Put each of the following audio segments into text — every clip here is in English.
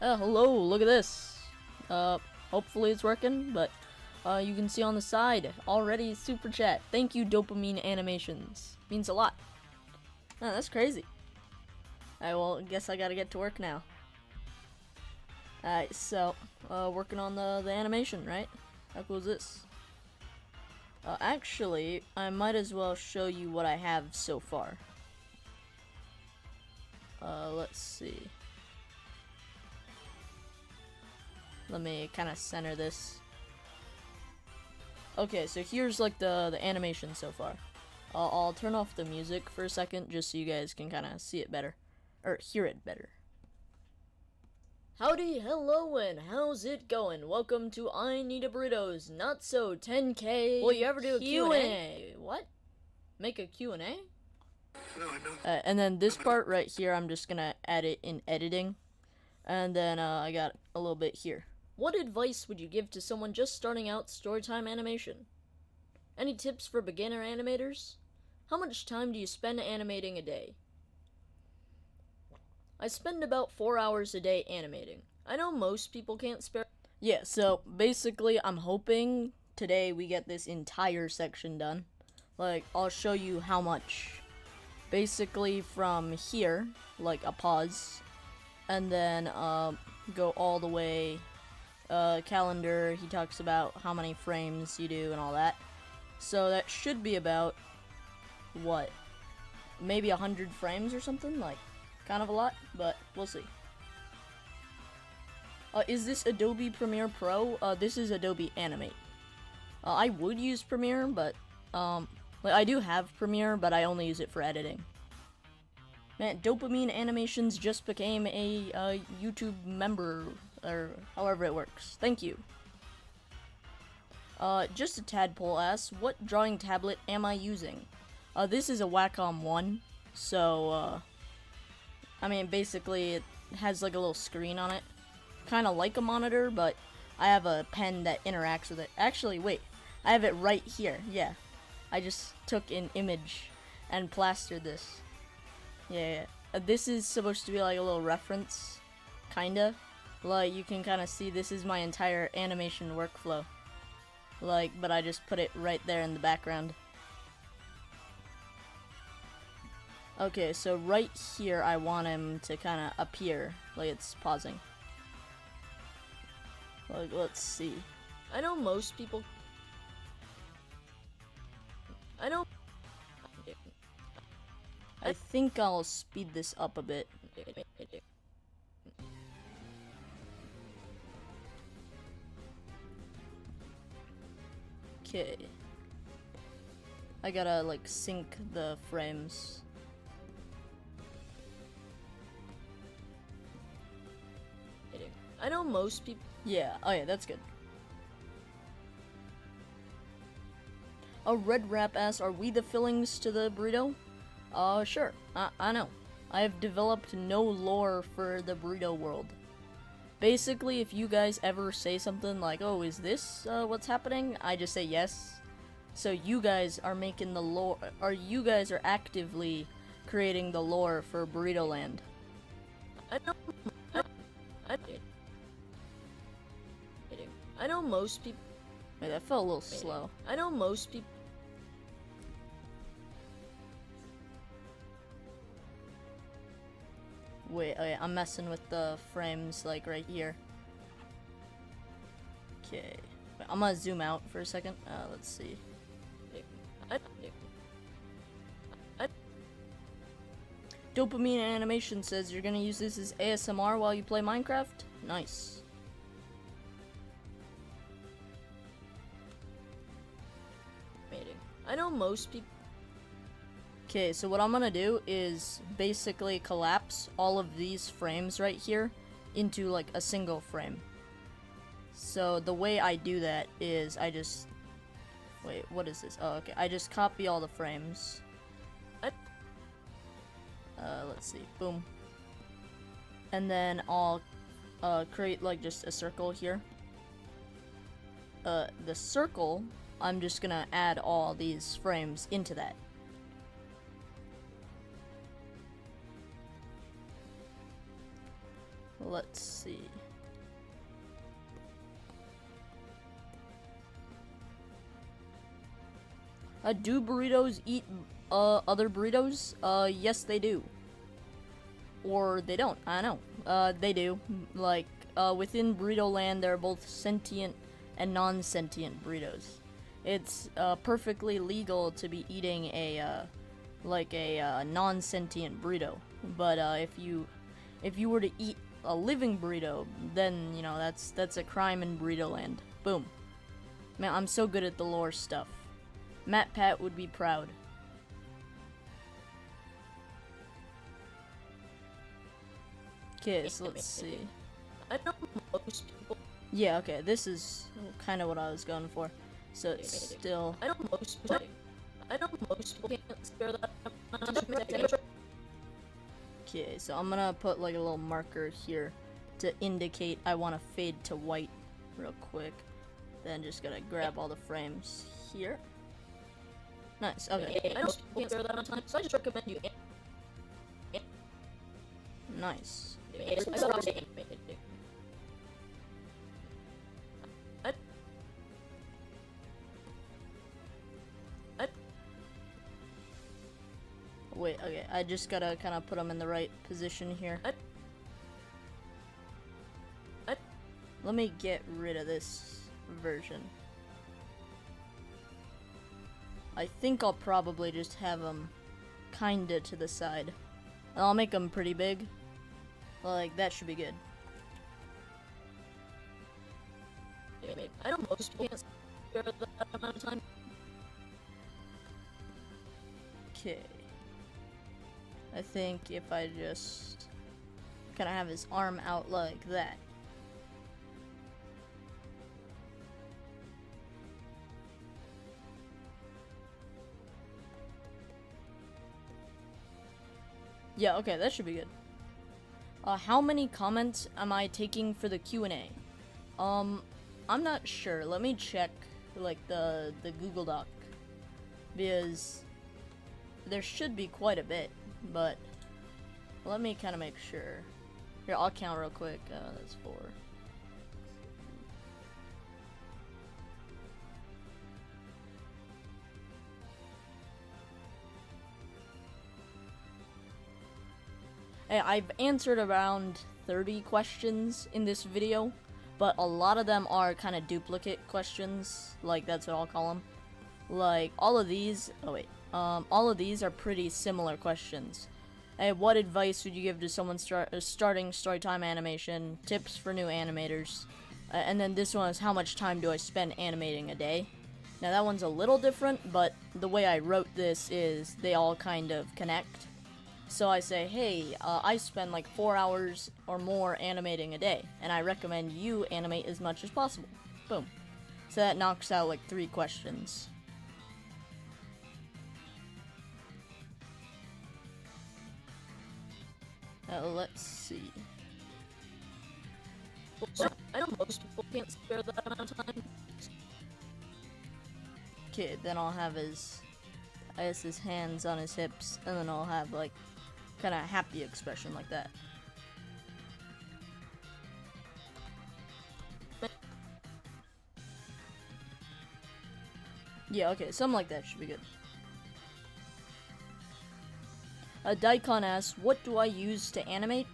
Hello, look at this. Hopefully it's working, but you can see on the side already super chat. Thank you, Dopamine Animations. Means a lot. Oh, that's crazy. Alright, well, I guess I gotta get to work now. Alright, so, working on the animation, right? How cool is this? Actually, I might as well show you what I have so far. Let's see. Let me kind of center this. Okay, so here's like the animation so far. I'll turn off the music for a second just so you guys can kind of see it better. Or hear it better. Howdy, hello, and how's it going? Welcome to I Need a Burrito's Not So 10K. Will you ever do a Q&A? What? Make a Q&A? No, I know. And then this part right here, I'm just gonna add it in editing. And then I got a little bit here. What advice would you give to someone just starting out storytime animation? Any tips for beginner animators? How much time do you spend animating a day? I spend about 4 hours a day animating. I know most people can't spare. Yeah, so basically I'm hoping today we get this entire section done. Like, I'll show you how much. Basically from here, like a pause, and then go all the way. Calendar, he talks about how many frames you do and all that. So that should be about, what, maybe 100 frames or something, like, kind of a lot, but we'll see. Is this Adobe Premiere Pro? This is Adobe Animate. I would use Premiere, but, like, I do have Premiere, but I only use it for editing. Man, Dopamine Animations just became a YouTube member, or however it works. Thank you. Just a tadpole asks, what drawing tablet am I using? This is a Wacom 1, so, I mean, basically it has like a little screen on it. Kinda like a monitor, but I have a pen that interacts with it. Actually, wait, I have it right here, yeah. I just took an image and plastered this. Yeah. This is supposed to be like a little reference, kinda. Like, you can kind of see this is my entire animation workflow. Like, but I just put it right there in the background. Okay, so right here I want him to kind of appear, like it's pausing. Like, let's see. I know most people... I think I'll speed this up a bit. Okay. I gotta, like, sync the frames. I know most people... Yeah, oh yeah, that's good. Red Wrap asks, are we the fillings to the burrito? Sure. I know. I have developed no lore for the burrito world. Basically, if you guys ever say something like, oh, is this what's happening? I just say yes. So you guys are making the lore, or you guys are actively creating the lore for Burrito Land. I know most people... Wait, that felt a little slow. I know most people... Wait, okay, I'm messing with the frames, like, right here. Okay. I'm gonna zoom out for a second. Let's see. Dopamine Animation says you're gonna use this as ASMR while you play Minecraft? Nice. I know most people... Okay, so what I'm gonna do is basically collapse all of these frames right here into like a single frame. So the way I do that is I just... Wait, what is this? Oh, okay. I just copy all the frames. Let's see. Boom. And then I'll create like just a circle here. The circle, I'm just gonna add all these frames into that. let's see. Do burritos eat other burritos? Yes they do. Or they don't, I don't know. They do. Like, within Burrito Land, there are both sentient and non-sentient burritos. It's perfectly legal to be eating a non-sentient burrito. But if you were to eat a living burrito, then you know that's a crime in Burrito Land. Boom. Man, I'm so good at the lore stuff. Matt Pat would be proud. Okay, so let's see. I know most people. Yeah, okay, this is kind of what I was going for. So it's still. I know most people. I know most people can't spare that. Okay, so I'm gonna put like a little marker here to indicate I want to fade to white real quick. Then just gonna grab all the frames here. Nice, okay. I know most people can't spare that amount of time, so I just recommend you. Nice. Wait, okay, I just gotta kind of put them in the right position here. Let me get rid of this version. I think I'll probably just have them kinda to the side. And I'll make them pretty big. Like, that should be good. I know most people can't spare that amount of time. Okay. I think if I just kind of have his arm out like that. Yeah, okay, that should be good. How many comments am I taking for the Q&A? I'm not sure. Let me check, like, the Google Doc. Because there should be quite a bit, but let me kind of make sure. Here, I'll count real quick. That's 4. Hey, I've answered around 30 questions in this video, but a lot of them are kind of duplicate questions. Like, that's what I'll call them. Like, all of these, all of these are pretty similar questions. Hey, what advice would you give to someone starting storytime animation? Tips for new animators. And then this one is, how much time do I spend animating a day? Now that one's a little different, but the way I wrote this is they all kind of connect. So I say, hey, I spend like 4 hours or more animating a day, and I recommend you animate as much as possible. Boom. So that knocks out like 3 questions. Let's see. I know most people can't spare that amount of time. Okay, then I'll have his, I guess, his hands on his hips, and then I'll have like kind of happy expression like that. Yeah, okay, something like that should be good. Daikon asks, what do I use to animate?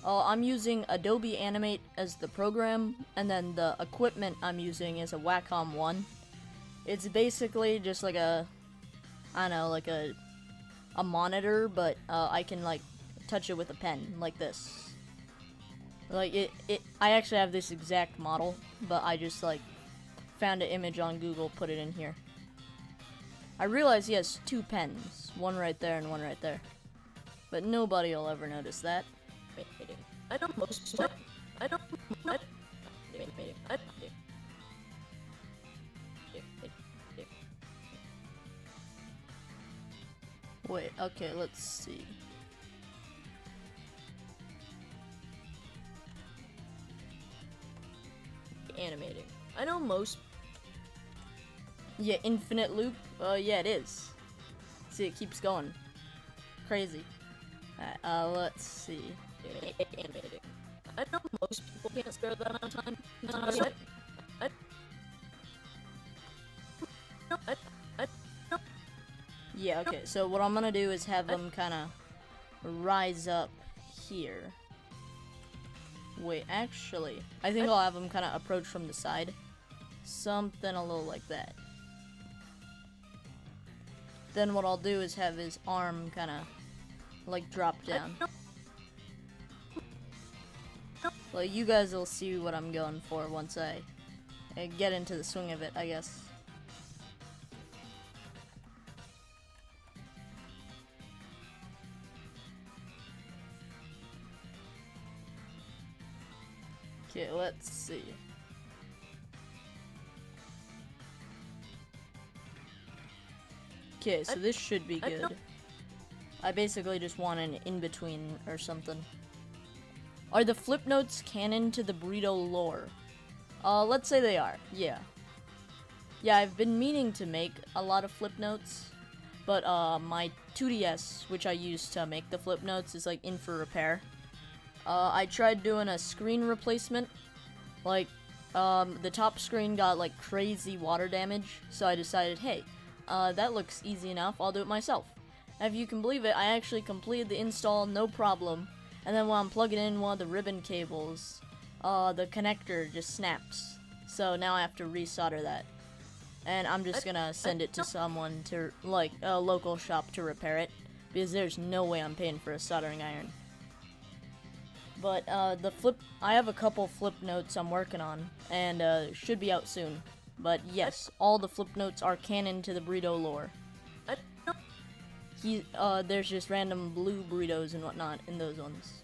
I'm using Adobe Animate as the program, and then the equipment I'm using is a Wacom 1. It's basically just like a, I don't know, like a monitor, but I can like touch it with a pen, like this. Like I actually have this exact model, but I just like found an image on Google, put it in here. I realize he has 2 pens, one right there and one right there. But nobody will ever notice that. I don't most people. I don't. Wait, okay, let's see. Animating. I know most. Yeah, infinite loop? Yeah, it is. See, it keeps going. Crazy. Alright, let's see. animating. I know most people can't spare that amount of time. Yeah, okay, so what I'm gonna do is have them kinda rise up here. Wait, actually, I think I'll have them kinda approach from the side. Something a little like that. Then what I'll do is have his arm kinda, like, drop down. Well, you guys will see what I'm going for once I get into the swing of it, I guess. Okay, let's see. Okay, so this should be good. I basically just want an in-between or something. Are the flip notes canon to the burrito lore? Let's say they are, yeah. Yeah, I've been meaning to make a lot of flip notes, but my 2DS, which I use to make the flip notes, is like in for repair. I tried doing a screen replacement, like, the top screen got like crazy water damage, so I decided, hey, that looks easy enough, I'll do it myself. And if you can believe it, I actually completed the install, no problem, and then when I'm plugging in one of the ribbon cables, the connector just snaps. So now I have to resolder that. And I'm just gonna send it to someone to, like, a local shop to repair it, because there's no way I'm paying for a soldering iron. But, I have a couple flip notes I'm working on, and, should be out soon. But yes, all the flip notes are canon to the burrito lore. There's just random blue burritos and whatnot in those ones.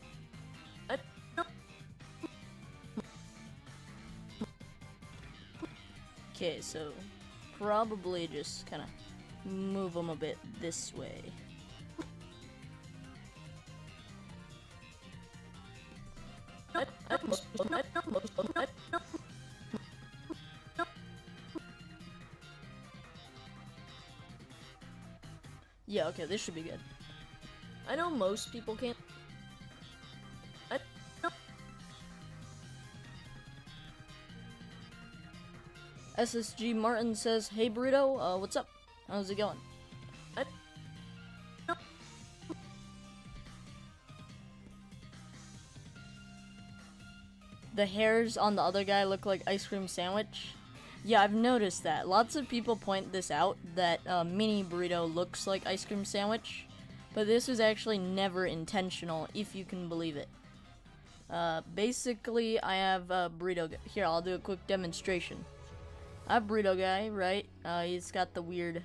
Okay, so probably just kind of move them a bit this way. Yeah, okay, this should be good. I know most people can't. SSG Martin says, "Hey Burrito, what's up? How's it going?" The hairs on the other guy look like ice cream sandwich. Yeah, I've noticed that. Lots of people point this out, that mini burrito looks like ice cream sandwich, but this was actually never intentional, if you can believe it. Basically, I have a burrito. Here, I'll do a quick demonstration. I have burrito guy, right? He's got the weird,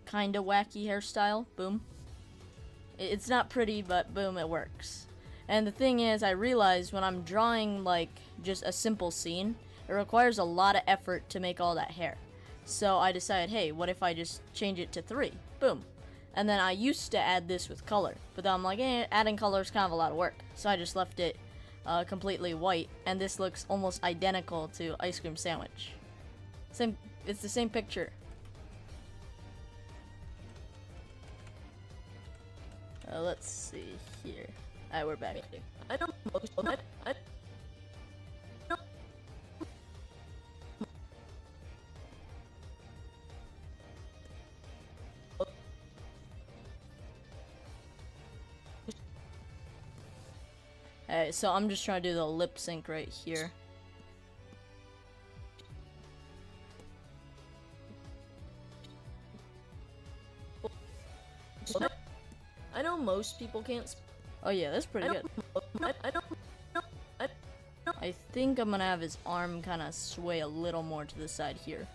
kinda wacky hairstyle. Boom. It's not pretty, but boom, it works. And the thing is, I realized when I'm drawing, like, just a simple scene, it requires a lot of effort to make all that hair. So I decided, hey, what if I just change it to 3? Boom. And then I used to add this with color, but then I'm like, adding color is kind of a lot of work. So I just left it completely white, and this looks almost identical to ice cream sandwich. It's the same picture. Let's see here. Alright, we're back. I don't know. Alright, so I'm just trying to do the lip sync right here. I know most people can't. Oh yeah, that's pretty good. I think I'm gonna have his arm kind of sway a little more to the side here.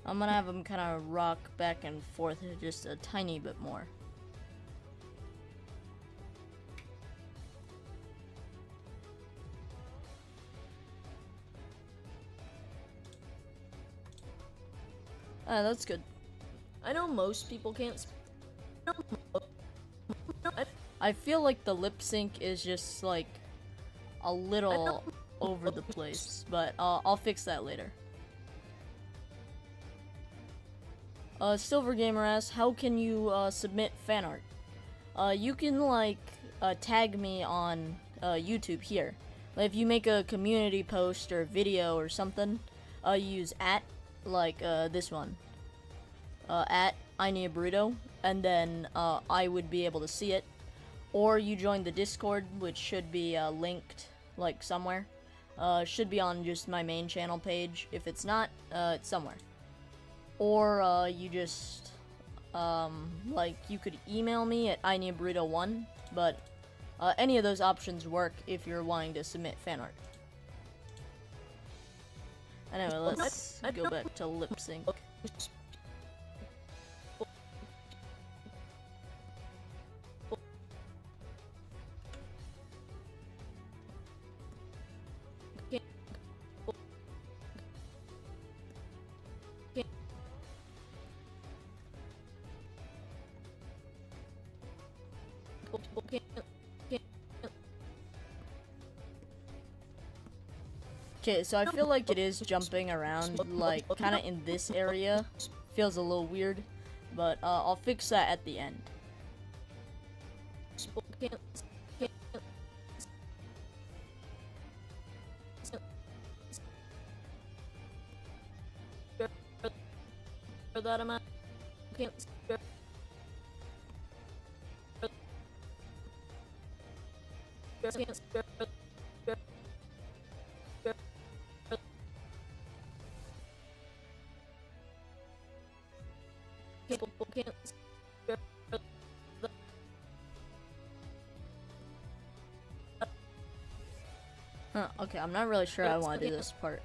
I'm gonna have him kind of rock back and forth just a tiny bit more. That's good. I know most people can't. I feel like the lip sync is just like a little over the place, but I'll fix that later. Silver Gamer asks, how can you submit fan art? You can like tag me on YouTube here. If you make a community post or video or something, use at like this one, at I Need a Burrito, and then I would be able to see it. Or you join the Discord, which should be linked like somewhere. Should be on just my main channel page. If it's not, it's somewhere. Or you just like you could email me at ineedburrito1, but any of those options work if you're wanting to submit fan art. Anyway, let's go back to lip sync. Okay, so I feel like it is jumping around, like, kind of in this area. Feels a little weird, but I'll fix that at the end. That amount can't spare can't spare people can't spare Huh, okay, I'm not really sure I want to do this part.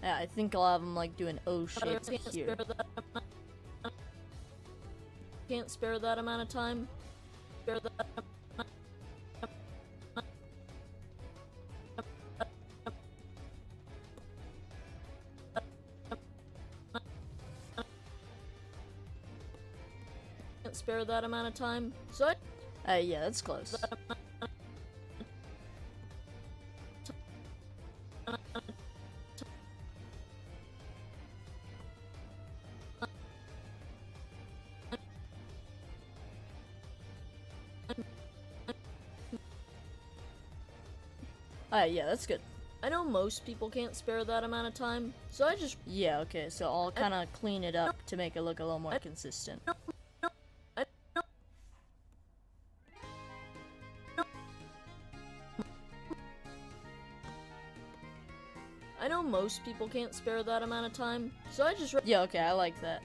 Yeah, I think I'll have them like do an O shape here. Can't spare that amount of time. Spare that. Can't spare that amount of time. So Yeah, that's close. Yeah, that's good. I know most people can't spare that amount of time, so I just Yeah, okay, so I'll kind of clean it up to make it look a little more consistent. I know most people can't spare that amount of time, so I just Yeah, okay, I like that.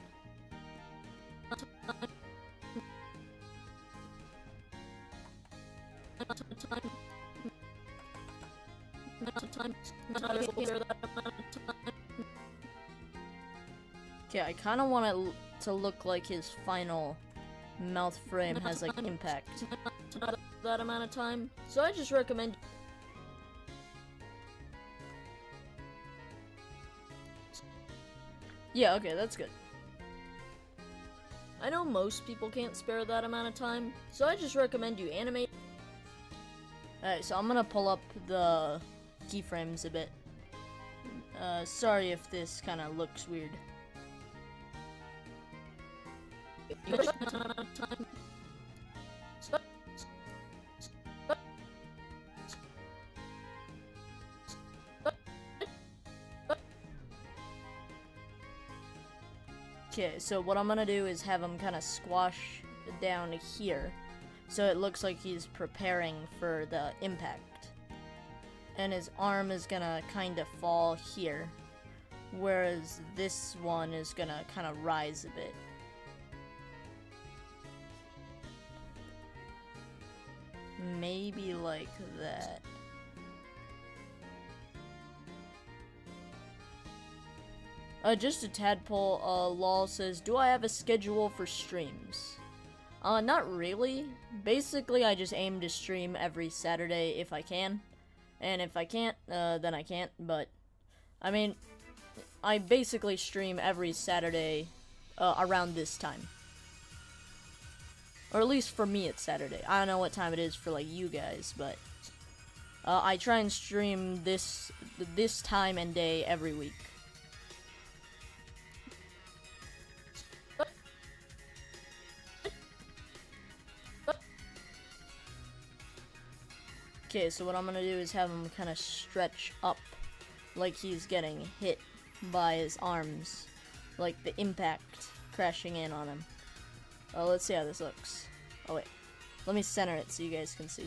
Okay, I kind of want it to look like his final mouth frame has like impact. That amount of time, so I just recommend. Yeah, okay, that's good. I know most people can't spare that amount of time, so I just recommend you animate. Alright, so I'm gonna pull up the keyframes a bit. Sorry if this kind of looks weird. Okay, so what I'm gonna do is have him kind of squash down here, so it looks like he's preparing for the impact. And his arm is gonna kind of fall here, whereas this one is gonna kind of rise a bit. Maybe like that. Just a tadpole, lol says, do I have a schedule for streams? Not really. Basically, I just aim to stream every Saturday if I can. And if I can't, then I can't, but, I mean, I basically stream every Saturday around this time. Or at least for me it's Saturday. I don't know what time it is for like you guys, but I try and stream this time and day every week. Okay, so what I'm gonna do is have him kind of stretch up like he's getting hit by his arms, like the impact crashing in on him. Let's see how this looks. Oh wait, let me center it so you guys can see.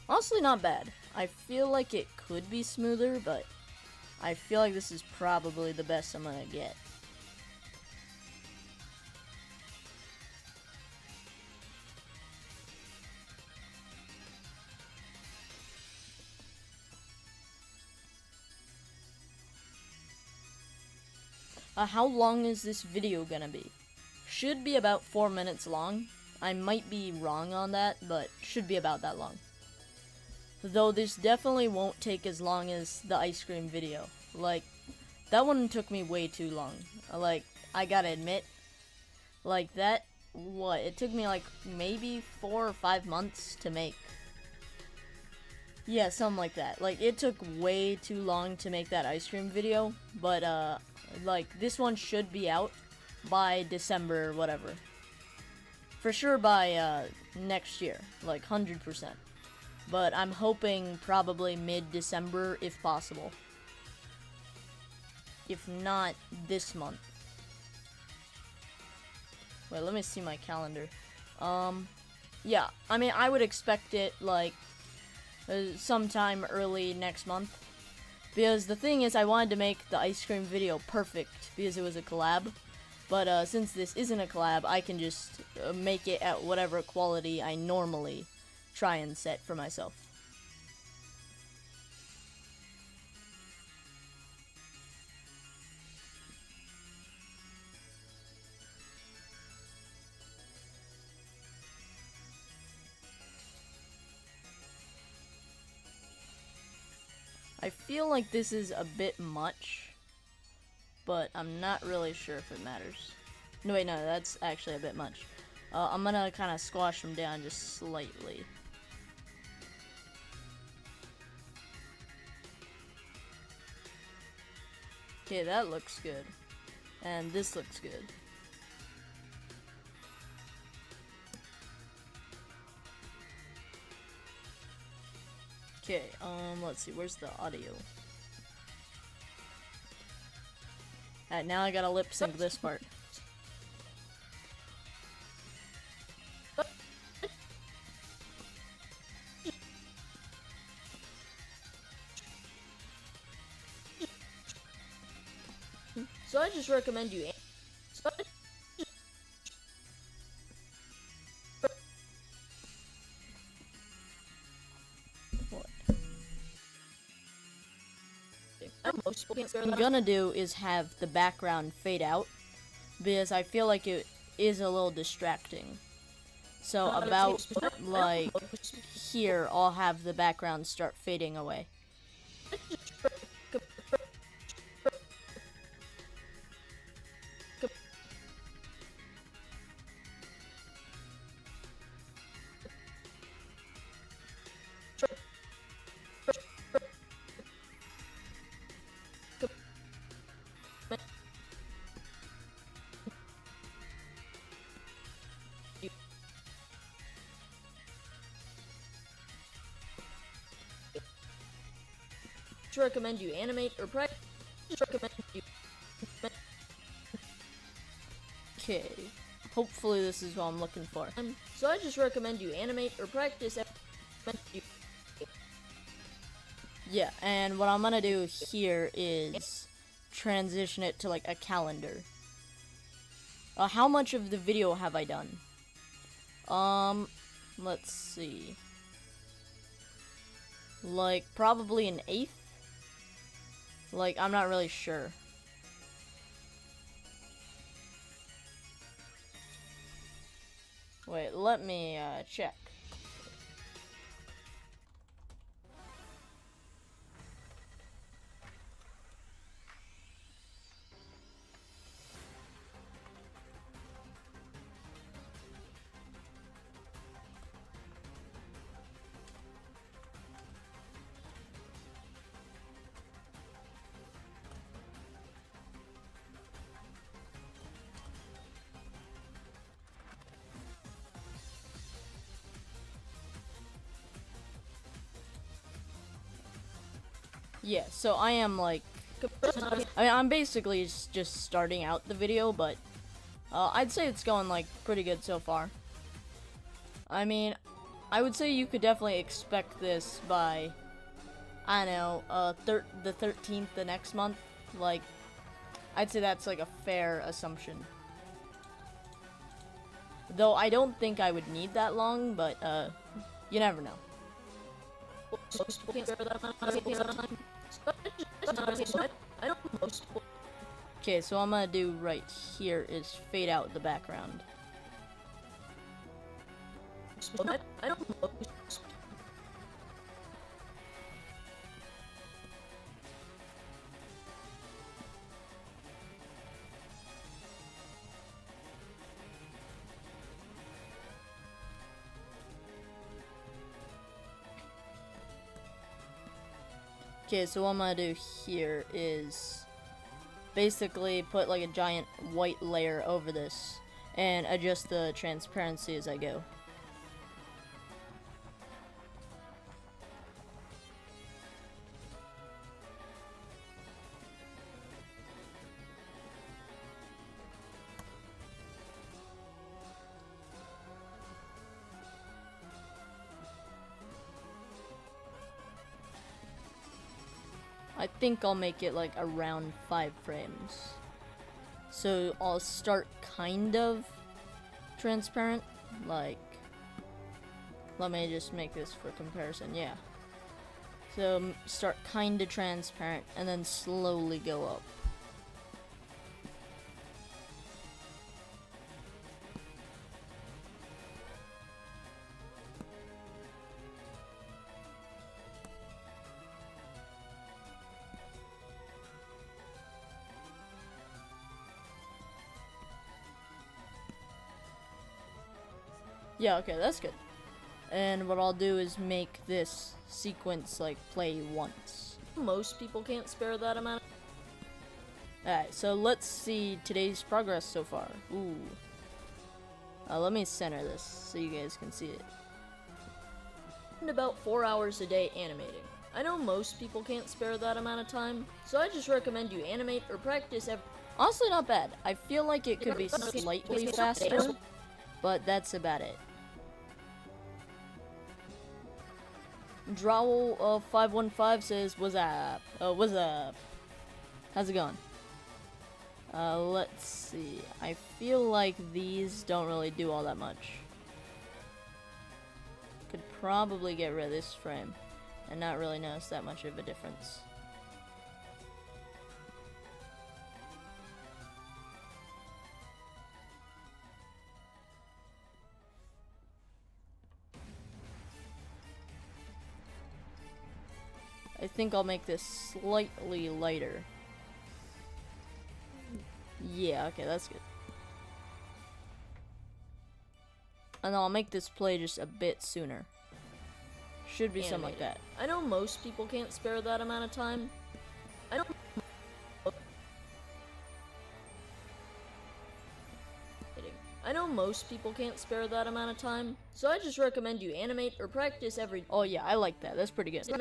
Honestly, not bad. I feel like it could be smoother, but I feel like this is probably the best I'm gonna get. How long is this video gonna be? Should be about 4 minutes long. I might be wrong on that, but should be about that long. Though this definitely won't take as long as the ice cream video. Like, that one took me way too long. Like, I gotta admit, like that, it took me like maybe 4 or 5 months to make. Yeah, something like that. Like, it took way too long to make that ice cream video, but like, this one should be out by December or whatever. For sure by next year, like 100%. But I'm hoping probably mid-December if possible. If not this month. Wait, let me see my calendar. Yeah, I mean, I would expect it like sometime early next month. Because the thing is, I wanted to make the ice cream video perfect because it was a collab. But since this isn't a collab, I can just make it at whatever quality I normally try and set for myself. I feel like this is a bit much, but I'm not really sure if it matters. No, wait, no, that's actually a bit much. I'm gonna kind of squash them down just slightly. Okay, that looks good. And this looks good. Okay, let's see, where's the audio? Alright, now I gotta lip sync this part. So I just recommend you. What I'm gonna do is have the background fade out because I feel like it is a little distracting. So about like here, I'll have the background start fading away. Recommend you animate or practice. Recommend you. Okay, hopefully this is what I'm looking for. So I just recommend you animate or practice. Yeah, and what I'm gonna do here is transition it to like a calendar. How much of the video have I done? Let's see. Like probably an eighth. Like, I'm not really sure. Wait, let me check. Yeah, so I am like, I mean, I'm basically just starting out the video, but I'd say it's going like pretty good so far. I mean, I would say you could definitely expect this by, I don't know, the 13th the next month. Like, I'd say that's like a fair assumption. Though I don't think I would need that long, but you never know. Most people can't spare that amount of time. I know most people. Okay, so what I'm gonna do right here is fade out the background. I don't most. Okay, so what I'm gonna do here is basically put like a giant white layer over this and adjust the transparency as I go. I think I'll make it like around 5 frames. So I'll start kind of transparent, like, let me just make this for comparison, yeah. So start kind of transparent and then slowly go up. Yeah, okay, that's good. And what I'll do is make this sequence like play once. Most people can't spare that amount. Alright, so let's see today's progress so far. Ooh. Let me center this so you guys can see it. And about 4 hours a day animating. I know most people can't spare that amount of time, so I just recommend you animate or practice every. Honestly, not bad. I feel like it could be slightly faster, but that's about it. Drowl 515 says, "What's up? What's up? How's it going?" Let's see. I feel like these don't really do all that much. Could probably get rid of this frame and not really notice that much of a difference. I think I'll make this slightly lighter. Yeah, okay, that's good. And I'll make this play just a bit sooner. Should be something like that. I know most people can't spare that amount of time. I don't. I know most people can't spare that amount of time, so I just recommend you animate or practice every. Oh yeah, I like that. That's pretty good. I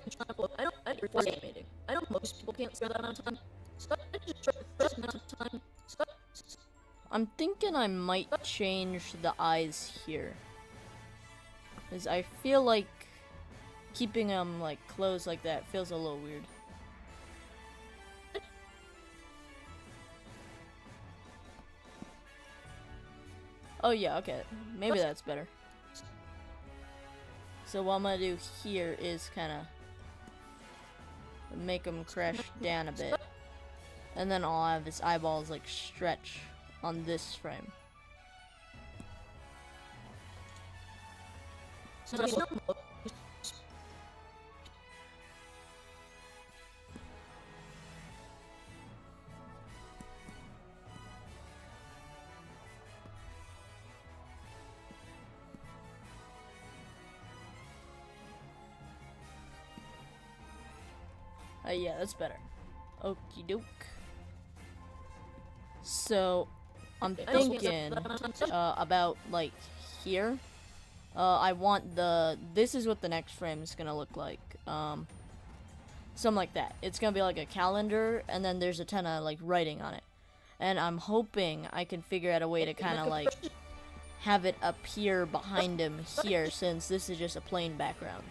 don't animating. I know most people can't spare that amount of time, so I just that amount of time. I'm thinking I might change the eyes here, because I feel like keeping them like closed like that feels a little weird. Oh yeah, okay. Maybe that's better. So what I'm gonna do here is kind of make him crash down a bit. And then I'll have his eyeballs like stretch on this frame. Yeah, that's better. Okie doke. So, I'm thinking about like here. I want this is what the next frame is gonna look like. something like that. It's gonna be like a calendar, and then there's a ton of like writing on it. And I'm hoping I can figure out a way to kind of like have it appear behind him here, since this is just a plain background.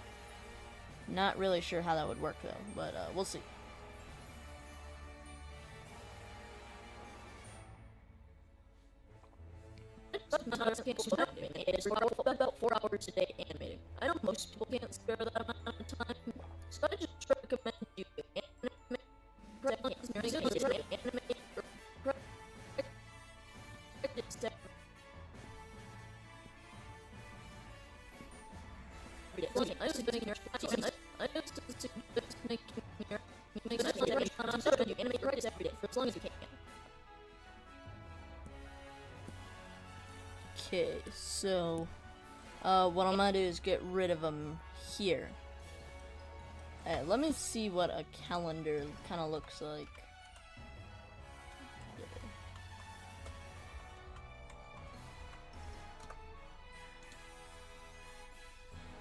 Not really sure how that would work though, but we'll see. It's about 4 hours a day animating. I know most people can't spare that amount of time, so I just recommend you animate every day for as long as you can. Okay, so what I'm gonna do is get rid of them here. Let me see what a calendar kind of looks like.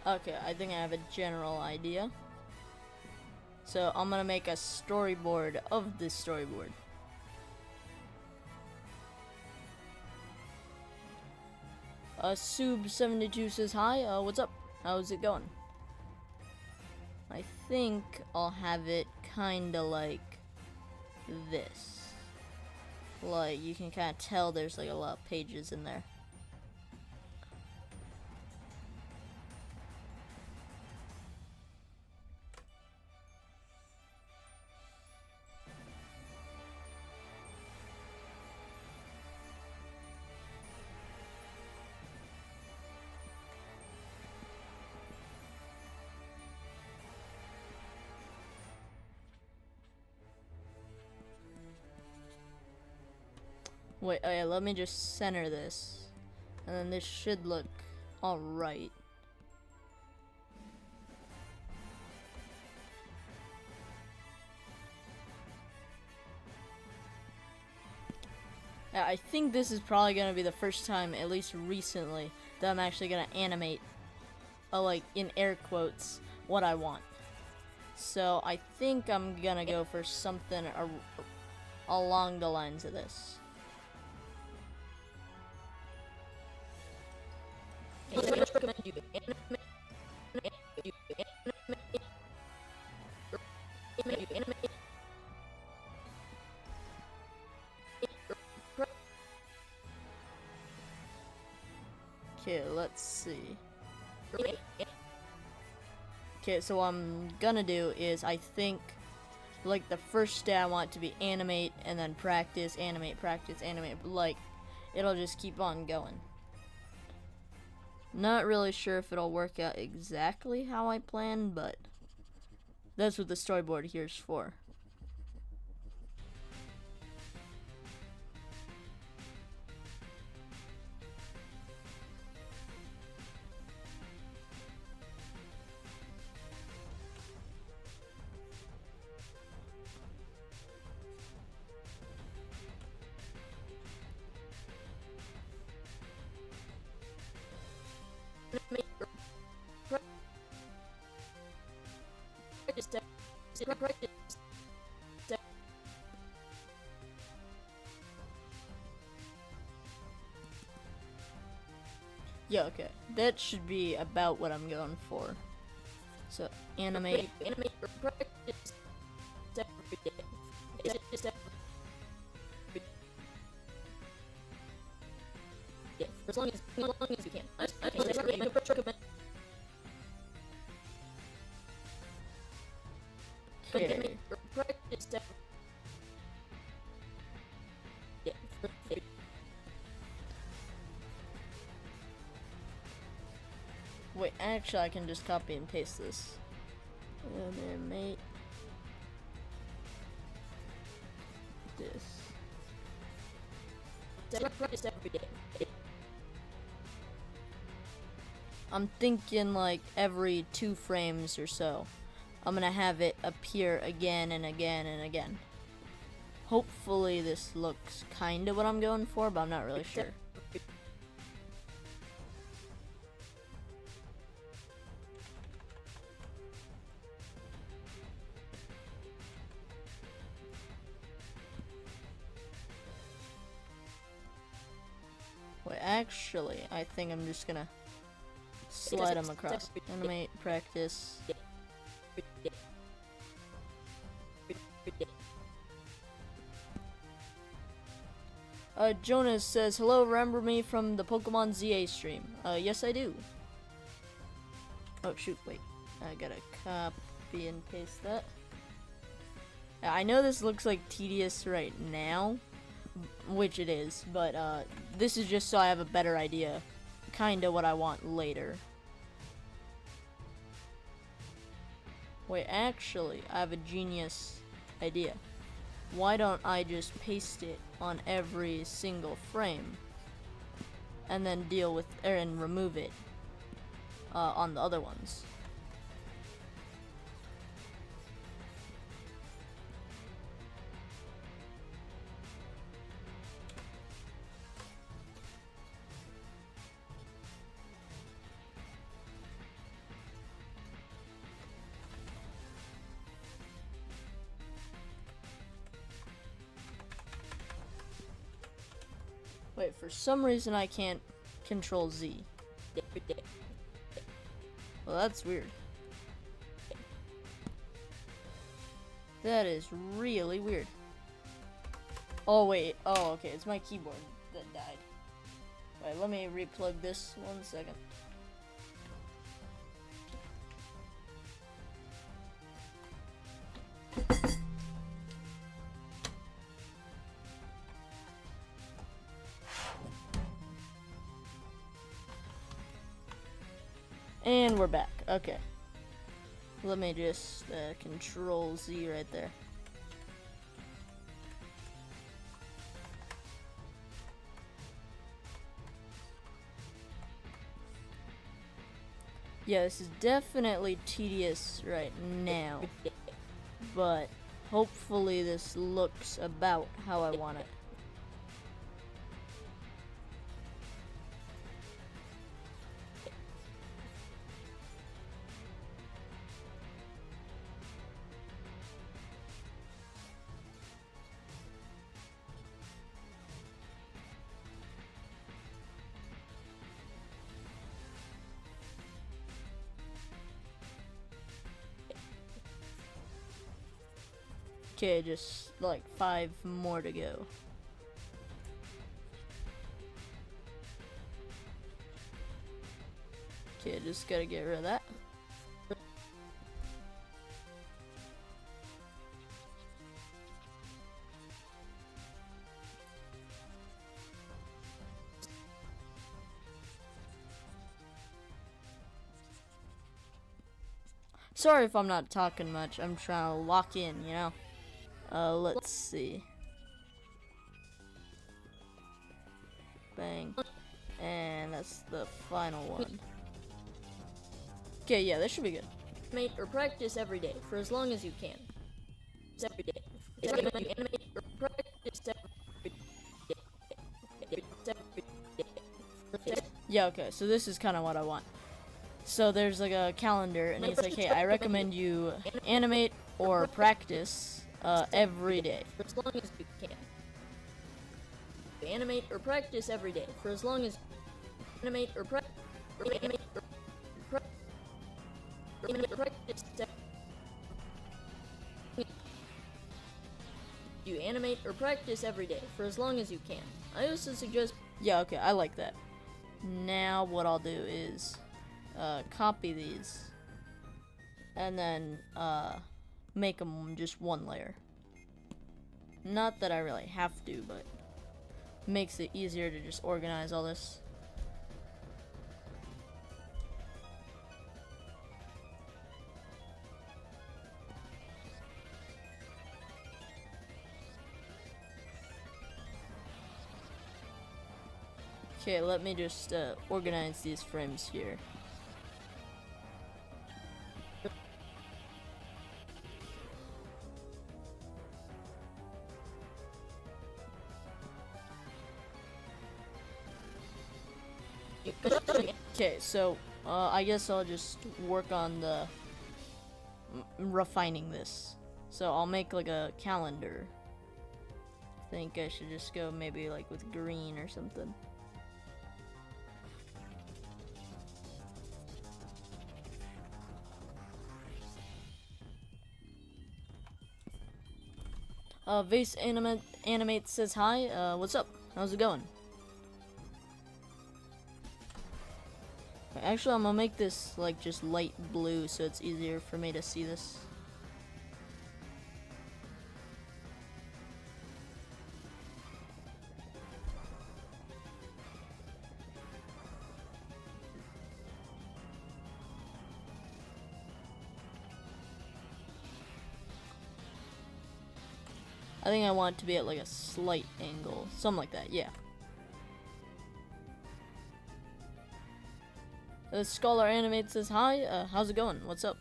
Okay, I think I have a general idea. So I'm gonna make a storyboard of this storyboard. Sub72 says hi, what's up? How's it going? I think I'll have it kinda like this. Like, you can kinda tell there's like a lot of pages in there. Wait, okay, let me just center this. And then this should look alright. Yeah, I think this is probably gonna be the first time, at least recently, that I'm actually gonna animate, like, in air quotes, what I want. So I think I'm gonna go for something along the lines of this. Okay, let's see. Okay, so what I'm gonna do is, I think, like, the first day I want to be animate, and then practice, animate, like, it'll just keep on going. Not really sure if it'll work out exactly how I planned, but that's what the storyboard here's for. Yeah, okay. That should be about what I'm going for. So, animate. As long as you can. I recommend. Okay. Wait, actually I can just copy and paste this. Animate this. I'm thinking like every 2 frames or so, I'm gonna have it appear again and again and again. Hopefully this looks kinda what I'm going for, but I'm not really sure. Wait, actually, I think I'm just gonna slide them across. Animate, practice. Jonas says, hello, remember me from the Pokemon ZA stream? Yes I do. Oh shoot, wait. I gotta copy and paste that. I know this looks like tedious right now, which it is, but this is just so I have a better idea, kinda what I want later. Wait, actually, I have a genius idea. Why don't I just paste it on every single frame, and then deal with, and remove it on the other ones. Wait, for some reason I can't control Z. Well, that's weird. That is really weird. Oh, wait. Oh, okay. It's my keyboard that died. Wait, let me replug this 1 second. And we're back. Okay. Let me just control Z right there. Yeah, this is definitely tedious right now, but hopefully this looks about how I want it. Okay, just like 5 more to go. Okay, just gotta get rid of that. Sorry if I'm not talking much. I'm trying to lock in, you know? Let's see. Bang. And that's the final one. Okay, yeah, this should be good. Animate or practice every day for as long as you can. Every day. I recommend you animate or practice every day. Yeah, okay, so this is kind of what I want. So there's like a calendar, and it's like, hey, I recommend you animate or practice every day. For as long as you can. Animate or practice every day for as long as animate or practice. You animate or practice every day for as long as you can. I also suggest. Yeah, okay, I like that. Now what I'll do is copy these and then make them just one layer. Not that I really have to, but makes it easier to just organize all this. Okay, let me just organize these frames here. Okay, so I guess I'll just work on the refining this. So I'll make like a calendar. I think I should just go maybe like with green or something. Vase Animate says hi. What's up? How's it going? Actually, I'm gonna make this like just light blue so it's easier for me to see this. I think I want it to be at like a slight angle, something like that, yeah. Scholar Animate says hi, how's it going? What's up?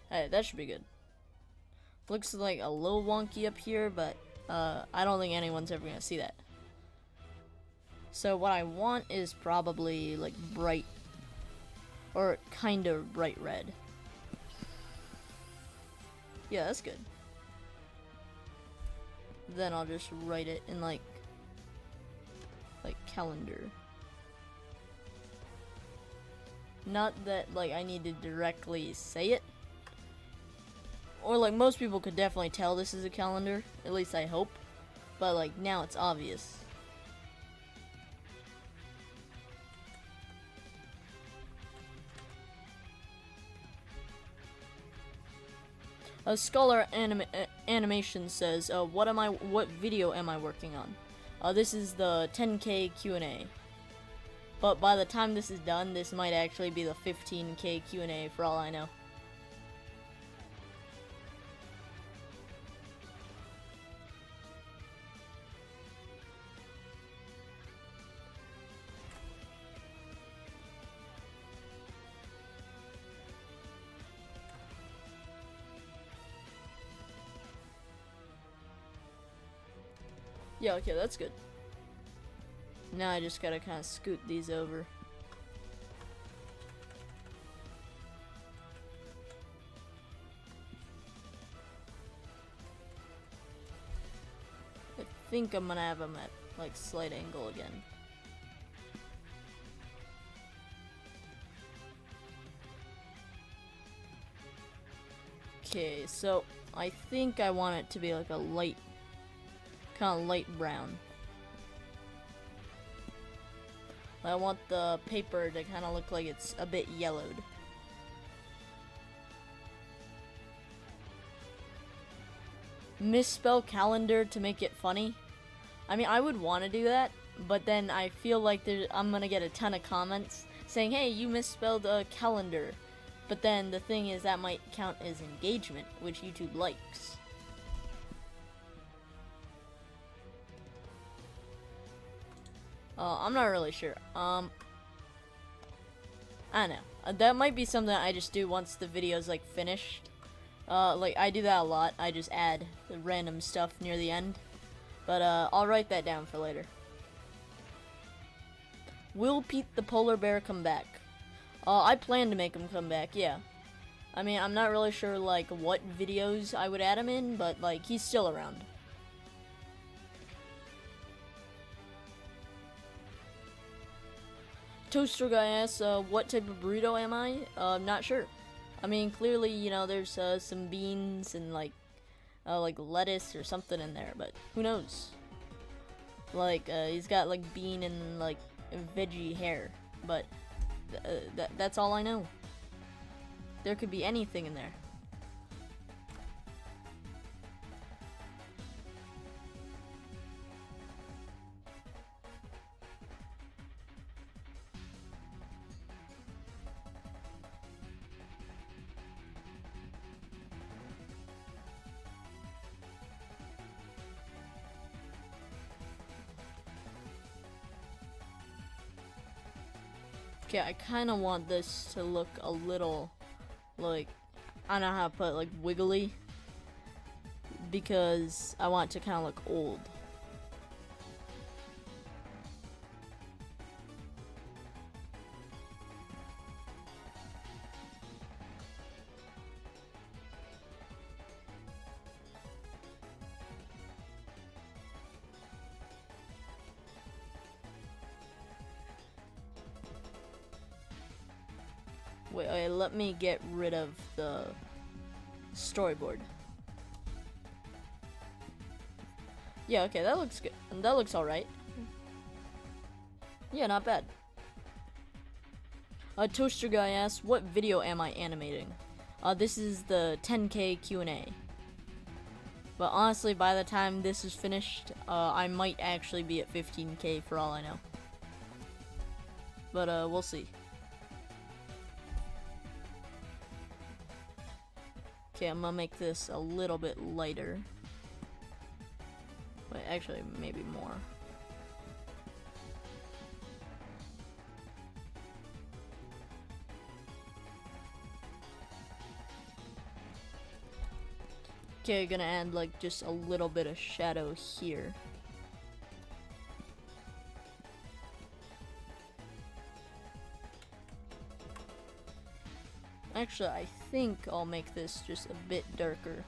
Hey, that should be good. Looks like a little wonky up here, but I don't think anyone's ever gonna see that. So what I want is probably like bright, or kind of bright red. Yeah, that's good. Then I'll just write it in like calendar. Not that like I need to directly say it. Or like most people could definitely tell this is a calendar, at least I hope. But like now it's obvious. Scholar Animation says, what video am I working on? This is the 10K Q&A. But by the time this is done, this might actually be the 15K Q&A for all I know. Yeah, okay, that's good. Now I just gotta kind of scoot these over. I think I'm gonna have them at like slight angle again. Okay, so I think I want it to be like a light, kind of light brown. I want the paper to kind of look like it's a bit yellowed. Misspell calendar to make it funny. I mean, I would want to do that, but then I feel like I'm gonna get a ton of comments saying, hey, you misspelled a calendar. But then the thing is that might count as engagement, which YouTube likes. I'm not really sure. I don't know. That might be something I just do once the video's like finished. Like I do that a lot. I just add the random stuff near the end. But I'll write that down for later. Will Pete the polar bear come back? I plan to make him come back, yeah. I mean, I'm not really sure like what videos I would add him in, but like he's still around. Toaster guy asks, what type of burrito am I? Not sure. I mean, clearly, you know, there's some beans and like lettuce or something in there, but who knows? Like, he's got like bean and like veggie hair, but that's all I know. There could be anything in there. Okay, I kind of want this to look a little, like, I don't know how to put it, like, wiggly. Because I want it to kind of look old. Wait, let me get rid of the storyboard. Yeah, okay, that looks good. That looks alright. Yeah, not bad. Toaster Guy asks, what video am I animating? This is the 10K Q&A. But honestly, by the time this is finished, I might actually be at 15K for all I know. But, we'll see. Okay, I'm gonna make this a little bit lighter. Wait, actually, maybe more. Okay, gonna add like just a little bit of shadow here. Actually, I think I'll make this just a bit darker.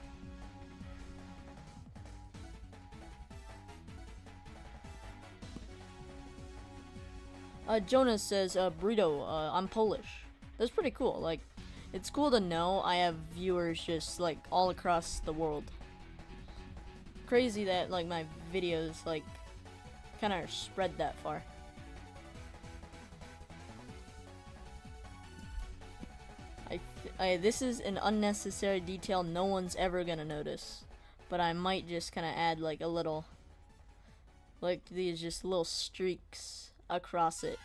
Jonas says, Burrito, I'm Polish. That's pretty cool. Like, it's cool to know I have viewers just, like, all across the world. Crazy that, like, my videos, like, kind of spread that far. This is an unnecessary detail no one's ever gonna notice. But I might just kind of add, like, a little, like, these just little streaks across it.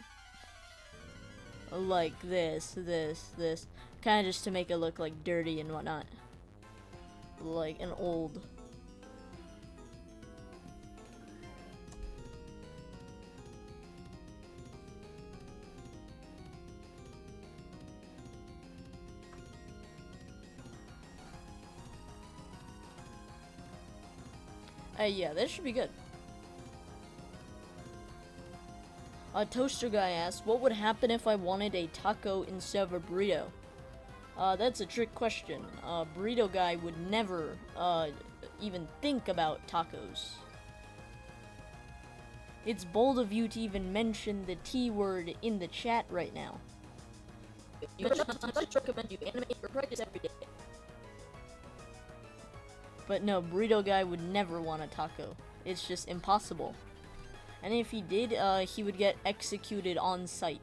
Like this. Kind of just to make it look, like, dirty and whatnot. Like an old... yeah, this should be good. Toaster Guy asks, what would happen if I wanted a taco instead of a burrito? That's a trick question. Burrito Guy would never, even think about tacos. It's bold of you to even mention the T word in the chat right now. I recommend you animate or practice every day. But no, Burrito Guy would never want a taco. It's just impossible. And if he did, he would get executed on sight.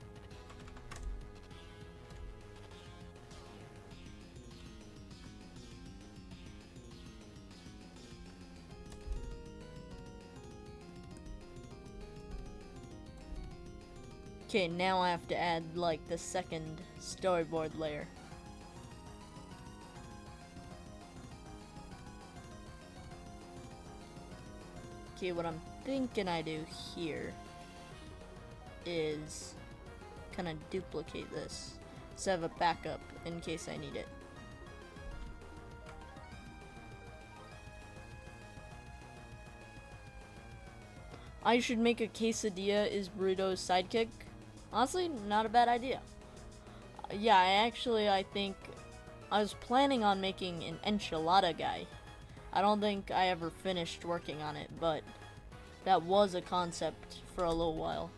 Okay, now I have to add, like, the second storyboard layer. Okay, what I'm thinking I do here is kind of duplicate this so I have a backup in case I need it. I should make a quesadilla is burrito's sidekick. Honestly, not a bad idea. Yeah, I think I was planning on making an enchilada guy. I don't think I ever finished working on it, but that was a concept for a little while.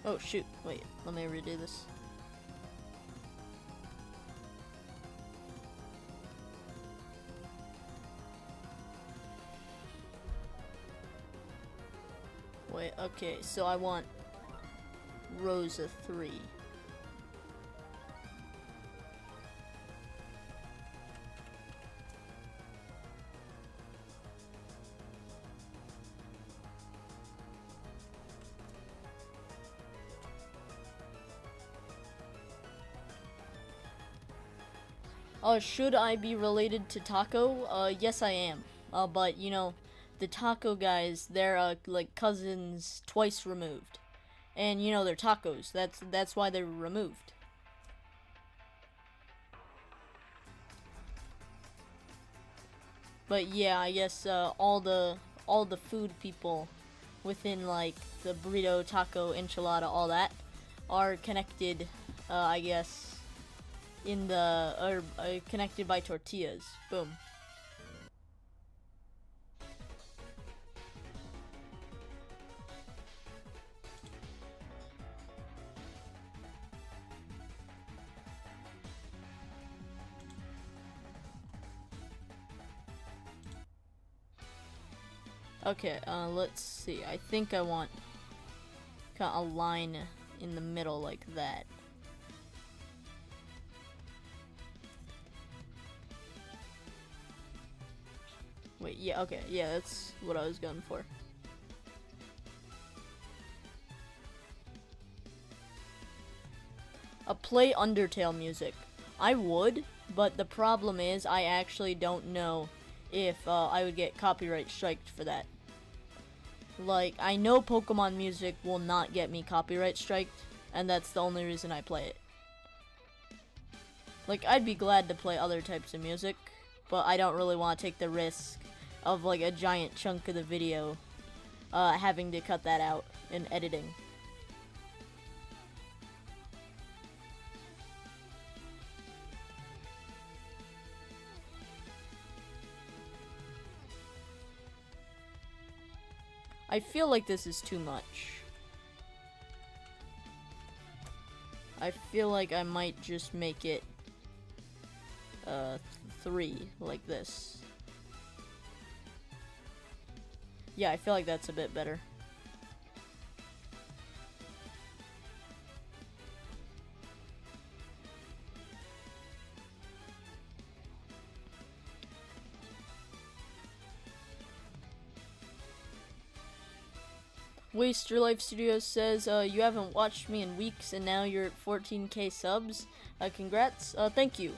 Oh shoot, wait, let me redo this. Wait, okay, so I want rows of 3. Should I be related to Taco? Yes I am. But you know, the Taco guys, they're like cousins twice removed. And you know, they're tacos. That's why they're removed. But yeah, I guess all the food people within like the burrito, taco, enchilada, all that, are connected, I guess, in the, connected by tortillas. Boom. Okay, let's see. I think I want kind of a line in the middle like that. Wait, yeah, okay, yeah, that's what I was going for. Play Undertale music. I would, but the problem is I actually don't know if I would get copyright striked for that. Like, I know Pokemon music will not get me copyright striked, and that's the only reason I play it. Like, I'd be glad to play other types of music, but I don't really want to take the risk of, like, a giant chunk of the video having to cut that out in editing. I feel like this is too much. I feel like I might just make it 3 like this. Yeah, I feel like that's a bit better. Waste Your Life Studios says, you haven't watched me in weeks and now you're at 14k subs. Congrats. Thank you.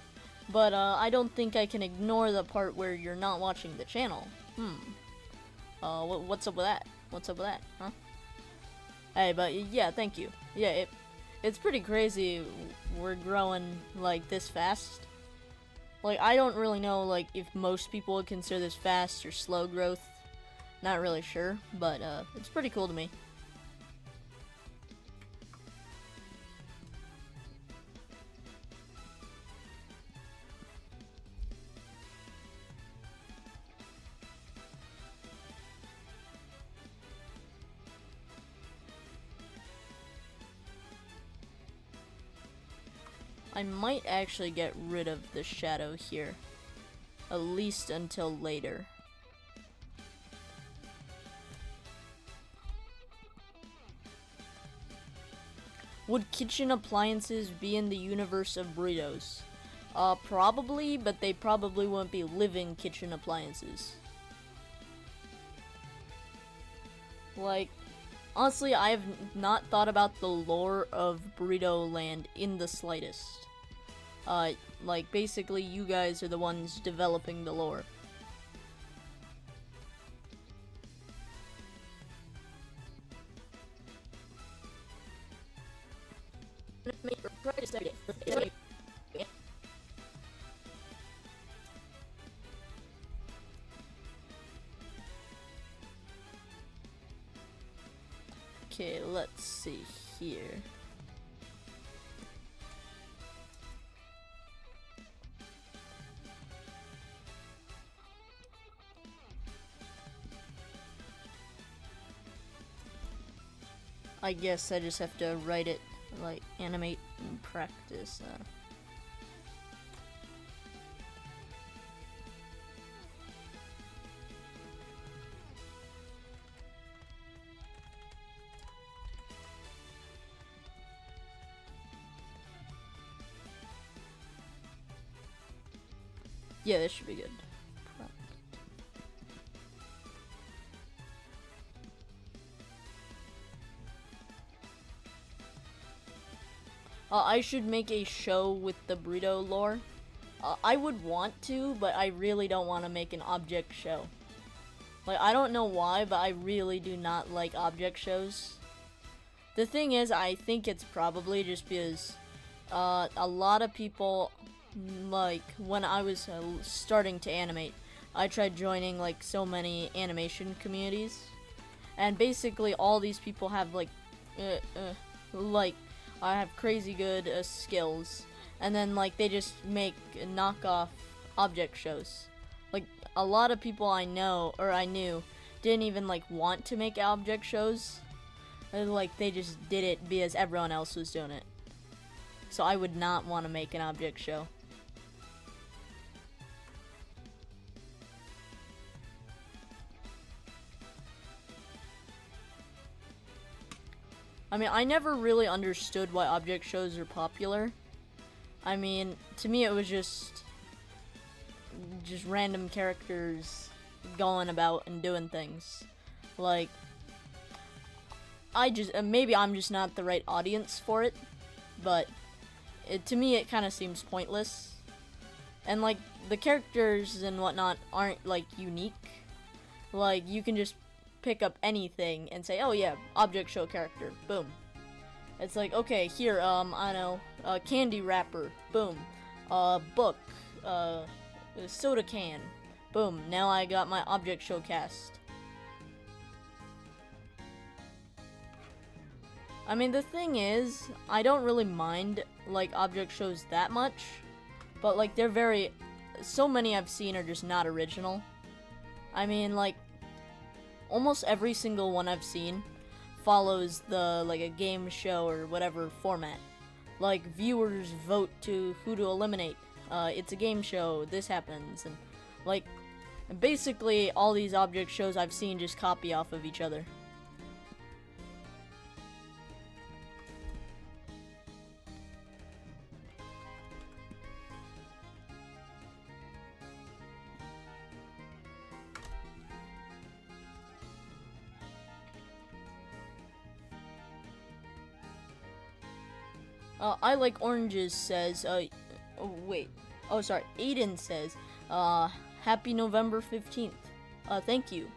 But, I don't think I can ignore the part where you're not watching the channel. What's up with that? What's up with that, huh? Hey, but yeah, thank you. Yeah, it's pretty crazy we're growing, like, this fast. Like, I don't really know, like, if most people would consider this fast or slow growth. Not really sure, but it's pretty cool to me. I might actually get rid of the shadow here, at least until later. Would kitchen appliances be in the universe of burritos? Probably, but they probably wouldn't be living kitchen appliances. Like, honestly, I have not thought about the lore of Burrito Land in the slightest. Like, basically, you guys are the ones developing the lore. Okay, let's see here. I guess I just have to write it, like, animate and practice. Yeah, this should be good. I should make a show with the burrito lore. I would want to, but I really don't want to make an object show. Like, I don't know why, but I really do not like object shows. The thing is, I think it's probably just because a lot of people, like, when I was starting to animate, I tried joining, like, so many animation communities. And basically, all these people have, like, have crazy good skills, and then like they just make knockoff object shows. Like a lot of people I know or I knew didn't even like want to make object shows. Like they just did it because everyone else was doing it. So I would not want to make an object show. I mean, I never really understood why object shows are popular. I mean, to me it was just random characters going about and doing things. Like, maybe I'm just not the right audience for it, but to me it kind of seems pointless. And like, the characters and whatnot aren't like unique. Like, you can just pick up anything and say, oh yeah, object show character, boom. It's like, okay, here, I know, candy wrapper, boom. Book, soda can, boom. Now I got my object show cast. I mean, the thing is, I don't really mind, like, object shows that much, but, like, so many I've seen are just not original. I mean, like, almost every single one I've seen follows like, a game show or whatever format. Like, viewers vote to who to eliminate. It's a game show, this happens, and, like, basically all these object shows I've seen just copy off of each other. I like oranges says, Aiden says, happy November 15th. Thank you.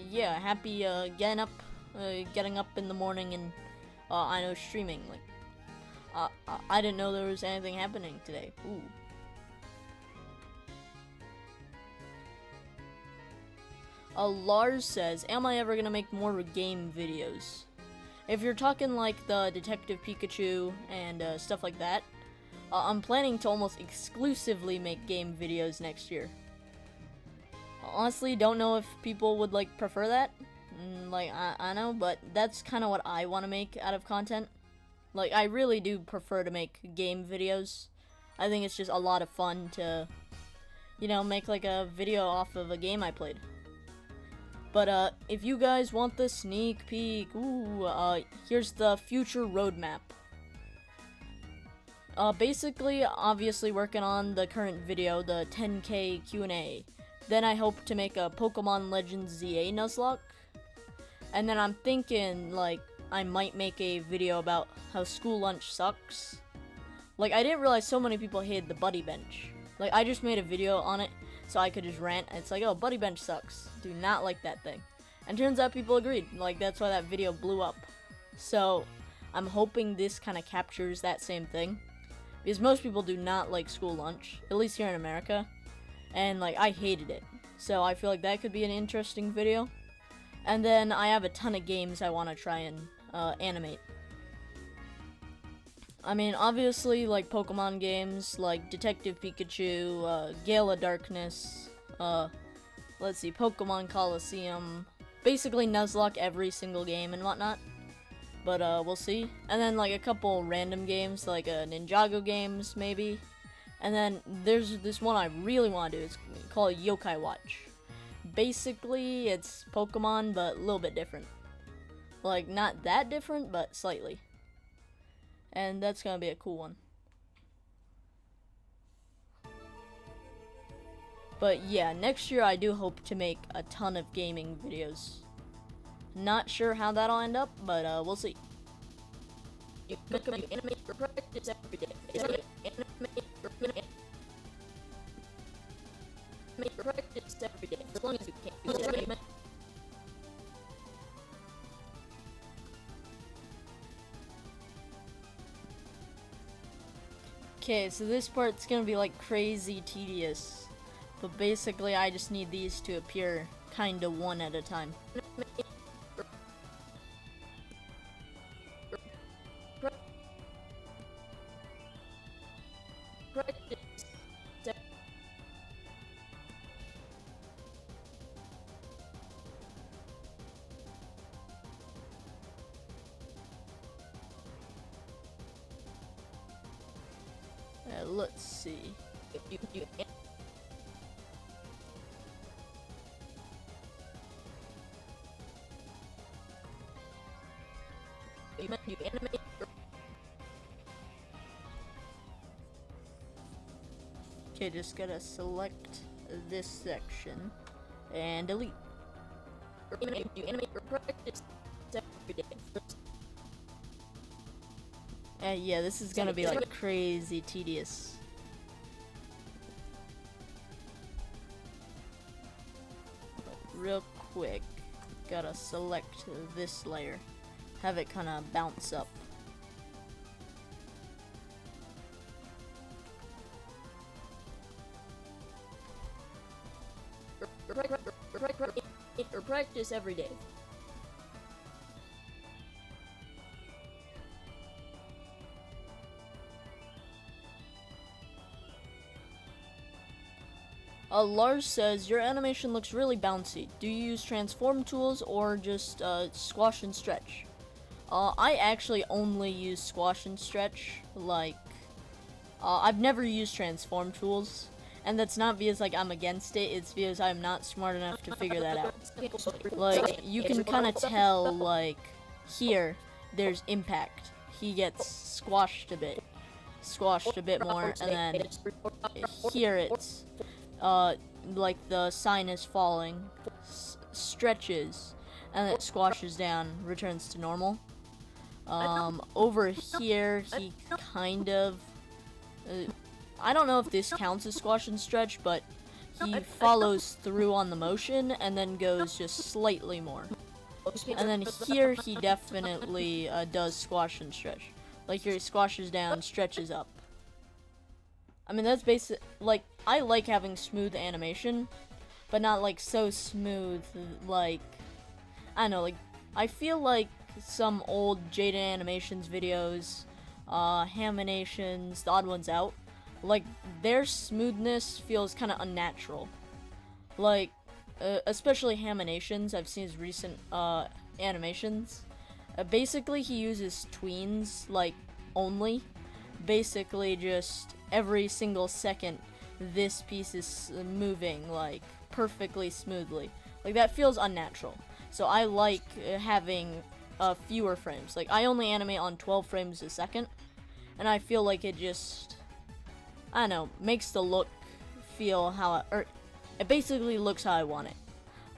Yeah, happy, getting up in the morning and, I know, streaming, like, I didn't know there was anything happening today. Ooh. Lars says, am I ever gonna make more game videos? If you're talking like the Detective Pikachu and stuff like that, I'm planning to almost exclusively make game videos next year. Honestly, don't know if people would like prefer that. Like, I know, but that's kind of what I want to make out of content. Like, I really do prefer to make game videos. I think it's just a lot of fun to, you know, make like a video off of a game I played. But, if you guys want the sneak peek, here's the future roadmap. Basically, obviously working on the current video, the 10K Q&A. Then I hope to make a Pokemon Legends ZA Nuzlocke. And then I'm thinking, like, I might make a video about how school lunch sucks. Like, I didn't realize so many people hated the buddy bench. Like, I just made a video on it so I could just rant. It's like, oh, buddy bench sucks. Do not like that thing. And turns out people agreed. Like, that's why that video blew up. So, I'm hoping this kind of captures that same thing. Because most people do not like school lunch, at least here in America. And, like, I hated it. So, I feel like that could be an interesting video. And then I have a ton of games I want to try and animate. I mean, obviously, like, Pokemon games, like Detective Pikachu, Gale of Darkness, let's see, Pokemon Coliseum, basically Nuzlocke every single game and whatnot, but, we'll see. And then, like, a couple random games, like, Ninjago games, maybe. And then, there's this one I really want to do, it's called Yokai Watch. Basically, it's Pokemon, but a little bit different. Like, not that different, but slightly. And that's gonna be a cool one. But yeah, next year I do hope to make a ton of gaming videos. Not sure how that'll end up, but we'll see. You animate or practice every day. Animate or practice every day, as long as you can. Okay, so this part's gonna be like crazy tedious, but basically I just need these to appear kinda one at a time. Let's see. You animate. Okay, just gotta select this section and delete. You animate or practice every day. Yeah, this is gonna be like crazy tedious. Real quick, gotta select this layer, have it kind of bounce up. Or practice every day. Lars says, your animation looks really bouncy. Do you use transform tools or just squash and stretch? I actually only use squash and stretch. Like, I've never used transform tools. And that's not because, like, I'm against it, it's because I'm not smart enough to figure that out. Like, you can kind of tell, like, here, there's impact. He gets squashed a bit more, and then here it's, like, the sign is falling, stretches, and it squashes down, returns to normal. Over here, he kind of, I don't know if this counts as squash and stretch, but he follows through on the motion and then goes just slightly more. And then here he definitely does squash and stretch. Like here he squashes down, stretches up. I mean that's basic. Like I like having smooth animation, but not like so smooth. Like I don't know. Like I feel like some old Jada Animations videos, Haminations, the Odd Ones Out. Like, their smoothness feels kind of unnatural. Like, especially Haminations, I've seen his recent, animations. Basically, he uses tweens, like, only. Basically, just every single second, this piece is moving, like, perfectly smoothly. Like, that feels unnatural. So I like having, fewer frames. Like, I only animate on 12 frames a second, and I feel like it just... I don't know, makes the look feel how it basically looks how I want it.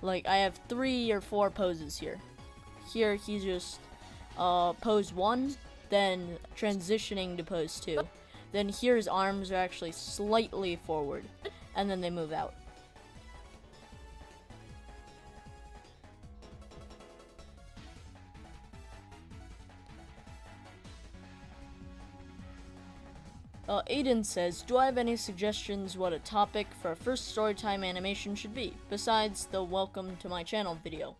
Like, I have 3 or 4 poses here. Here, he's just, pose 1, then transitioning to pose 2. Then here, his arms are actually slightly forward, and then they move out. Aiden says, do I have any suggestions what a topic for a first storytime animation should be, besides the welcome to my channel video?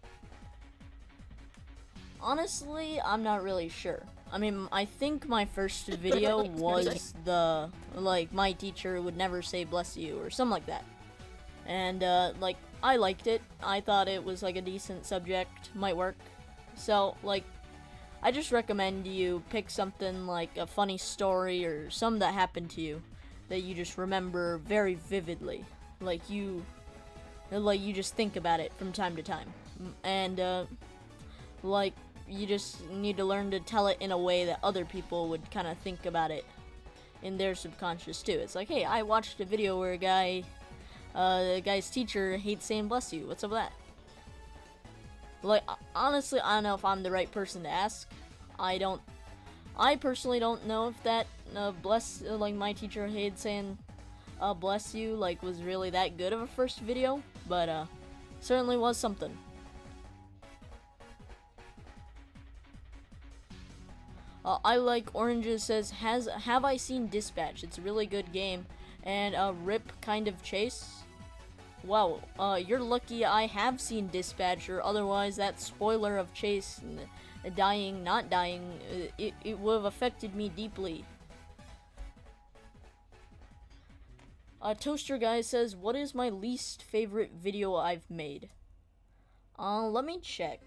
Honestly, I'm not really sure. I mean, I think my first video was the, like, my teacher would never say bless you, or something like that. And, like, I liked it. I thought it was, like, a decent subject, might work. So, like, I just recommend you pick something like a funny story or something that happened to you that you just remember very vividly. Like you just think about it from time to time. And, like, you just need to learn to tell it in a way that other people would kind of think about it in their subconscious too. It's like, hey, I watched a video where the guy's teacher hates saying bless you. What's up with that? Like, honestly, I don't know if I'm the right person to ask. I personally don't know if that, like, my teacher hated saying, bless you, like, was really that good of a first video, but, certainly was something. I Like Oranges says, have I seen Dispatch? It's a really good game, and, RIP kind of chase. Wow, you're lucky I have seen Dispatch, or otherwise that spoiler of Chase dying, not dying, it would have affected me deeply. Toaster Guy says, what is my least favorite video I've made? Let me check.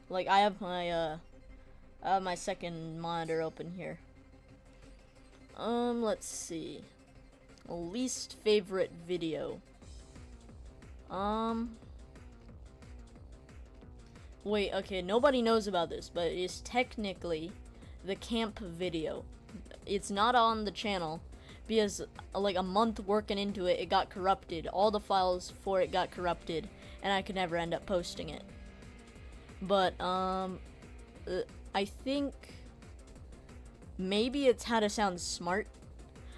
Like, I have my second monitor open here. Let's see. Least favorite video. Wait, okay, nobody knows about this, but it's technically the camp video. It's not on the channel because like a month working into it, it got corrupted. All the files for it got corrupted, and I could never end up posting it. But I think maybe it's how to sound smart.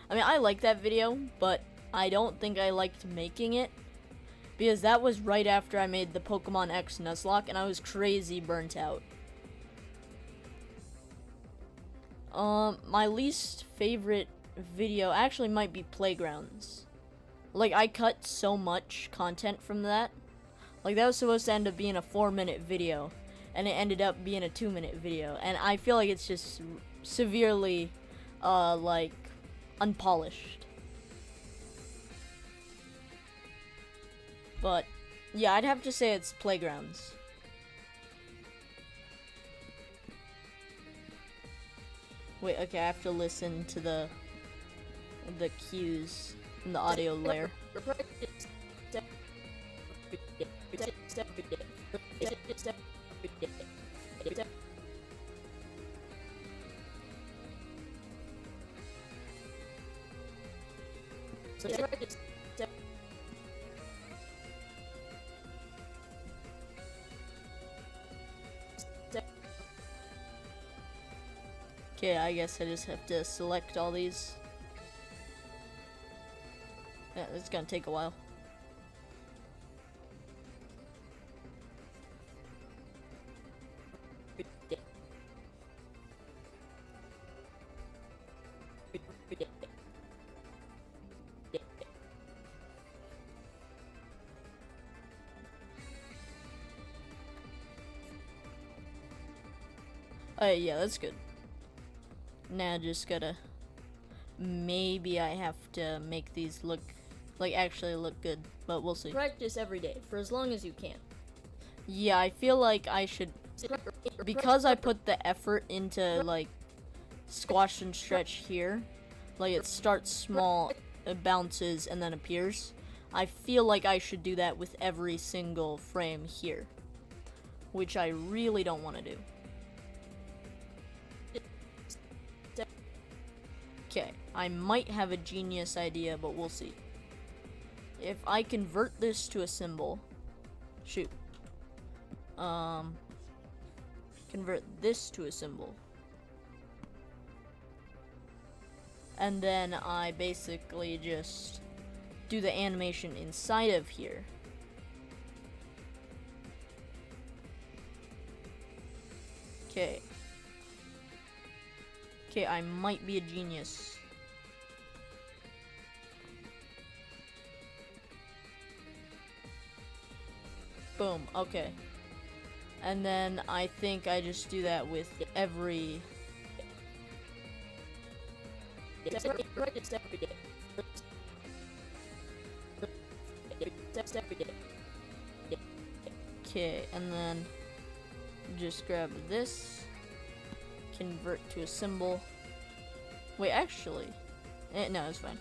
I mean, I like that video, but I don't think I liked making it because that was right after I made the Pokemon X Nuzlocke, and I was crazy burnt out. My least favorite video actually might be Playgrounds. Like, I cut so much content from that. Like, that was supposed to end up being a 4-minute video, and it ended up being a 2-minute video, and I feel like it's just severely, like, unpolished. But, yeah, I'd have to say it's Playgrounds. Wait, okay, I have to listen to the cues in the audio layer. Okay, I guess I just have to select all these. Yeah, it's gonna take a while. Yeah, that's good. Now just gotta, maybe I have to make these look, like, actually look good, but we'll see. Practice every day for as long as you can. Yeah, I feel like I should, because I put the effort into, like, squash and stretch here, like, it starts small, it bounces, and then appears. I feel like I should do that with every single frame here, which I really don't want to do. Okay, I might have a genius idea, but we'll see. If I convert this to a symbol, shoot. Convert this to a symbol. And then I basically just do the animation inside of here. Okay. Okay, I might be a genius. Boom, okay. And then I think I just do that with every... Okay, and then just grab this, convert to a symbol. Wait, actually, no, it's fine.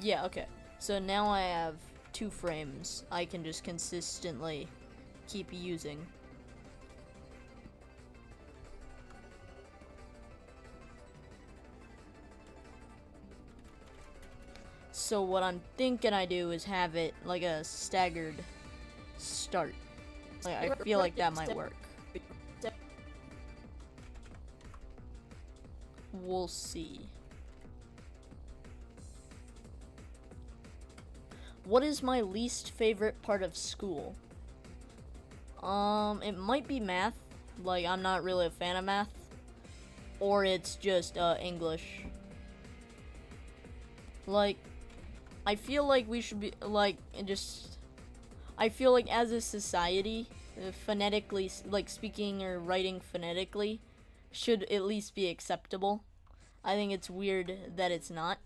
Yeah, okay. So now I have 2 frames I can just consistently keep using. So what I'm thinking I do is have it like a staggered start. Like, I feel like that might work. We'll see. What is my least favorite part of school? It might be math. Like, I'm not really a fan of math. Or it's just, English. Like, I feel like we should be, like, I feel like as a society, phonetically, like, speaking or writing phonetically should at least be acceptable. I think it's weird that it's not.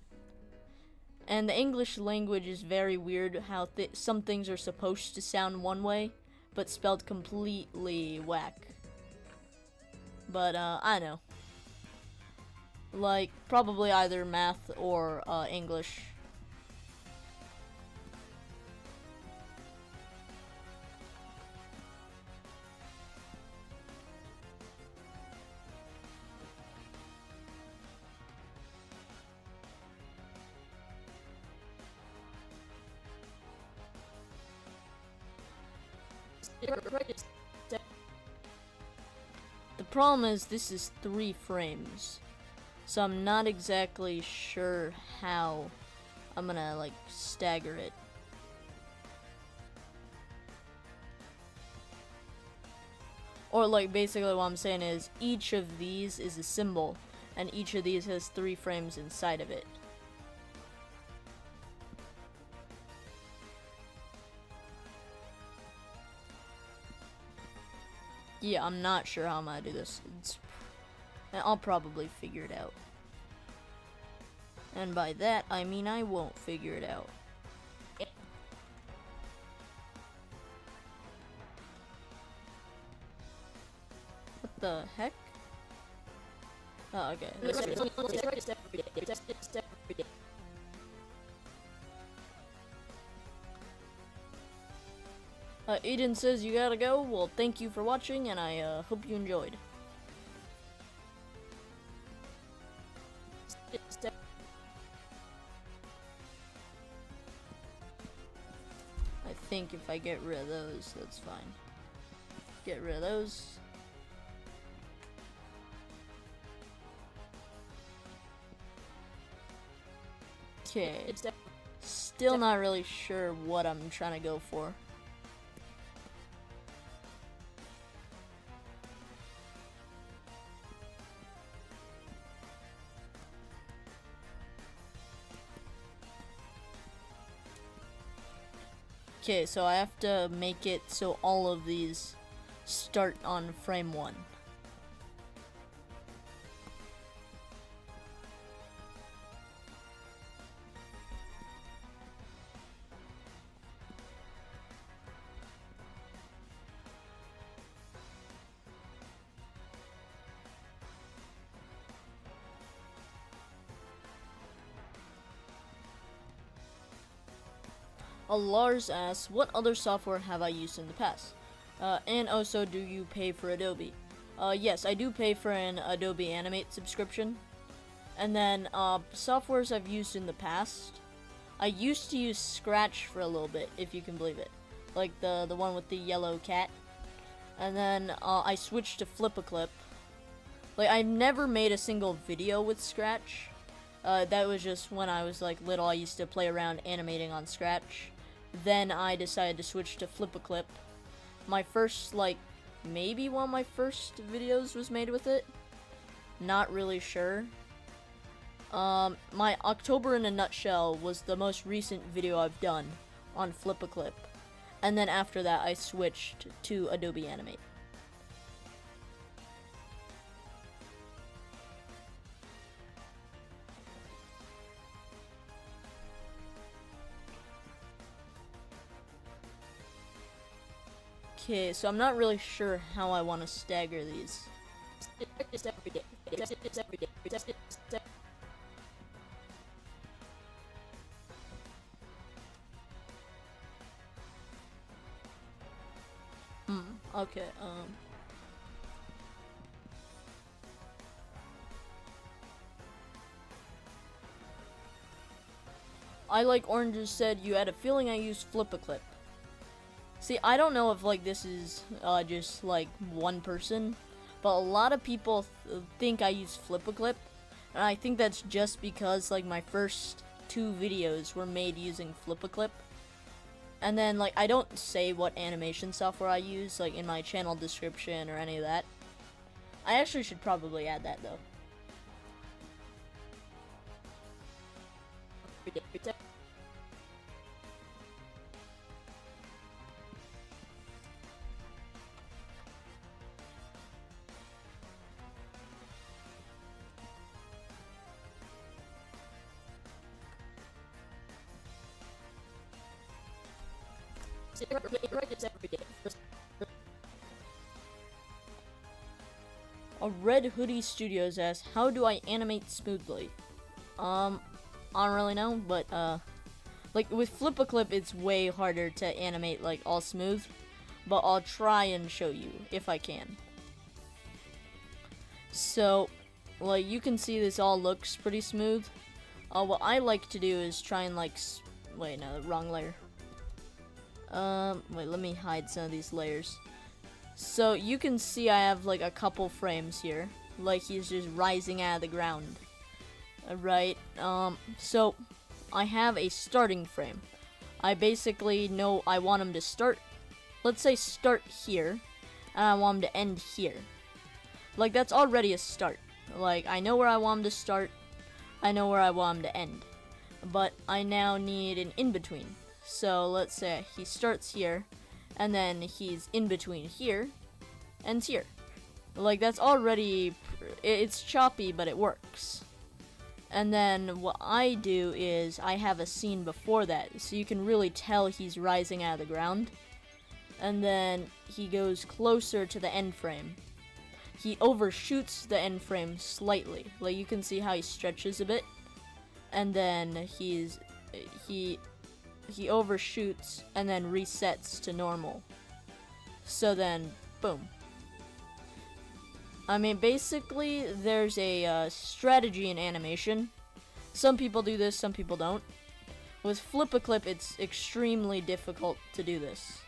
And the English language is very weird how some things are supposed to sound one way, but spelled completely whack. But, I know. Like, probably either math or, English. The problem is this is 3 frames, so I'm not exactly sure how I'm gonna like stagger it. Or like basically what I'm saying is each of these is a symbol and each of these has 3 frames inside of it. Yeah, I'm not sure how I'm gonna do this. I'll probably figure it out. And by that, I mean I won't figure it out. What the heck? Oh, okay. Aiden says you gotta go. Well, thank you for watching, and I hope you enjoyed. I think if I get rid of those, that's fine. Get rid of those. Okay. Still not really sure what I'm trying to go for. Okay, so I have to make it so all of these start on frame 1. Lars asks, what other software have I used in the past? And also, do you pay for Adobe? Yes, I do pay for an Adobe Animate subscription. And then, softwares I've used in the past. I used to use Scratch for a little bit, if you can believe it. Like the one with the yellow cat. And then, I switched to Flip-A-Clip. Like, I've never made a single video with Scratch. That was just when I was, like, little, I used to play around animating on Scratch. Then I decided to switch to Flip-A-Clip. My first, like, maybe one of my first videos was made with it. Not really sure. My October in a Nutshell was the most recent video I've done on Flip-A-Clip. And then after that, I switched to Adobe Animate. Okay, so I'm not really sure how I want to stagger these. Okay, I Like Oranges said, you had a feeling I used Flip-A-Clip. See, I don't know if, like, this is, just, like, one person, but a lot of people think I use Flip-A-Clip, and I think that's just because, like, my first 2 videos were made using Flip-A-Clip. And then, like, I don't say what animation software I use, like, in my channel description or any of that. I actually should probably add that, though. A Red Hoodie Studios asks, how do I animate smoothly? I don't really know, but like with Flip-a-Clip, it's way harder to animate like all smooth, but I'll try and show you if I can. So, like you can see, this all looks pretty smooth. What I like to do is try and like, wait, no, wrong layer. Wait, let me hide some of these layers. So you can see I have like a couple frames here, like he's just rising out of the ground. Right, so I have a starting frame. I basically know I want him to start, let's say start here, and I want him to end here. Like that's already a start. Like I know where I want him to start, I know where I want him to end. But I now need an in-between. So let's say he starts here, and then he's in between here, and here. Like that's already, it's choppy, but it works. And then what I do is I have a scene before that, so you can really tell he's rising out of the ground. And then he goes closer to the end frame. He overshoots the end frame slightly. Like you can see how he stretches a bit. And then he overshoots and then resets to normal. So then, boom. I mean, basically, there's a strategy in animation. Some people do this, some people don't. With Flip-a-Clip, it's extremely difficult to do this.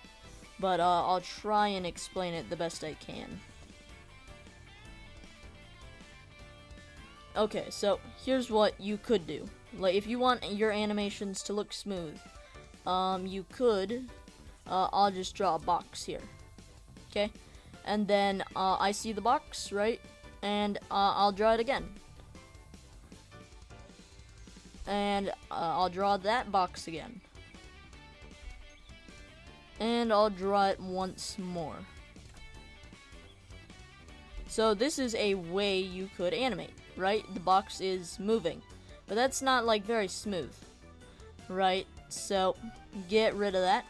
But I'll try and explain it the best I can. Okay, so here's what you could do. Like, if you want your animations to look smooth, you could, I'll just draw a box here, okay? And then, I see the box, right? And, I'll draw it again. And, I'll draw that box again. And I'll draw it once more. So this is a way you could animate, right? The box is moving, but that's not like very smooth, right? So get rid of that.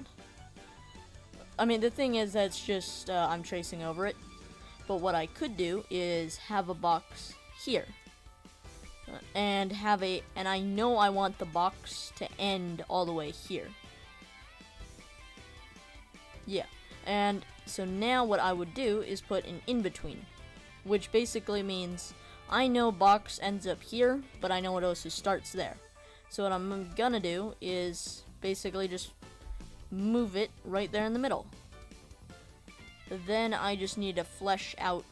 I mean, the thing is that's just I'm tracing over it, but what I could do is have a box here and and I know I want the box to end all the way here. Yeah, and so now what I would do is put an in-between, which basically means I know box ends up here, but I know it also starts there. So what I'm gonna do is basically just move it right there in the middle. Then I just need to flesh out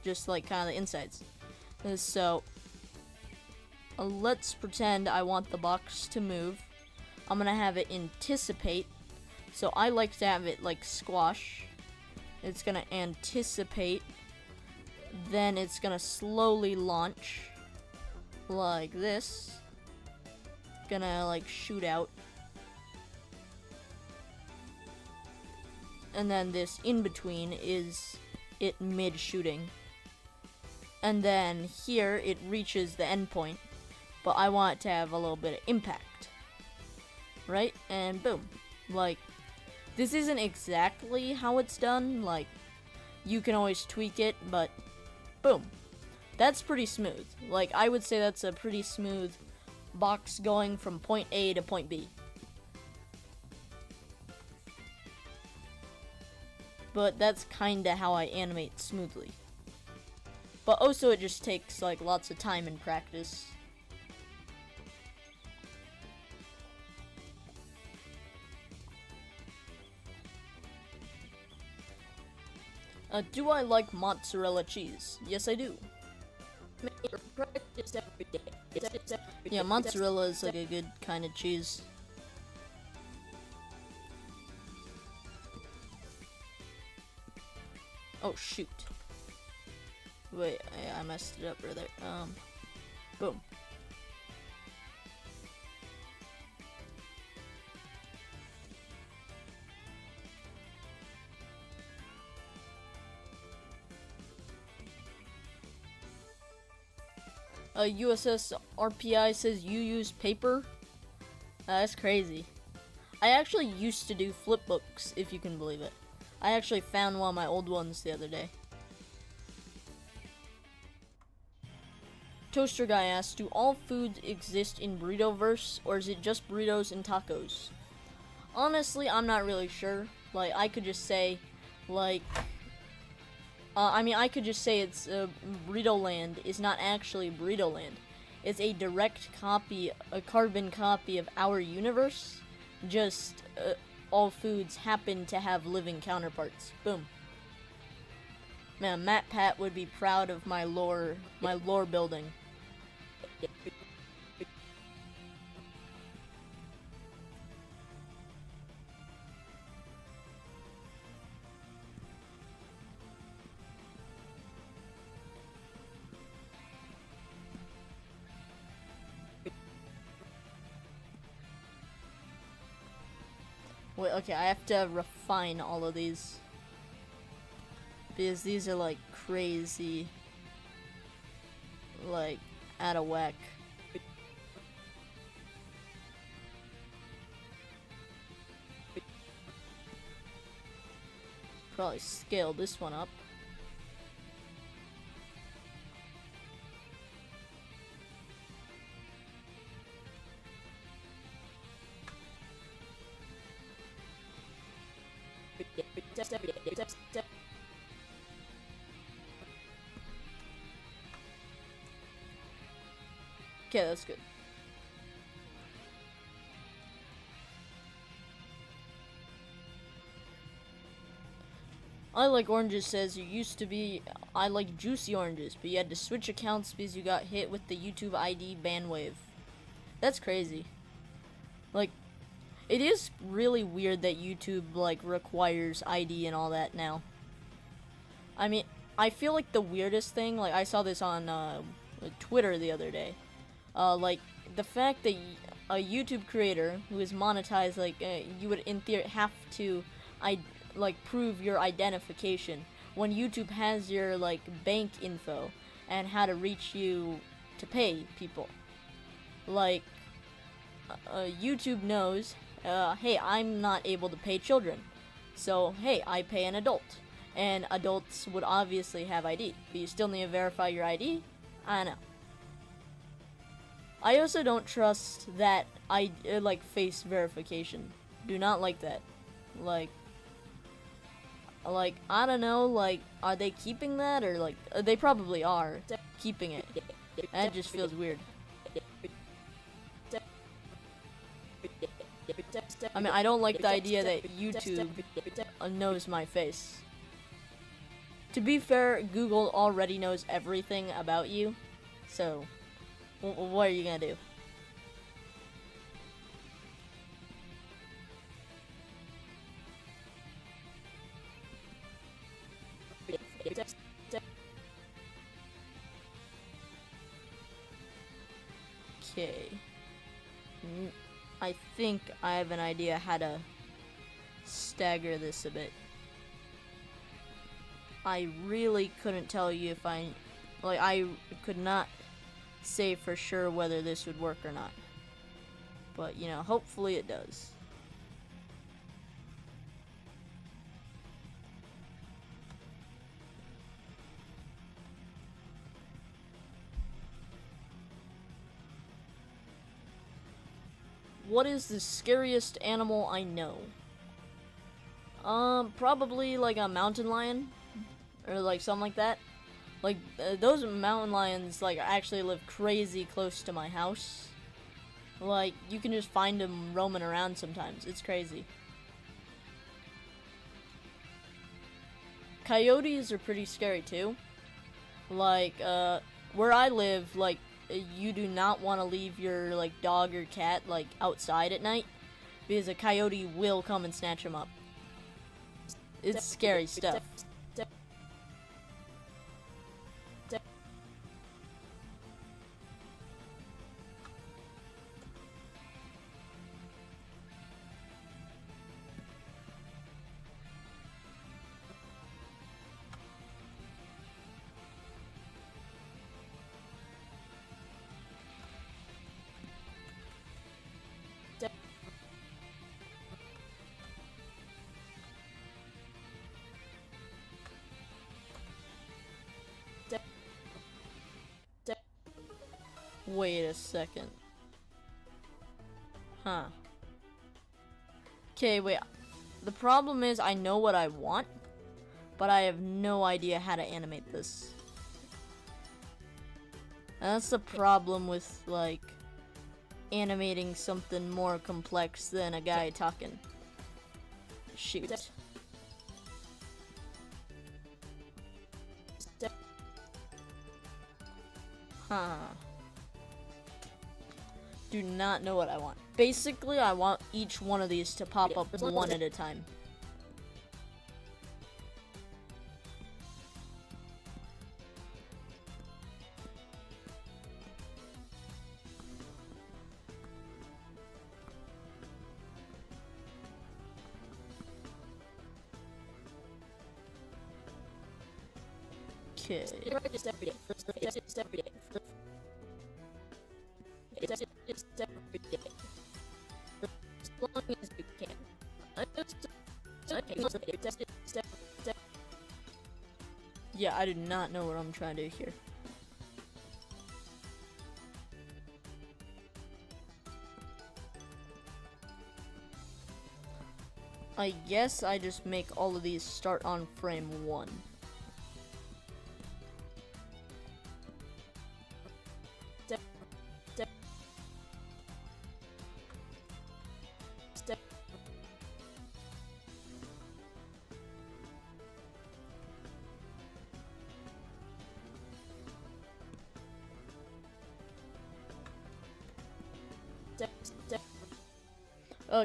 just like kind of the insides. So let's pretend I want the box to move. I'm gonna have it anticipate. So I like to have it like squash. It's gonna anticipate. Then it's gonna slowly launch like this. Gonna like shoot out. And then this in between is it mid shooting. And then here it reaches the end point, but I want it to have a little bit of impact. Right? And boom. Like, this isn't exactly how it's done. Like, you can always tweak it, but boom. That's pretty smooth. Like, I would say that's a pretty smooth box going from point A to point B. But that's kinda how I animate smoothly. But also it just takes like lots of time and practice. Do I like mozzarella cheese? Yes, I do. Yeah, mozzarella is like a good kind of cheese. Oh shoot. Wait, I messed it up right there. Boom. USS RPI says you use paper? That's crazy. I actually used to do flip books, if you can believe it. I actually found one of my old ones the other day. Toaster Guy asks, do all foods exist in Burritoverse, or is it just burritos and tacos? Honestly, I'm not really sure. Like, I could just say, like, I could just say it's Burrito Land is not actually Burrito Land. It's a direct copy, a carbon copy of our universe. Just all foods happen to have living counterparts. Boom. Man, Matt Pat would be proud of my lore building. Wait, okay, I have to refine all of these. Because these are like crazy. Like, out of whack. Probably scale this one up. Okay, that's good. I Like Oranges says you used to be I Like Juicy Oranges, but you had to switch accounts because you got hit with the YouTube ID ban wave. That's crazy. Like, it is really weird that YouTube, like, requires ID and all that now. I mean, I feel like the weirdest thing, like, I saw this on Twitter the other day. Like, the fact that a YouTube creator who is monetized, like, you would, in theory, have to, prove your identification when YouTube has your, like, bank info and how to reach you to pay people. Like, YouTube knows, hey, I'm not able to pay children. So, hey, I pay an adult. And adults would obviously have ID. But you still need to verify your ID? I know. I also don't trust that face verification. Do not like that. Like, I don't know, like, are they keeping that? Or, like, they probably are keeping it. That just feels weird. I mean, I don't like the idea that YouTube knows my face. To be fair, Google already knows everything about you. So, what are you gonna do? Okay. I think I have an idea how to stagger this a bit. I really couldn't tell you if I could not say for sure whether this would work or not. But, you know, hopefully it does. What is the scariest animal I know? Probably like a mountain lion, or like something like that. Like those mountain lions, like actually live crazy close to my house. Like you can just find them roaming around sometimes. It's crazy. Coyotes are pretty scary too. Like where I live, like you do not want to leave your like dog or cat like outside at night because a coyote will come and snatch them up. It's scary stuff. Wait a second. Huh. Okay, wait. The problem is I know what I want, but I have no idea how to animate this. And that's the problem with, like, animating something more complex than a guy talking. Shoot. Huh. Do not know what I want. Basically, I want each one of these to pop up one at a time. Okay. Yeah, I do not know what I'm trying to do here. I guess I just make all of these start on frame 1.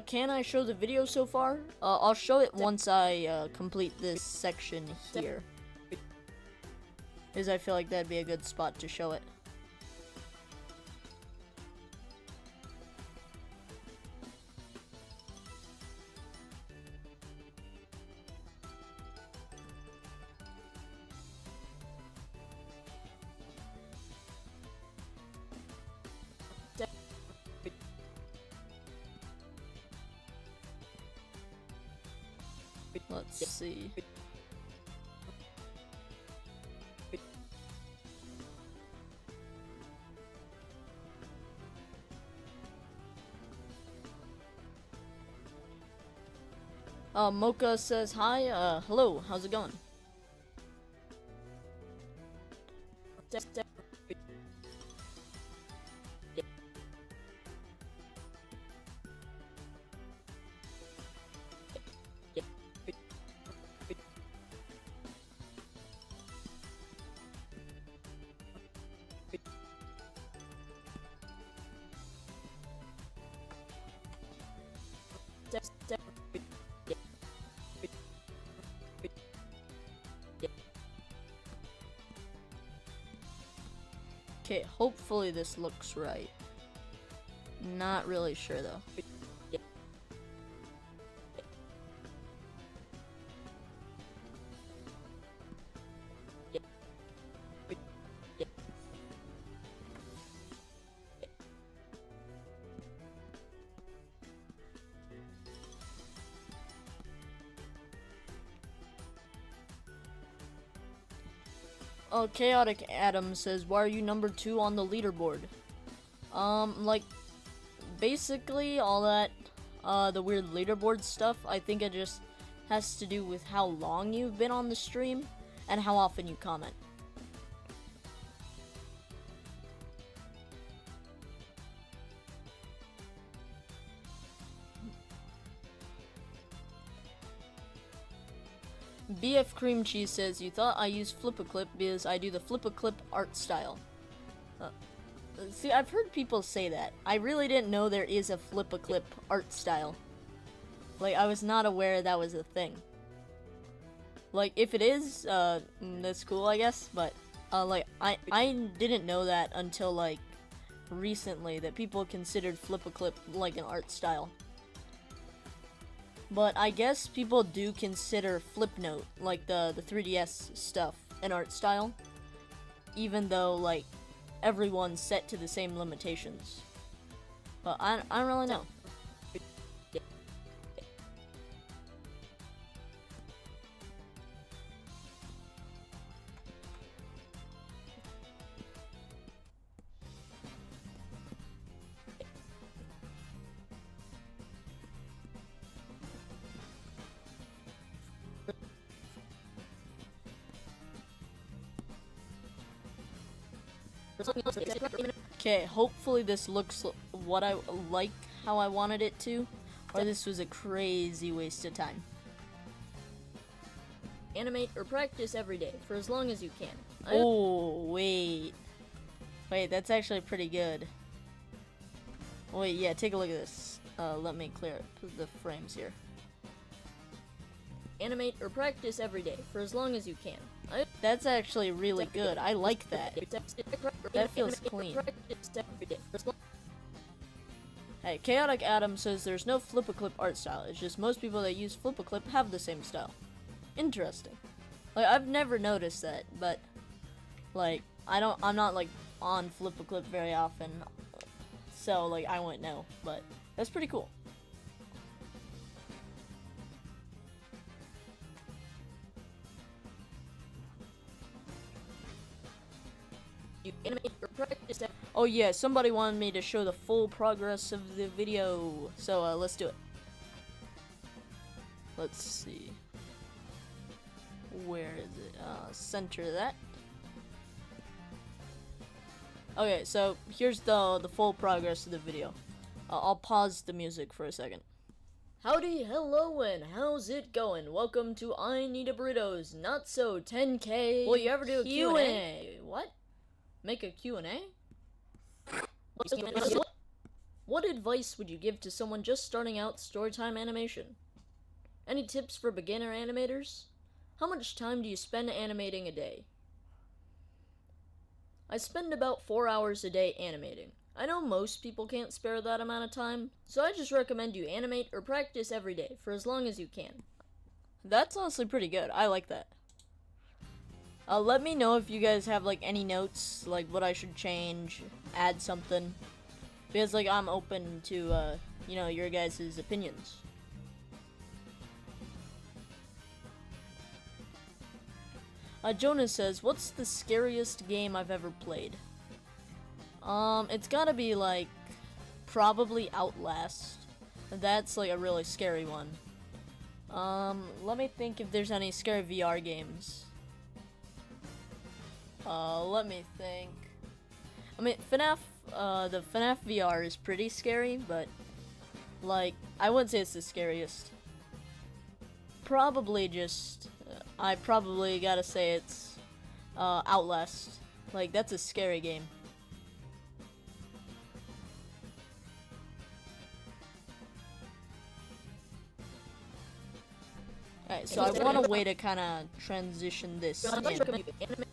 Can I show the video so far? I'll show it once I complete this section here. Because I feel like that'd be a good spot to show it. Let's see. Mocha says hi. Hello. How's it going? Okay, hopefully this looks right. Not really sure though. Oh, Chaotic Adam says, why are you number 2 on the leaderboard? Like, basically all that, the weird leaderboard stuff, I think it just has to do with how long you've been on the stream and how often you comment. BF Cream Cheese says, you thought I used Flip-A-Clip because I do the Flip-A-Clip art style. See, I've heard people say that. I really didn't know there is a Flip-A-Clip art style. Like, I was not aware that was a thing. Like, if it is, that's cool, I guess, but, like, I didn't know that until, like, recently, that people considered Flip-A-Clip, like, an art style. But I guess people do consider Flipnote, like the 3DS stuff, an art style. Even though, like, everyone's set to the same limitations. But I don't really know. Okay, hopefully this looks what I like, how I wanted it to, or this was a crazy waste of time. Animate or practice every day for as long as you can. Oh, wait. Wait, that's actually pretty good. Wait, yeah, take a look at this. Let me clear the frames here. Animate or practice every day for as long as you can. That's actually really good. I like that. That feels clean. Hey, Chaotic Adam says there's no flip-a-clip art style. It's just most people that use flip-a-clip have the same style. Interesting. Like, I've never noticed that, but like I'm not like on flip-a-clip very often, so like I wouldn't know, but that's pretty cool. Oh yeah, somebody wanted me to show the full progress of the video, so let's do it. Let's see. Where is it? Center that. Okay, so here's the full progress of the video. I'll pause the music for a second. Howdy, hello, and how's it going? Welcome to I Need a Burrito's Not So 10K. Will you ever do a Q&A? What? Make a Q&A? What advice would you give to someone just starting out storytime animation? Any tips for beginner animators? How much time do you spend animating a day? I spend about 4 hours a day animating. I know most people can't spare that amount of time, so I just recommend you animate or practice every day for as long as you can. That's honestly pretty good. I like that. Let me know if you guys have like any notes, like what I should change, add something, because like I'm open to you know, your guys' opinions. Jonas says, what's the scariest game I've ever played? It's gotta be like probably Outlast. That's like a really scary one. Let me think if there's any scary VR games. Let me think. I mean, FNAF, the FNAF VR is pretty scary, but like, I wouldn't say it's the scariest. Probably just, I probably gotta say it's, Outlast. Like, that's a scary game. Alright, so I want a way to kind of transition this in.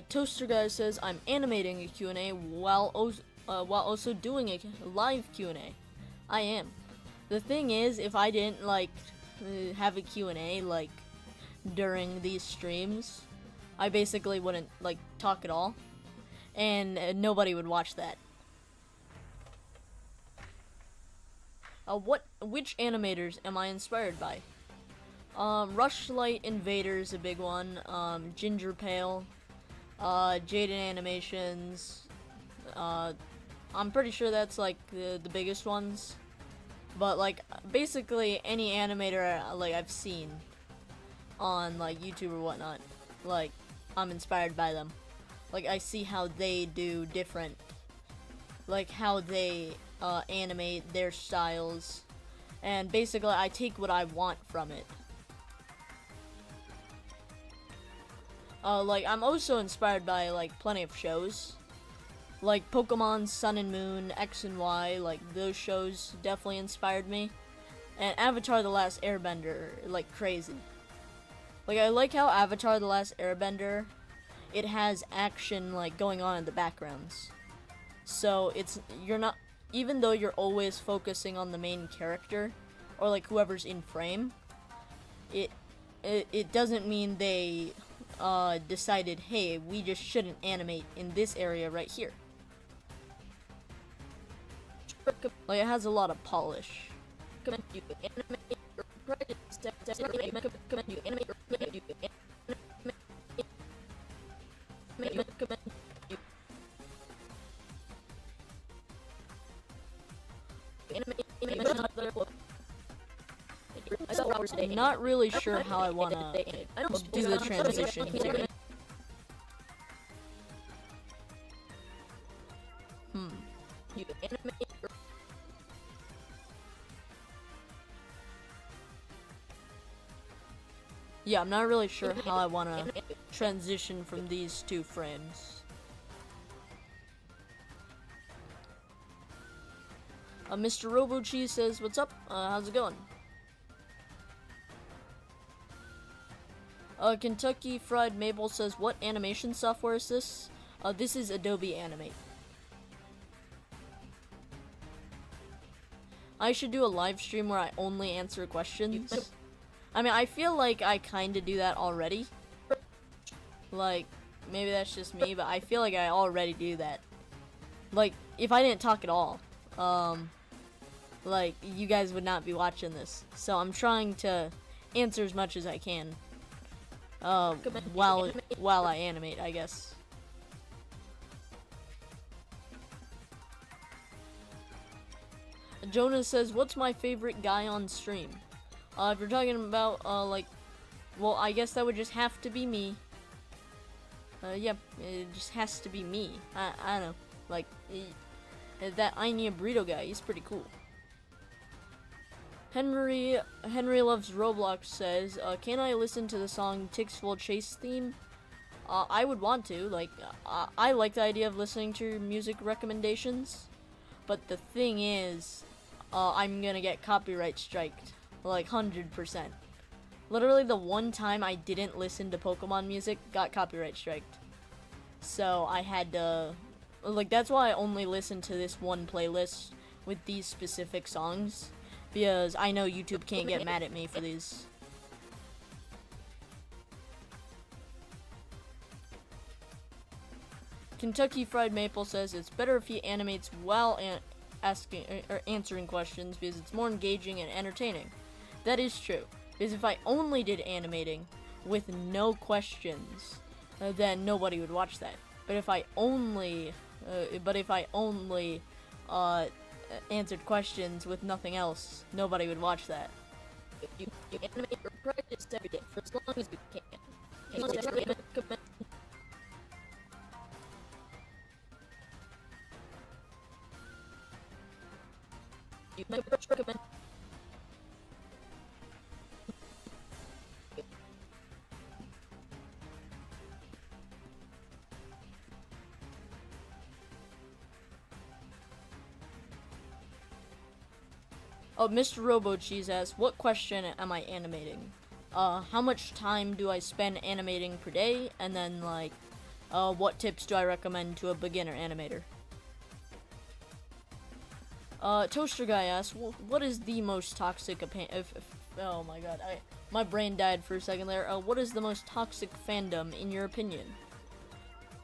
Toaster Guy says, I'm animating a Q&A while also doing a live Q&A. I am. The thing is, if I didn't, like, have a Q&A, like, during these streams, I basically wouldn't, like, talk at all. And nobody would watch that. Which animators am I inspired by? Rushlight Invader's a big one. Ginger Pale. Jaden Animations. I'm pretty sure that's like the biggest ones. But like basically any animator like I've seen on like YouTube or whatnot, like I'm inspired by them. Like I see how they do different, like how they animate their styles, and basically I take what I want from it. Like, I'm also inspired by, like, plenty of shows. Like, Pokemon Sun and Moon, X and Y, like, those shows definitely inspired me. And Avatar The Last Airbender, like, crazy. Like, I like how Avatar The Last Airbender, it has action, like, going on in the backgrounds. So, you're not, even though you're always focusing on the main character, or, like, whoever's in frame, it doesn't mean they decided, hey, we just shouldn't animate in this area right here. Like, it has a lot of polish. hours a day. I'm not really sure how I want to do the transition here. You animate or Yeah, I'm not really sure how I want to transition from these two frames. Mr. Robo Cheese says, "What's up? How's it going?" Kentucky Fried Maple says, "What animation software is this?" This is Adobe Animate. I should do a live stream where I only answer questions. I mean, I feel like I kind of do that already. Like, maybe that's just me, but I feel like I already do that. Like, if I didn't talk at all, like, you guys would not be watching this. So I'm trying to answer as much as I can, while I animate, I guess. Jonah says, "What's my favorite guy on stream?" If you're talking about, like, well, I guess that would just have to be me. Yeah, it just has to be me. I don't know, like, that I Need a Burrito guy, he's pretty cool. Henry Loves Roblox says, "Can I listen to the song Tixful Chase theme?" I would want to, like, I like the idea of listening to music recommendations, but the thing is, I'm gonna get copyright striked, like 100%. Literally the one time I didn't listen to Pokemon music got copyright striked. So I had to, like, that's why I only listen to this one playlist with these specific songs, because I know YouTube can't get mad at me for these. Kentucky Fried Maple says, "It's better if he animates while asking or answering questions because it's more engaging and entertaining." That is true, because if I only did animating with no questions, then nobody would watch that. But if I only answered questions with nothing else, nobody would watch that. you animate or practice every day for as long as you can. You might recommend. Oh, Mr. Robo Cheese asks, "What question am I animating? How much time do I spend animating per day? And then, like, what tips do I recommend to a beginner animator?" Toaster Guy asks, "What is the most toxic oh my god, my brain died for a second there. What is the most toxic fandom in your opinion?"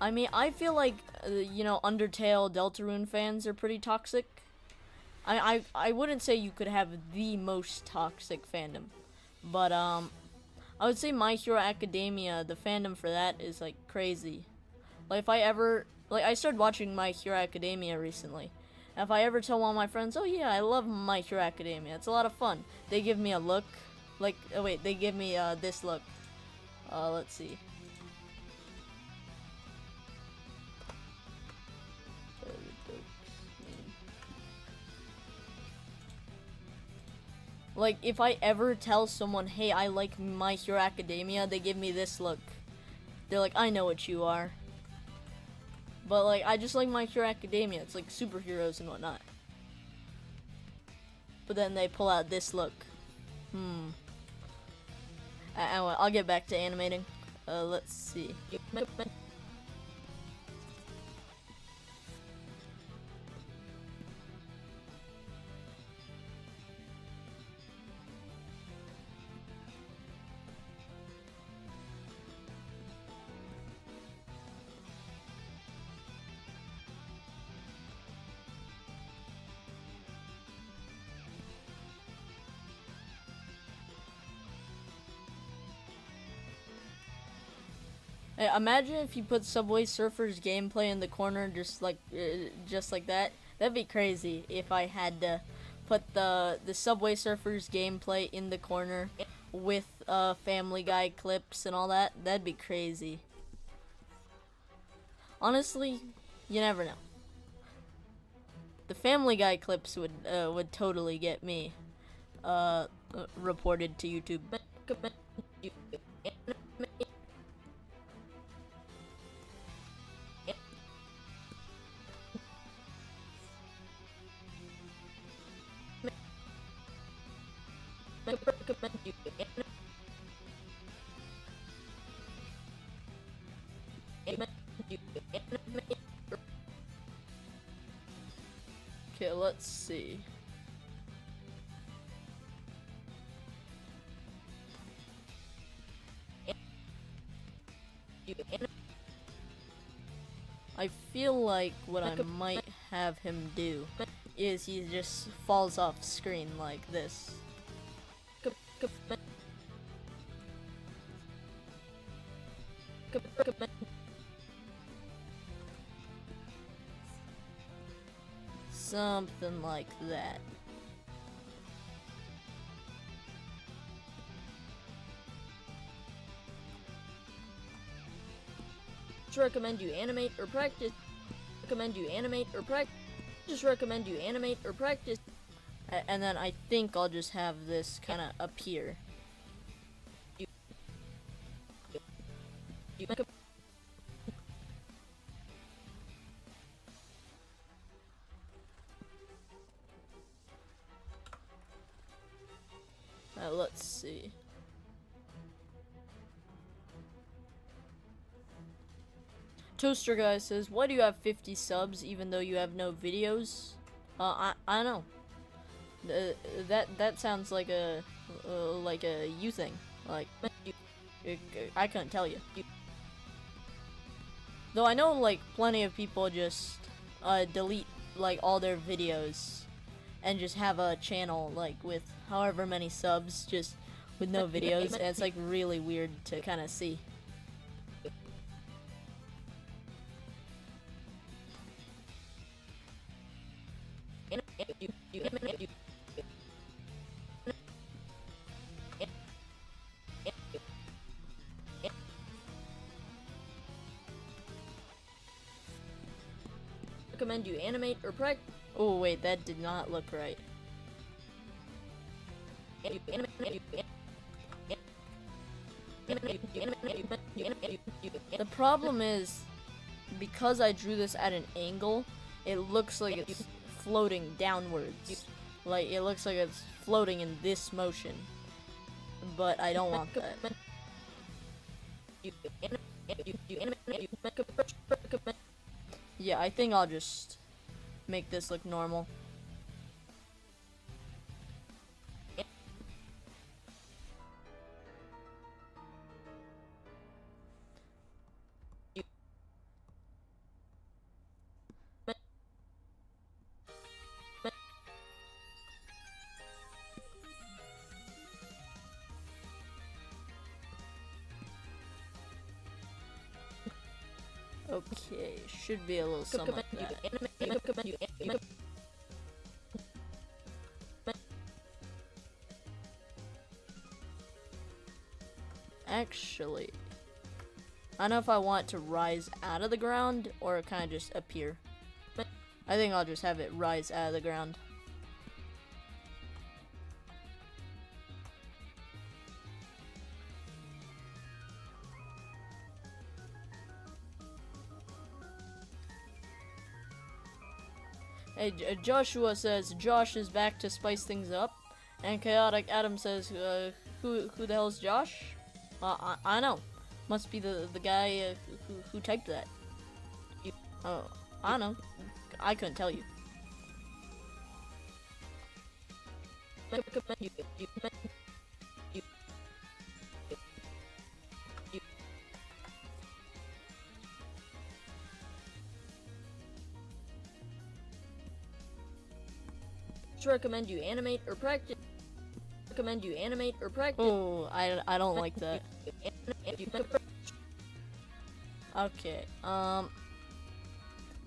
I mean, I feel like, Undertale, Deltarune fans are pretty toxic. I wouldn't say you could have the most toxic fandom, but, I would say My Hero Academia, the fandom for that is, like, crazy. Like, I started watching My Hero Academia recently. If I ever tell one of my friends, "Oh yeah, I love My Hero Academia, it's a lot of fun," they give me a look, like, oh wait, they give me, this look. Let's see. Like, if I ever tell someone, "Hey, I like My Hero Academia," they give me this look. They're like, "I know what you are." But, like, I just like My Hero Academia. It's like superheroes and whatnot. But then they pull out this look. I'll get back to animating. Let's see. Hey, imagine if you put Subway Surfers gameplay in the corner just like that. That'd be crazy if I had to put the Subway Surfers gameplay in the corner with Family Guy clips and all that. That'd be crazy. Honestly, you never know. The Family Guy clips would totally get me reported to YouTube. Okay, let's see. I feel like what I might have him do is he just falls off screen like this. Something like that. Just recommend you animate or practice. Recommend you animate or practice. Just recommend you animate or practice. And then I think I'll just have this kind of appear. Let's see. Toaster Guy says, why do you have 50 subs even though you have no videos? I know. That sounds like a you thing. Like, I couldn't tell you. Though I know, like, plenty of people just delete, like, all their videos and just have a channel, like, with however many subs, just with no videos, and it's, like, really weird to kind of see. Recommend you animate or practice. Oh wait, that did not look right. The problem is, because I drew this at an angle, it looks like it's floating downwards. Like, it looks like it's floating in this motion. But I don't want that. Yeah, I think I'll just make this look normal. Okay, should be a little something like that. Actually, I don't know if I want it to rise out of the ground or kind of just appear. I think I'll just have it rise out of the ground. Hey, Joshua says Josh is back to spice things up, and Chaotic Adam says, who the hell is Josh? I know, must be the guy who typed that. I know, I couldn't tell you. Recommend you animate or practice. Recommend you animate or practice. Oh, I don't like that. Okay,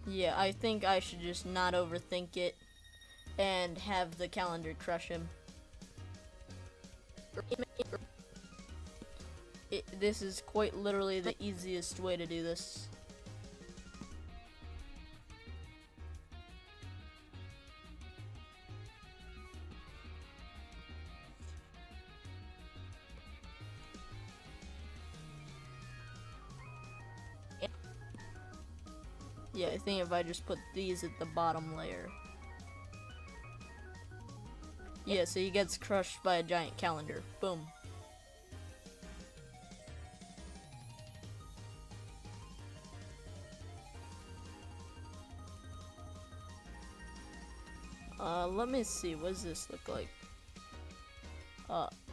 yeah, I think I should just not overthink it and have the calendar crush him. this is quite literally the easiest way to do this. Yeah, I think if I just put these at the bottom layer. Yeah, so he gets crushed by a giant calendar. Boom. Let me see, what does this look like?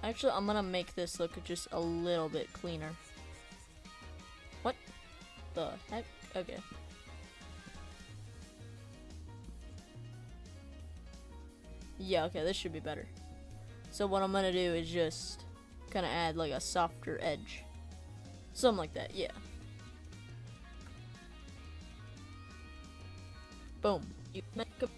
Actually, I'm gonna make this look just a little bit cleaner. What the heck? Okay. Yeah, okay, this should be better. So what I'm gonna do is just kind of add like a softer edge. Something like that, yeah. Boom. You make a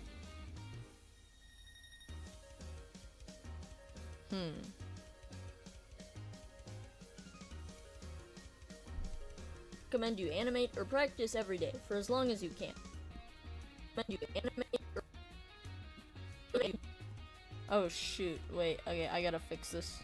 Recommend you animate or practice every day for as long as you can. Recommend you animate or oh shoot, wait, okay, I gotta fix this.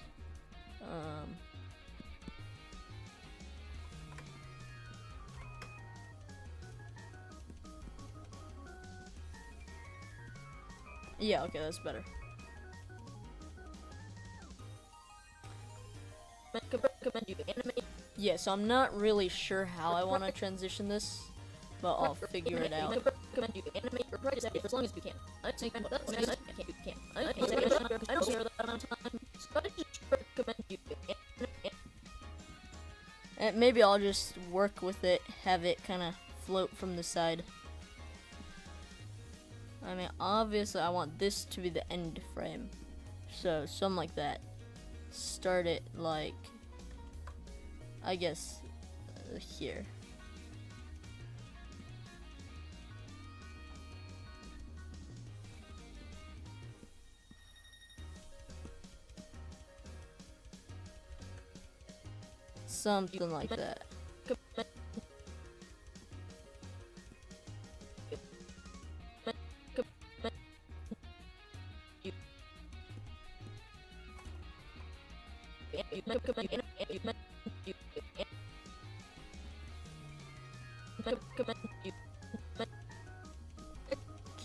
Yeah, okay, that's better. Recommend you animate. Yeah, so I'm not really sure how I want to transition this, but I'll figure it out. Recommend you animate or practice for as long as you can. I don't share that amount of time, so I just recommend you animate. And maybe I'll just work with it, have it kind of float from the side. I mean, obviously I want this to be the end frame, so something like that. Start it like, I guess, here. Something like that.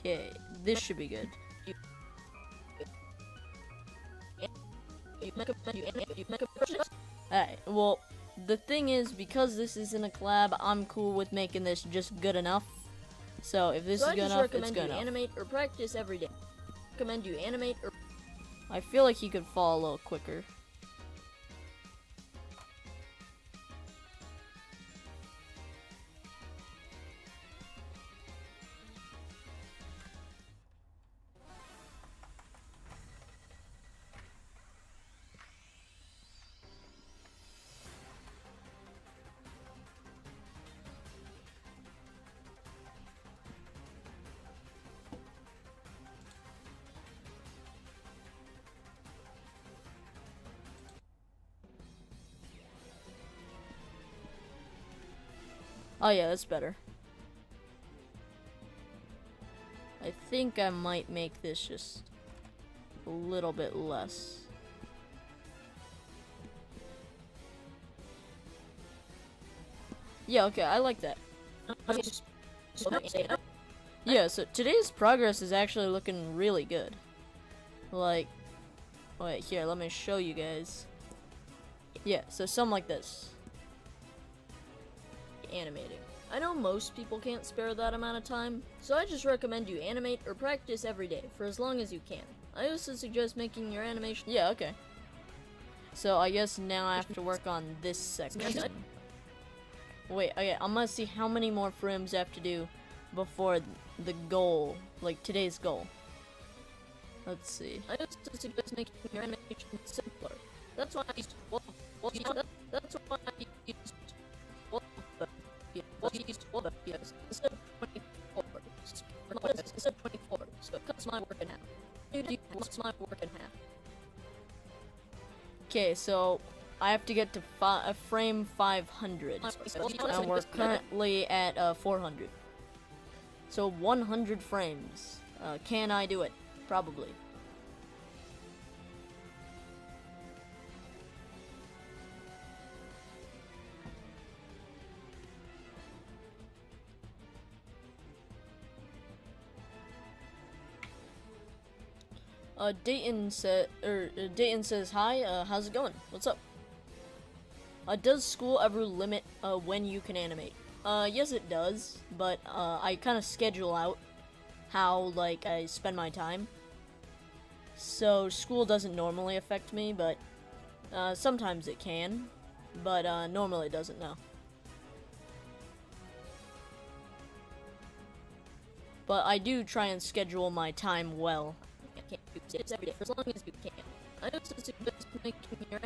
Okay, this should be good. Alright, well, the thing is, because this isn't a collab, I'm cool with making this just good enough. So if this is good enough, it's good enough. Animate or practice every day. Recommend you animate or I feel like he could fall a little quicker. Oh yeah, that's better. I think I might make this just a little bit less. Yeah, okay, I like that. Yeah, so today's progress is actually looking really good. Like, wait, here, let me show you guys. Yeah, so something like this. Animating. I know most people can't spare that amount of time, so I just recommend you animate or practice every day for as long as you can. I also suggest making your animation. Yeah, okay. So I guess now I have to work on this section. Wait, okay, I'm gonna see how many more frames I have to do before the goal, like today's goal. Let's see. I also suggest making your animation simpler. That's why I used that's why I used instead of 24. Instead of 24, so it cuts my work in half. Cuts my work in half. Okay, so I have to get to frame 500, and we're currently at 400. So 100 frames. Can I do it? Probably. Dayton says hi. How's it going? What's up? Does school ever limit when you can animate? Yes, it does, but I kind of schedule out how like I spend my time. So school doesn't normally affect me, but sometimes it can, but normally it doesn't. No. But I do try and schedule my time well. I can't do this every day for as long as you can. I also suggest making your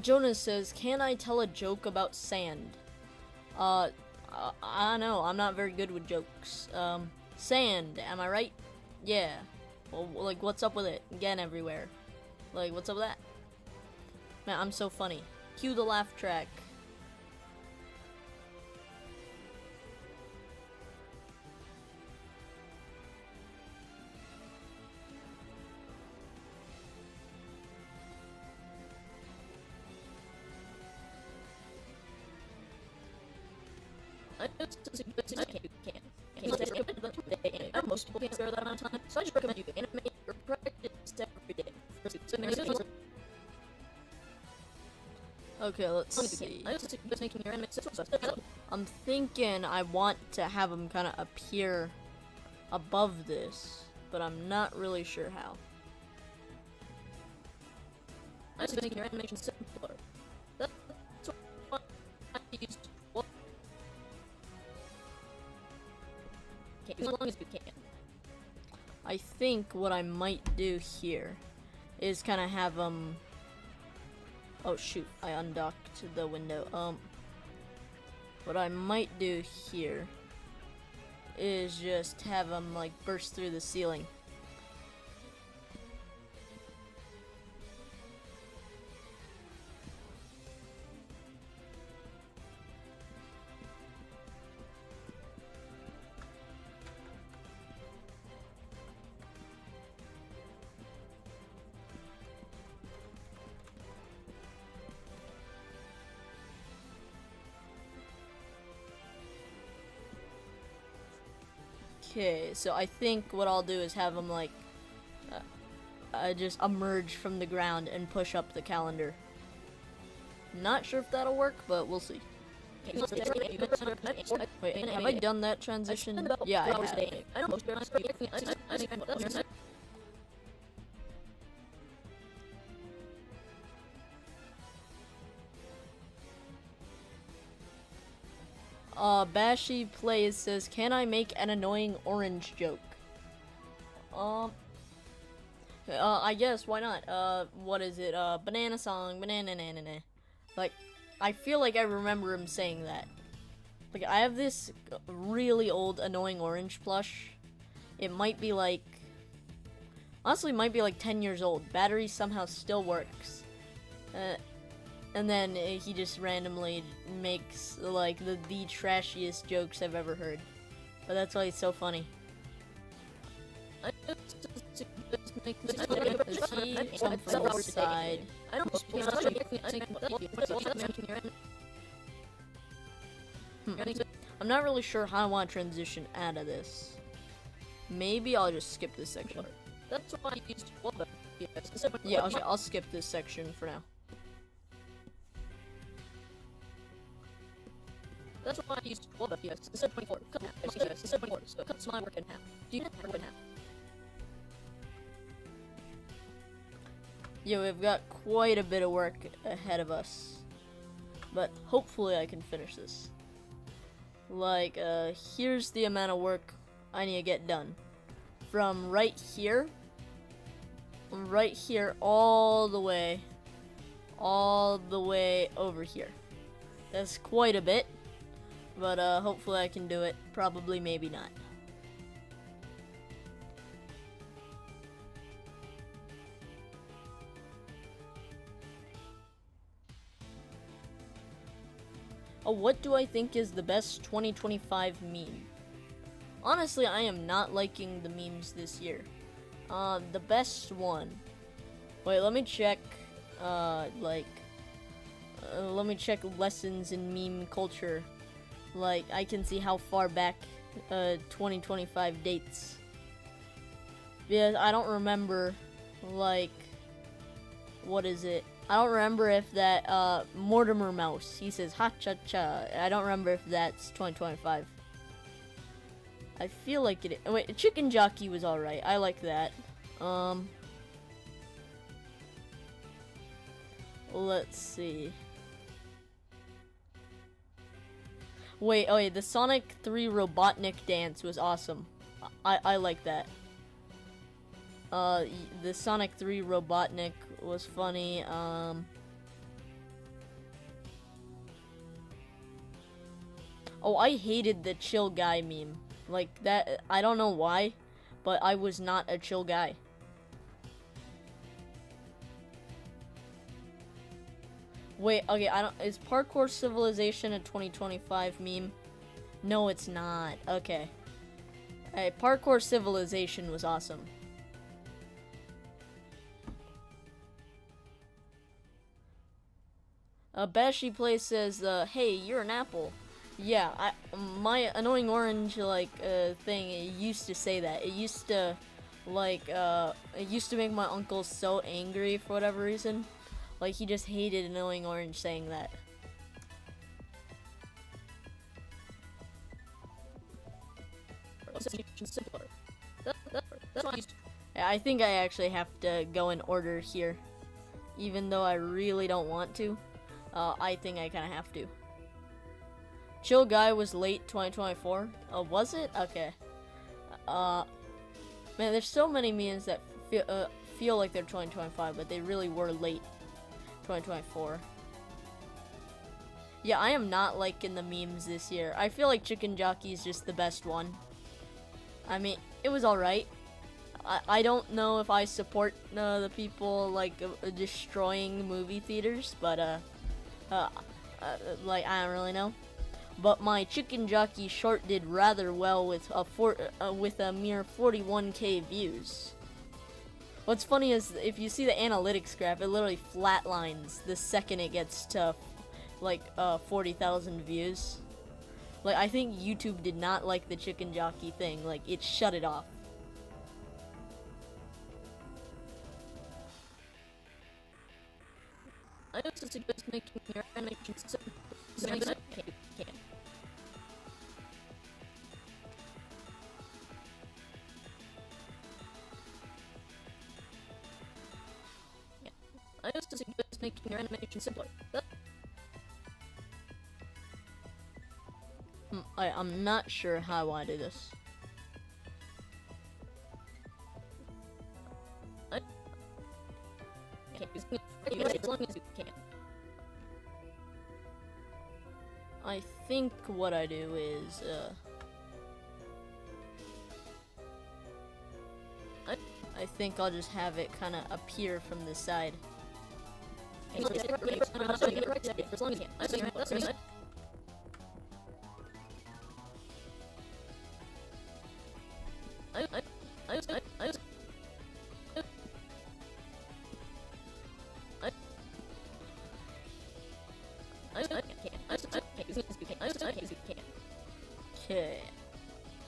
Jonas says, can I tell a joke about sand? I don't know, I'm not very good with jokes. Sand, am I right? Yeah. Well, like, what's up with it? Again, everywhere. Like, what's up with that? Man, I'm so funny. Cue the laugh track. Most people can't spare that amount of time, so I just recommend you animate or practice every day. Okay, let's see. I also suggest making your animate I'm thinking I want to have them kind of appear above this, but I'm not really sure how. I suggest making your animation simpler. That's what I use. As long as you can. I think what I might do here is kind of have them. Oh shoot! I undocked the window. What I might do here is just have them like burst through the ceiling. Okay, so I think what I'll do is have them like just emerge from the ground and push up the calendar. Not sure if that'll work, but we'll see. Wait, have I done that transition? Yeah, I have. Bashy Plays says, can I make an annoying orange joke? I guess, why not? What is it? Banana song, banana. Like, I feel like I remember him saying that. Like, I have this really old annoying orange plush. It might be like, honestly, it might be like 10 years old. Battery somehow still works. And then he just randomly makes like the trashiest jokes I've ever heard. But that's why he's so funny. Does he come from the side? I'm not really sure how I want to transition out of this. Maybe I'll just skip this section. That's why I used Yeah, I'll skip this section for now. That's why I used 12 FPS instead of 24. Cut half FPS instead of 24, so it cuts my work in half. Do you work in half? Yeah, we've got quite a bit of work ahead of us. But hopefully I can finish this. Like, here's the amount of work I need to get done. From right here all the way all the way over here. That's quite a bit, but hopefully I can do it. Probably, maybe not. Oh, what do I think is the best 2025 meme? Honestly, I am not liking the memes this year. The best one. Wait, let me check, let me check lessons in meme culture. Like, I can see how far back, 2025 dates. Because I don't remember, like, what is it? I don't remember if that, Mortimer Mouse, he says, ha-cha-cha. I don't remember if that's 2025. I feel like it. Wait, Chicken Jockey was alright. I like that. Let's see. Wait, oh wait, the Sonic 3 Robotnik dance was awesome. I like that. The Sonic 3 Robotnik was funny. Oh, I hated the chill guy meme. Like that, I don't know why, but I was not a chill guy. Wait, okay, is Parkour Civilization a 2025 meme? No, it's not. Okay. Hey, Parkour Civilization was awesome. Bashy Play says, hey, you're an apple. Yeah, my annoying orange, like, thing, it used to say that. It used to, like, it used to make my uncle so angry for whatever reason. Like, he just hated annoying orange saying that. Yeah, I think I actually have to go in order here. Even though I really don't want to. I think I kind of have to. Chill Guy was late 2024. Was it? Okay. Man, there's so many memes that feel like they're 2025, but they really were late 2024. Yeah, I am not liking the memes this year. I feel like Chicken Jockey is just the best one. I mean, it was alright. I don't know if I support the people, like, destroying movie theaters, but, like, I don't really know. But my Chicken Jockey short did rather well with a mere 41k views. What's funny is if you see the analytics graph, it literally flatlines the second it gets to like 40,000 views. Like, I think YouTube did not like the Chicken Jockey thing. Like, it shut it off. I also suggest making your animation simple. I also suggest making your animation simpler. I'm not sure how I do this. As long as you can. I think what I do is, I think I'll just have it kind of appear from the side. As long as you can. Okay.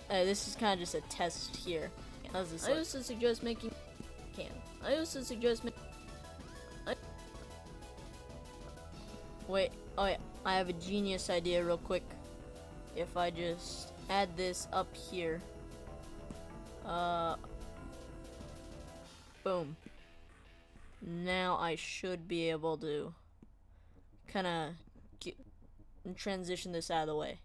This is kind of just a test here. How's this I also suggest making. I also suggest making. Wait, oh yeah, I have a genius idea real quick. If I just add this up here. Boom. Now I should be able to kind of transition this out of the way.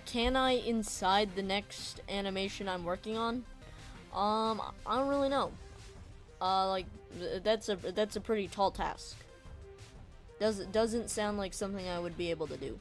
Can I inside the next animation I'm working on? I don't really know. Like that's a pretty tall task. Doesn't sound like something I would be able to do.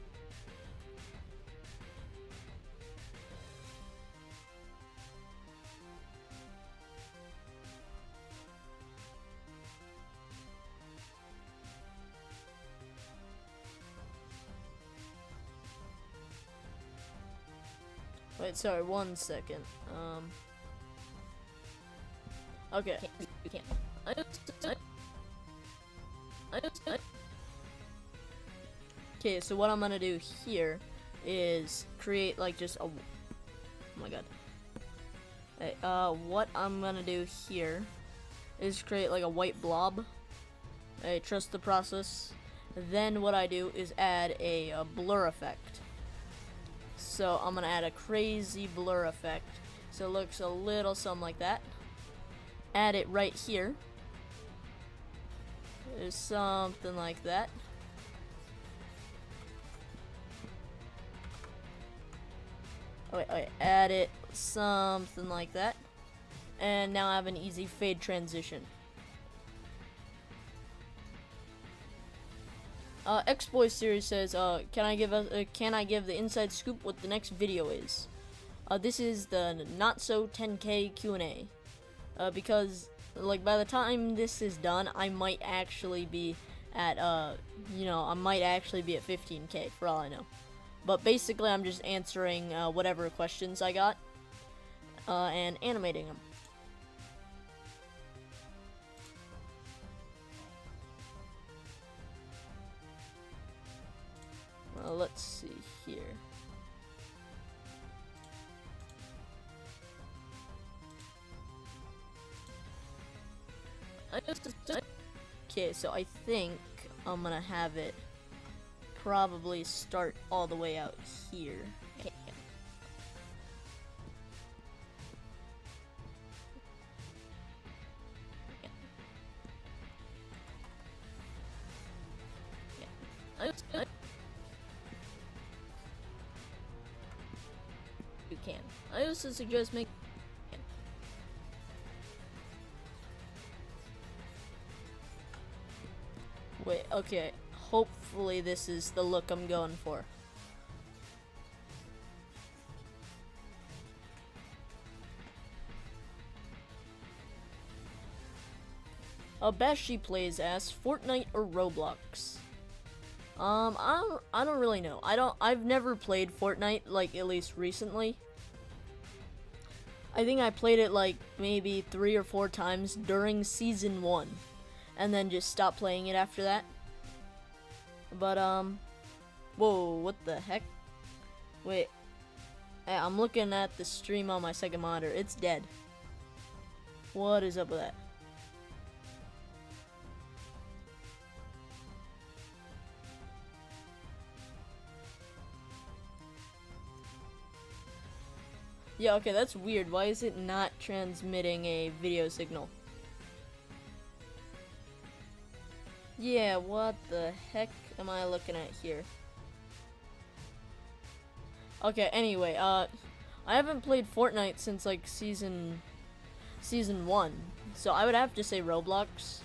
Wait, sorry, 1 second. Okay. You can't. Okay, so what I'm gonna do here is create like just a. Oh my god. Hey, what I'm gonna do here is create like a white blob. Hey, trust the process. Then what I do is add a blur effect. So I'm gonna add a crazy blur effect. So it looks a little something like that. Add it right here. There's something like that. Oh wait, add it something like that. And now I have an easy fade transition. X-Boy series says, can I give the inside scoop what the next video is? This is the not so 10K Q&A. Because like by the time this is done, I might actually be at I might actually be at 15K for all I know. But basically, I'm just answering whatever questions I got and animating them. Well, let's see here. Okay, so I think I'm gonna have it probably start all the way out here. Okay. You can. I also suggest make. Wait, okay. Hopefully this is the look I'm going for. Bashi plays asks Fortnite or Roblox. I don't really know. I've never played Fortnite, like at least recently. I think I played it like maybe 3 or 4 times during season 1. And then just stopped playing it after that. But, whoa, what the heck? Wait, hey, I'm looking at the stream on my second monitor. It's dead. What is up with that? Yeah, okay, that's weird. Why is it not transmitting a video signal? Yeah, what the heck am I looking at here? Okay, anyway, I haven't played Fortnite since like season 1, so I would have to say Roblox.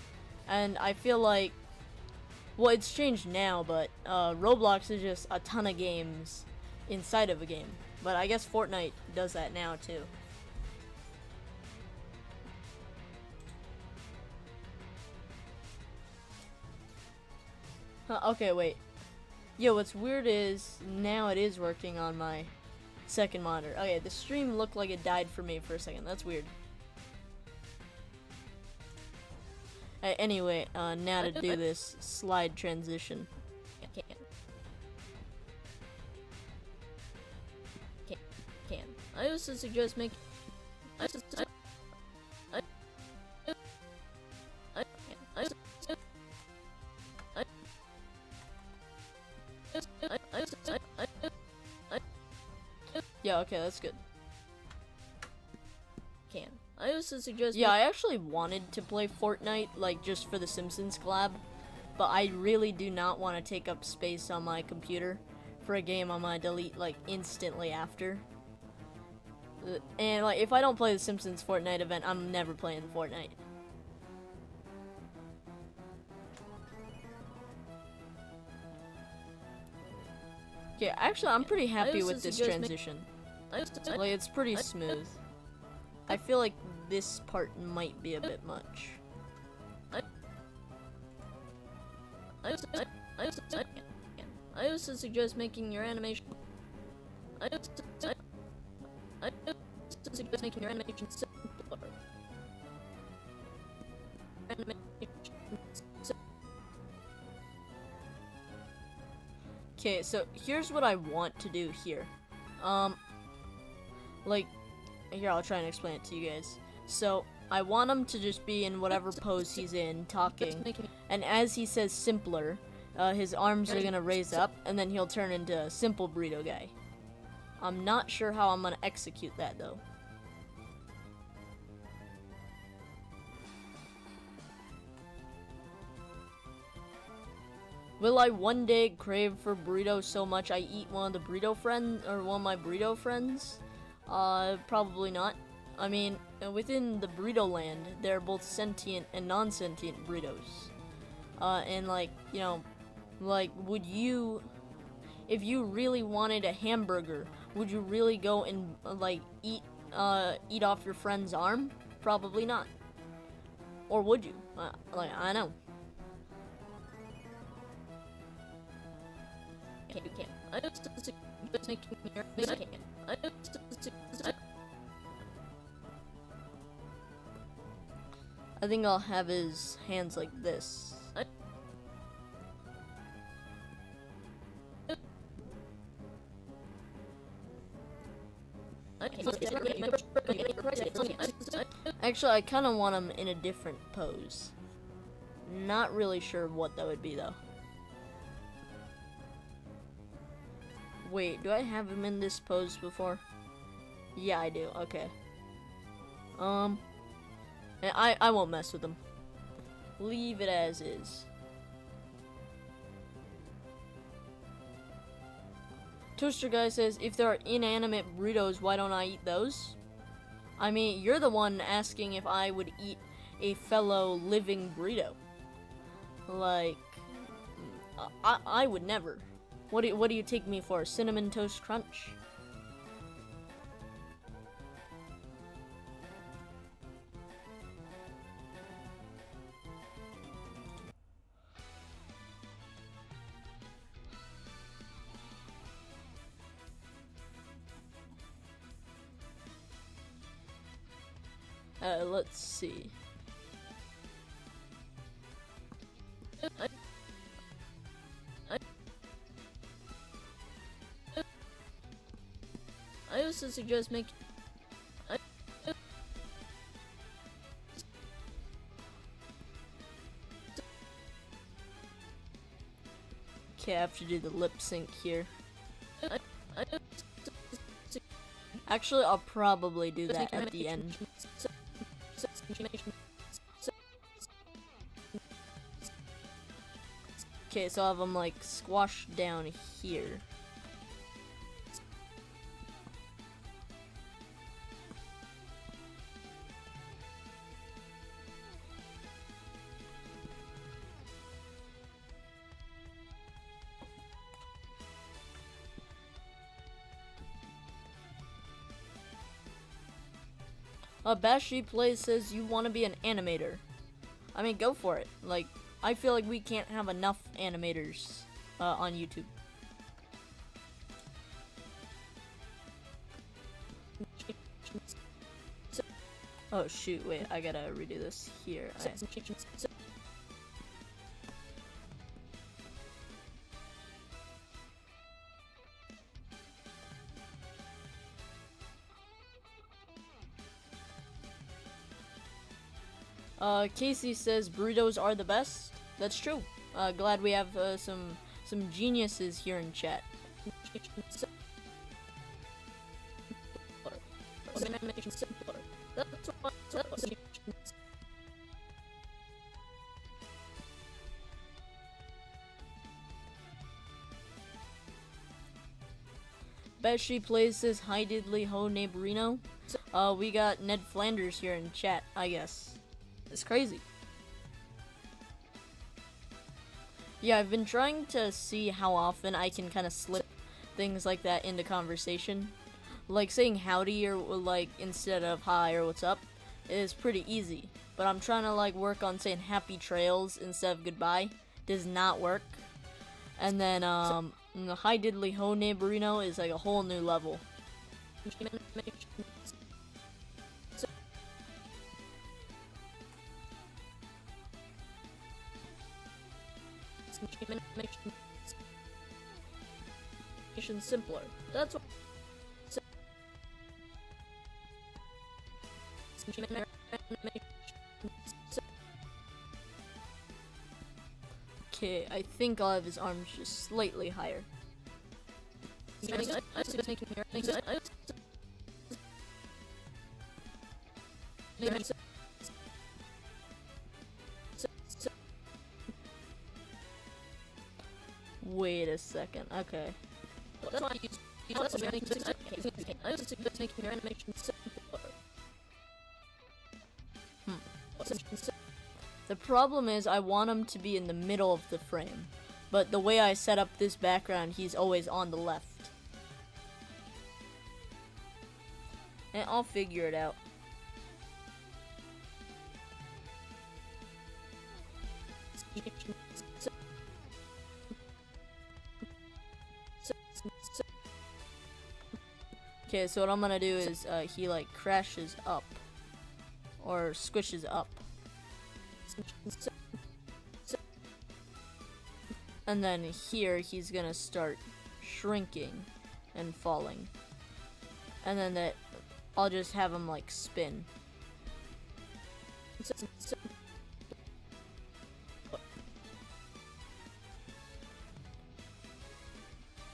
And I feel like, well, it's changed now, but Roblox is just a ton of games inside of a game. But I guess Fortnite does that now too. Okay, wait. Yo, what's weird is now it is working on my second monitor. Okay, the stream looked like it died for me for a second. That's weird. Anyway, now to do this slide transition. Can. I also suggest make. Yeah, okay, that's good. Can. I also suggest. Yeah, I actually wanted to play Fortnite, like, just for the Simpsons collab, but I really do not want to take up space on my computer for a game I'm gonna delete, like, instantly after. And like, if I don't play the Simpsons Fortnite event, I'm never playing Fortnite. Okay, actually, I'm pretty happy with this transition. Like, it's pretty smooth. I feel like this part might be a bit much. I also suggest making your animation. I also suggest making your animation simpler. Okay, so here's what I want to do here. Like, here, I'll try and explain it to you guys. So, I want him to just be in whatever pose he's in, talking, and as he says simpler, his arms are gonna raise up, and then he'll turn into a simple burrito guy. I'm not sure how I'm gonna execute that, though. Will I one day crave for burritos so much I eat one of my burrito friends? Probably not. I mean, within the burrito land, there are both sentient and non-sentient burritos. And like, you know, like, if you really wanted a hamburger, would you really go and, like, eat off your friend's arm? Probably not. Or would you? Like, I know. You can't. I think I'll have his hands like this. Actually, I kind of want him in a different pose. Not really sure what that would be, though. Wait, do I have him in this pose before? Yeah, I do. Okay. And I won't mess with him. Leave it as is. Toaster Guy says, if there are inanimate burritos, why don't I eat those? I mean, you're the one asking if I would eat a fellow living burrito. Like, I would never. What do you take me for? Cinnamon Toast Crunch? Let's see. I also suggest make. Okay, I have to do the lip sync here. Actually, I'll probably do that at the end. Okay, so I'll have them like squashed down here. Bashi Plays says you want to be an animator. I mean, go for it. Like, I feel like we can't have enough animators on YouTube. Oh shoot, wait, I gotta redo this here. Casey says burritos are the best. That's true. Glad we have some geniuses here in chat. Best She Plays says, hi diddly ho neighborino. We got Ned Flanders here in chat, I guess. It's crazy. Yeah, I've been trying to see how often I can kind of slip things like that into conversation. Like saying howdy or like instead of hi or what's up is pretty easy. But I'm trying to like work on saying happy trails instead of goodbye. Does not work. And then the hi diddly ho neighborino is like a whole new level. Simpler. That's what. Okay, I think I'll have his arms just slightly higher. Wait a second. Okay. The problem is I want him to be in the middle of the frame, but the way I set up this background, he's always on the left. And I'll figure it out. Okay, so what I'm gonna do is he like crashes up or squishes up. And then here he's gonna start shrinking and falling. And then I'll just have him like spin.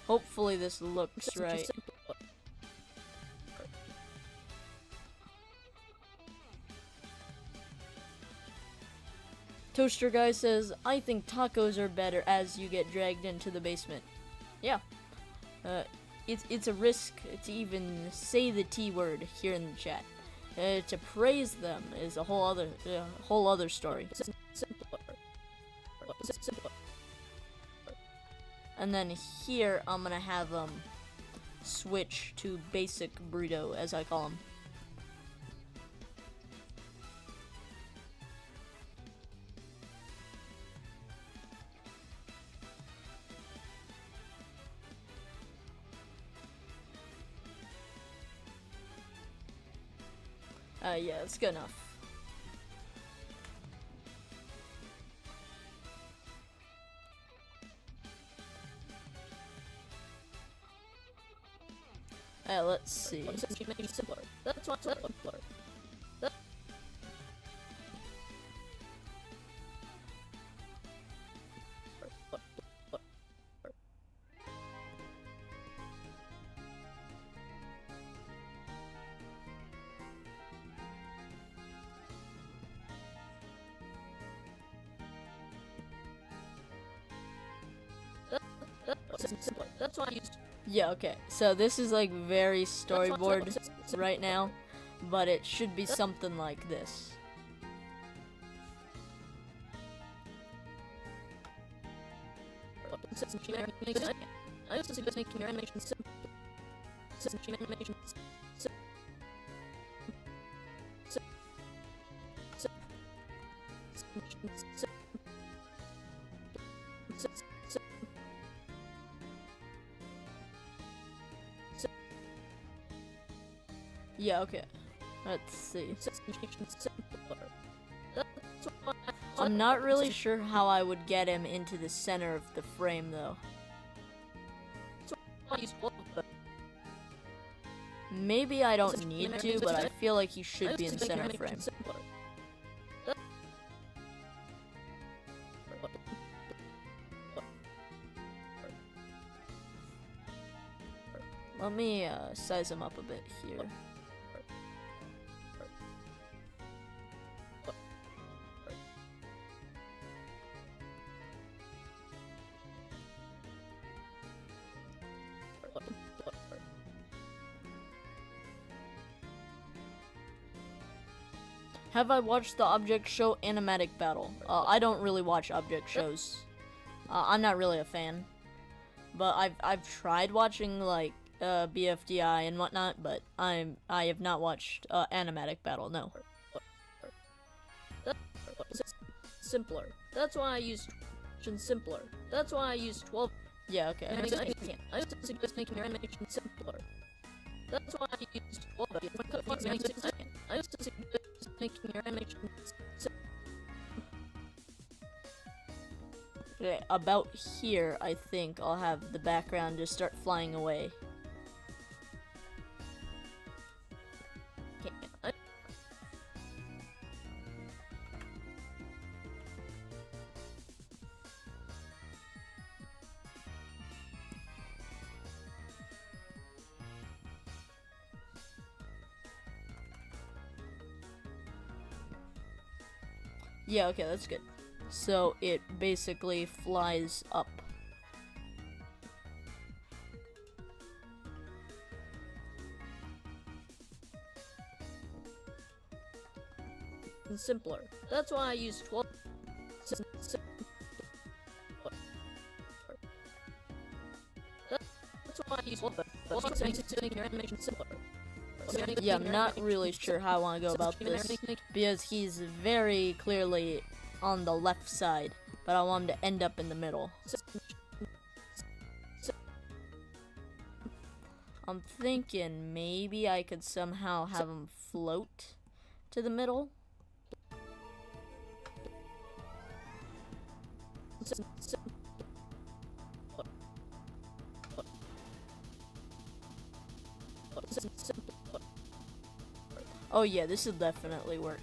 Hopefully this looks right. Toaster Guy says, I think tacos are better as you get dragged into the basement. Yeah. It's a risk to even say the T word here in the chat. To praise them is a whole other story. And then here I'm gonna have switch to basic burrito, as I call him. Yeah, it's good enough. Let's see. That's what's simpler. That's why I used. Yeah, okay. So this is like very storyboard right now, but it should be something like this. I also suggest making your animation simple. Yeah, okay. Let's see. I'm not really sure how I would get him into the center of the frame, though. Maybe I don't need to, but I feel like he should be in the center of the frame. Let me size him up a bit here. Have I watched the object show Animatic Battle? I don't really watch object shows. I'm not really a fan. But I've tried watching like BFDI and whatnot, but I have not watched Animatic Battle. No. Simpler. That's why I use simpler. That's why I use 12. Yeah, okay. I used to suggest making your animation simpler. That's why I use 12. I used to suggest making your animation simpler. Okay, about here, I think I'll have the background just start flying away. Yeah, okay, that's good. So it basically flies up. And simpler. That's why I use 12. That's why I use 12. To make your animation simpler. Yeah, I'm not really sure how I want to go about this, because he's very clearly on the left side, but I want him to end up in the middle. I'm thinking maybe I could somehow have him float to the middle. Oh yeah, this will definitely work.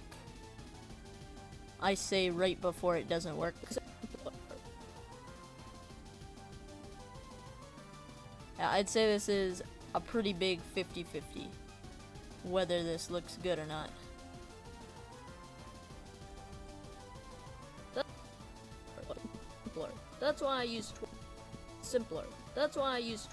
I say right before it doesn't work. Yeah, I'd say this is a pretty big 50-50. Whether this looks good or not. That's why I use simpler. That's why I use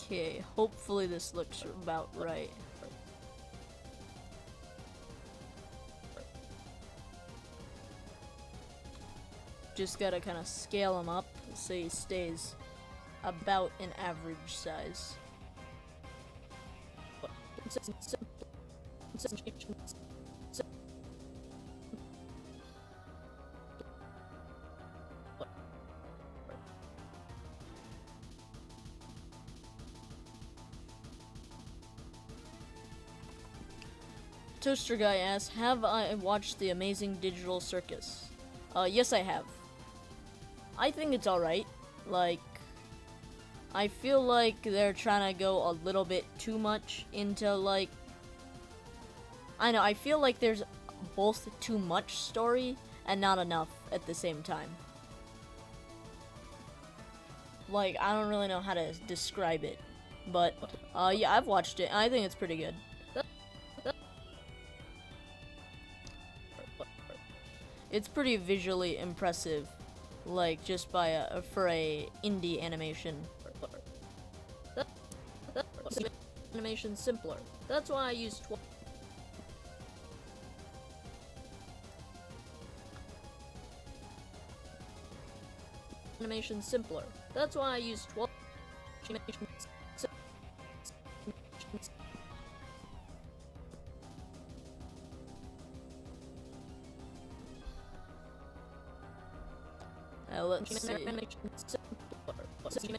Okay, hopefully this looks about right. Just gotta kind of scale him up so he stays about an average size. Toaster Guy asks, have I watched The Amazing Digital Circus? Yes I have. I think it's alright. Like, I feel like they're trying to go a little bit too much into, like... I know, I feel like there's both too much story and not enough at the same time. Like, I don't really know how to describe it. But, yeah, I've watched it. I think it's pretty good. It's pretty visually impressive, like just by for a indie animation. Animation simpler. That's why I use 12. Animation simpler. That's why I use 12. Let's see.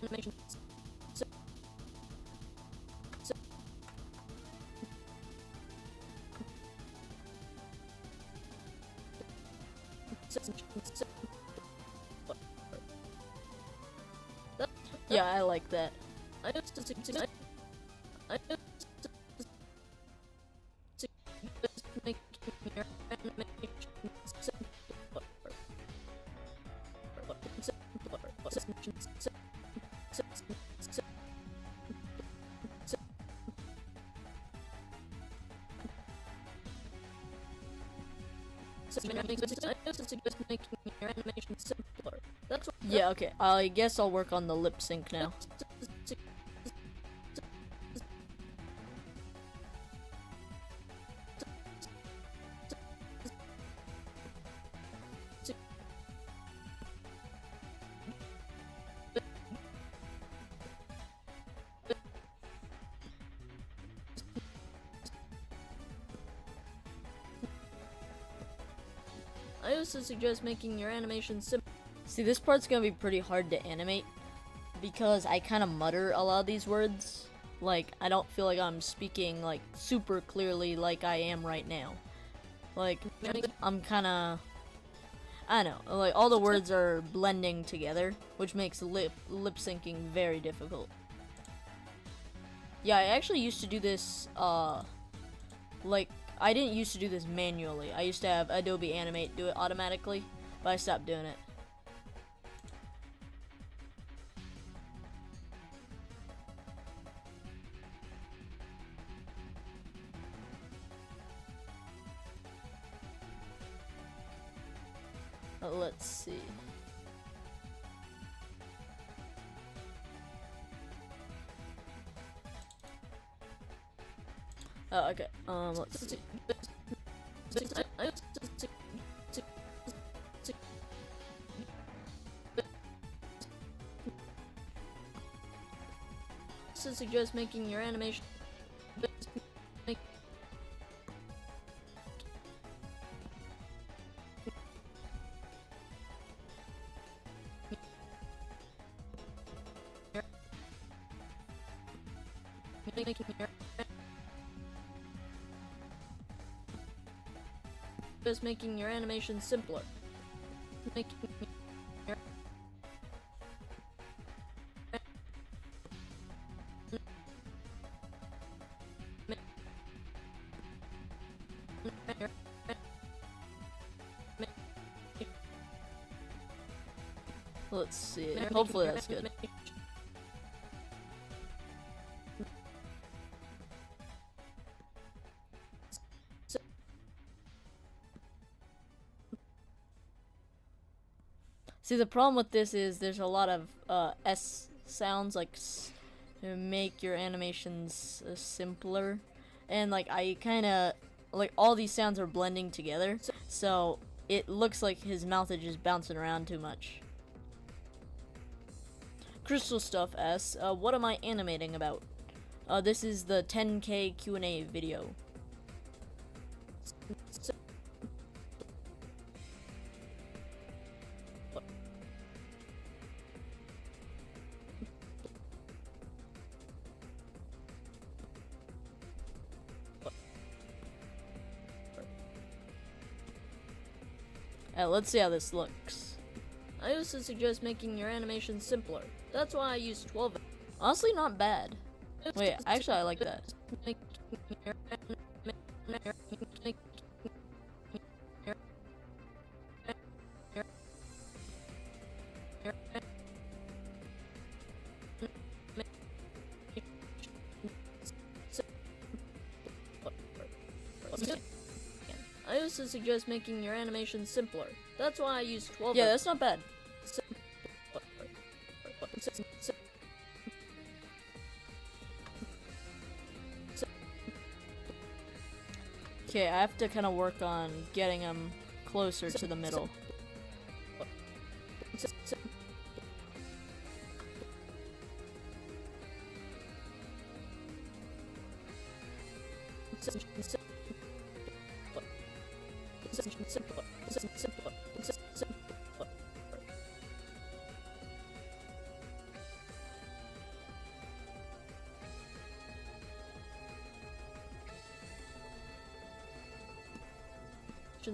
Yeah, I like that. I used to make your animation Yeah, okay. I guess I'll work on the lip sync now. I also suggest making your animation simple. See, this part's gonna be pretty hard to animate because I kind of mutter a lot of these words. Like, I don't feel like I'm speaking, like, super clearly like I am right now. Like, I'm kind of... I don't know, like, all the words are blending together, which makes lip syncing very difficult. Yeah, I actually used to do this, like, I didn't used to do this manually. I used to have Adobe Animate do it automatically, but I stopped doing it. Let's see. Oh, okay. Let's see. To suggest making your animation just making your animation simpler. Let's see. Hopefully that's good. See, the problem with this is there's a lot of S sounds, like to make your animations simpler, and like I kind of like all these sounds are blending together, so it looks like his mouth is just bouncing around too much. Crystal Stuff asks, what am I animating about? This is the 10K Q&A video. Let's see how this looks. I also suggest making your animation simpler. That's why I use 12. Honestly, not bad. Wait, actually, I like that. I also suggest making your animation simpler. That's why I use 12. Yeah, that's not bad. Okay, I have to kind of work on getting them closer to the middle.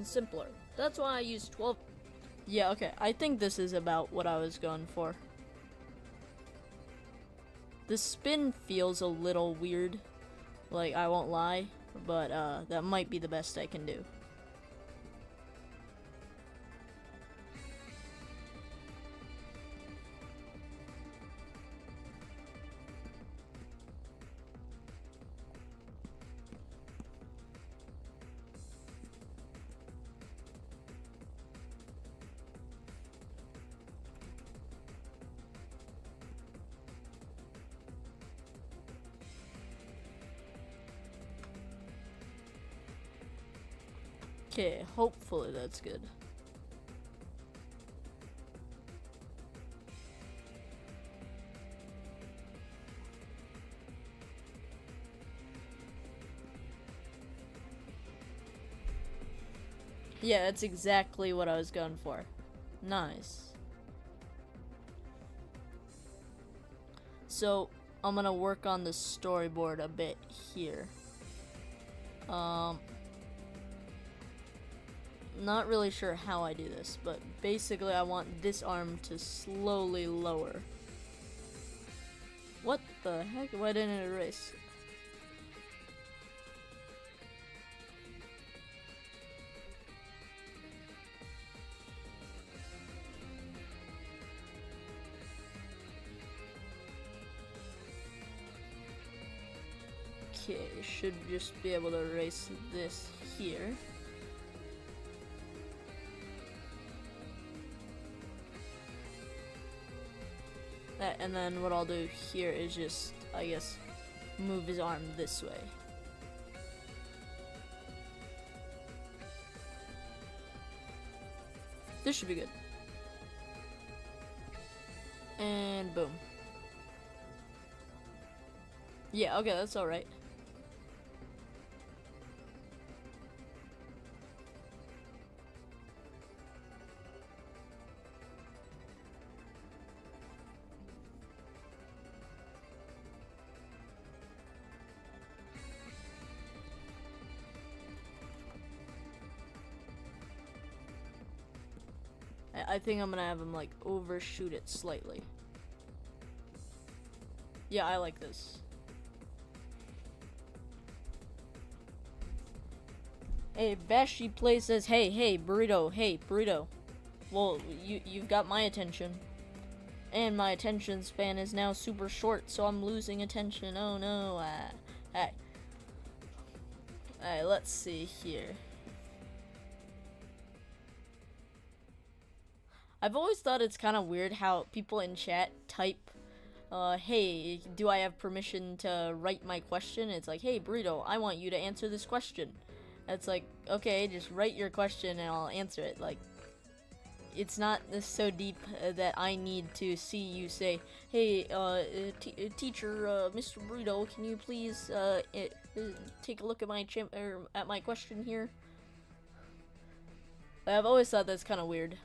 Simpler. That's why I use 12. Yeah, okay. I think this is about what I was going for. The spin feels a little weird, like, I won't lie, but that might be the best I can do. Okay, hopefully that's good. Yeah, that's exactly what I was going for. Nice. So, I'm gonna work on the storyboard a bit here. Not really sure how I do this, but basically I want this arm to slowly lower. What the heck? Why didn't it erase? Okay, should just be able to erase this here. And then what I'll do here is just, I guess, move his arm this way. This should be good. And boom. Yeah, okay, that's alright. I think I'm gonna have him like overshoot it slightly. Yeah, I like this. Hey, Bashi Play says, hey, burrito. Well, you've got my attention. And my attention span is now super short, so I'm losing attention. Oh no. Alright, let's see here. I've always thought it's kind of weird how people in chat type, hey, do I have permission to write my question? It's like, hey, Burrito, I want you to answer this question. It's like, okay, just write your question and I'll answer it. Like, it's not so deep that I need to see you say, hey, teacher, Mr. Burrito, can you please take a look at my question here? I've always thought that's kind of weird.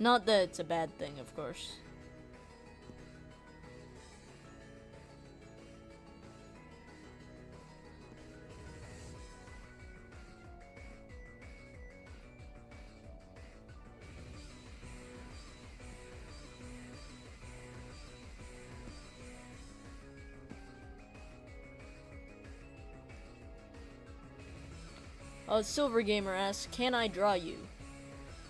Not that it's a bad thing, of course. Silver Gamer asks, can I draw you?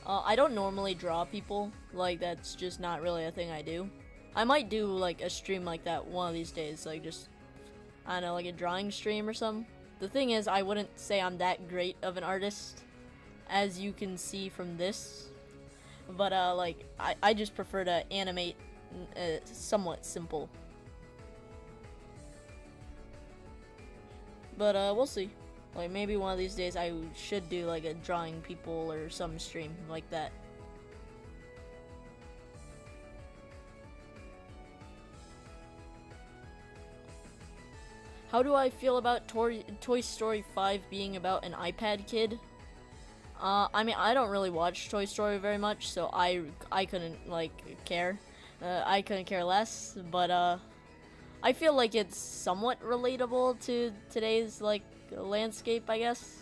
I don't normally draw people. Like, that's just not really a thing I do. I might do, like, a stream like that one of these days. Like, just, I don't know, like a drawing stream or something. The thing is, I wouldn't say I'm that great of an artist, as you can see from this. But, like, I just prefer to animate somewhat simple. But, we'll see. Like, maybe one of these days I should do, like, a drawing people or some stream like that. How do I feel about Toy Story 5 being about an iPad kid? I mean, I don't really watch Toy Story very much, so I couldn't, like, care. I couldn't care less, but, I feel like it's somewhat relatable to today's, like, landscape, I guess.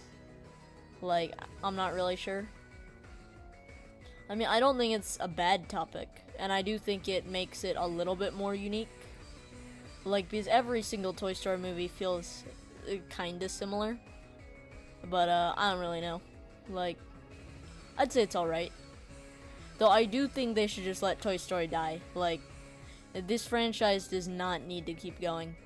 Like, I'm not really sure. I mean, I don't think it's a bad topic, and I do think it makes it a little bit more unique. Like, because every single Toy Story movie feels kinda similar. But, I don't really know. Like, I'd say it's alright. Though I do think they should just let Toy Story die. Like, this franchise does not need to keep going.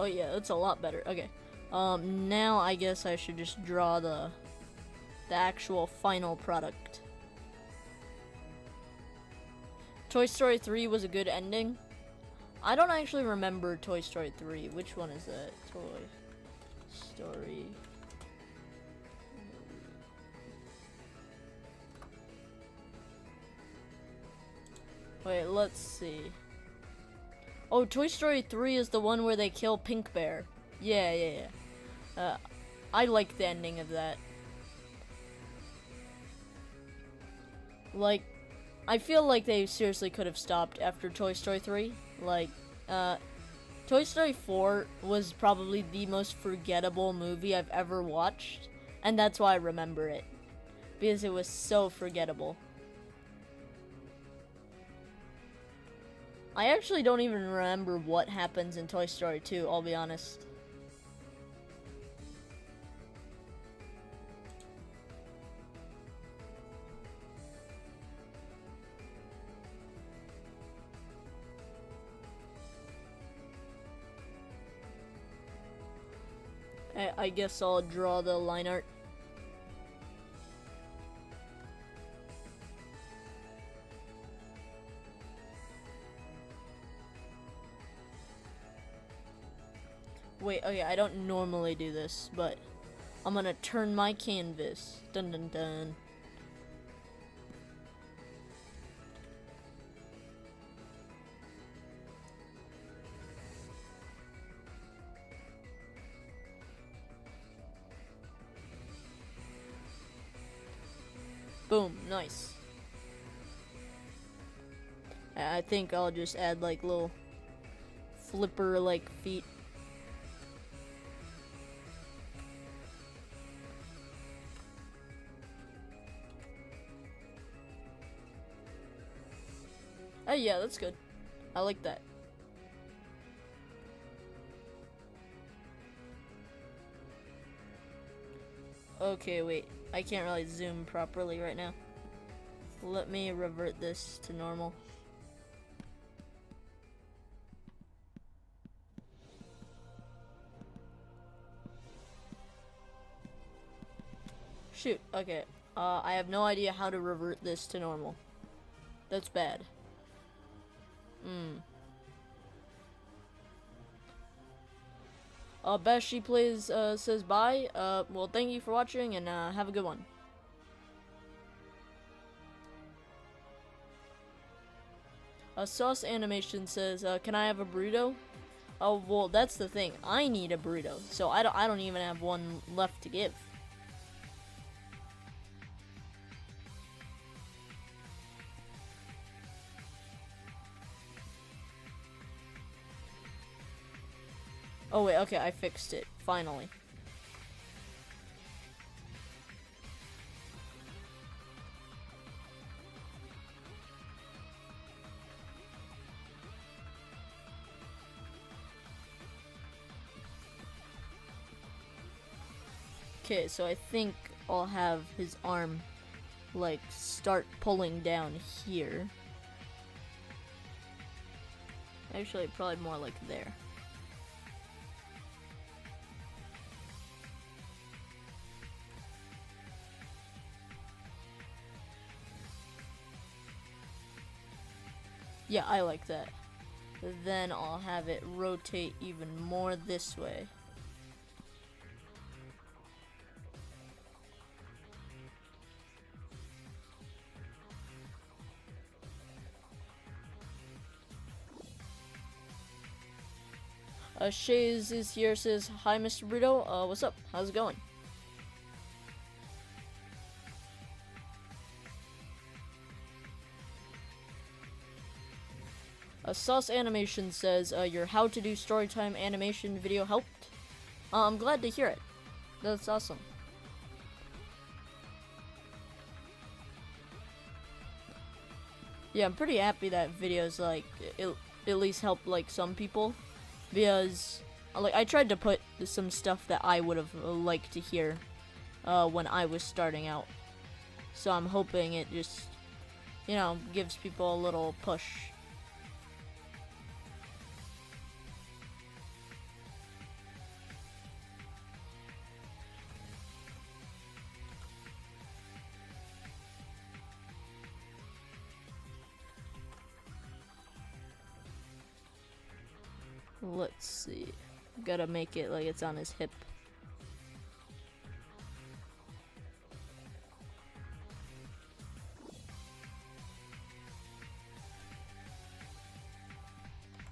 Oh yeah, that's a lot better. Okay. Now I guess I should just draw the actual final product. Toy Story 3 was a good ending. I don't actually remember Toy Story 3. Which one is that? Toy Story. Wait, let's see. Oh, Toy Story 3 is the one where they kill Pink Bear. Yeah. I like the ending of that. Like, I feel like they seriously could have stopped after Toy Story 3. Like, Toy Story 4 was probably the most forgettable movie I've ever watched, and that's why I remember it. Because it was so forgettable. I actually don't even remember what happens in Toy Story 2, I'll be honest. I guess I'll draw the line art. Wait, okay, I don't normally do this, but I'm gonna turn my canvas. Dun dun dun. Boom, nice. I think I'll just add like little flipper like feet. Oh yeah, that's good. I like that. Okay, wait. I can't really zoom properly right now. Let me revert this to normal. Shoot, okay. I have no idea how to revert this to normal. That's bad. Best She Plays says bye. Well, thank you for watching, and have a good one. Sauce Animation says, can I have a burrito? Oh, well, that's the thing. I need a burrito, so I don't even have one left to give. Oh wait, okay, I fixed it, finally. Okay, so I think I'll have his arm, like, start pulling down here. Actually, probably more like there. Yeah, I like that. Then I'll have it rotate even more this way. Shays is here, says, hi Mr. Burrito, what's up? How's it going? Sauce Animation says, your how to do storytime animation video helped. I'm glad to hear it. That's awesome. Yeah, I'm pretty happy that videos, like, at least help, like, some people. Because, like, I tried to put some stuff that I would have liked to hear when I was starting out. So I'm hoping it just, you know, gives people a little push. Let's see. Gotta make it like it's on his hip.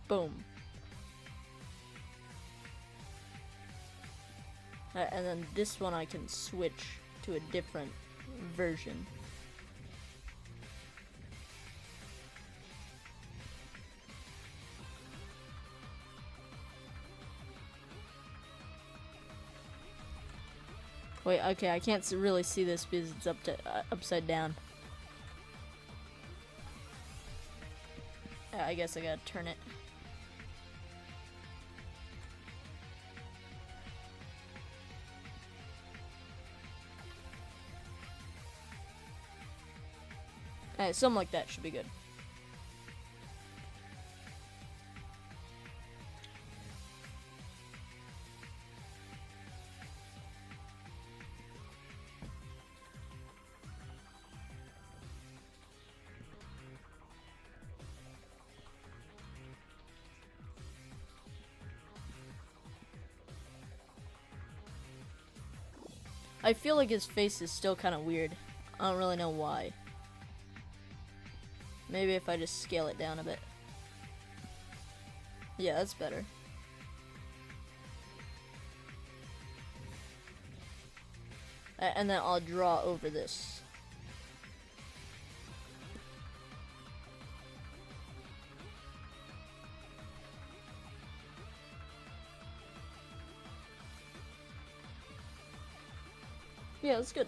Boom. And then this one I can switch to a different version. Wait, okay, I can't really see this because it's upside down. I guess I gotta turn it. Alright, something like that should be good. I feel like his face is still kind of weird. I don't really know why. Maybe if I just scale it down a bit. Yeah, that's better. And then I'll draw over this. Yeah, that's good.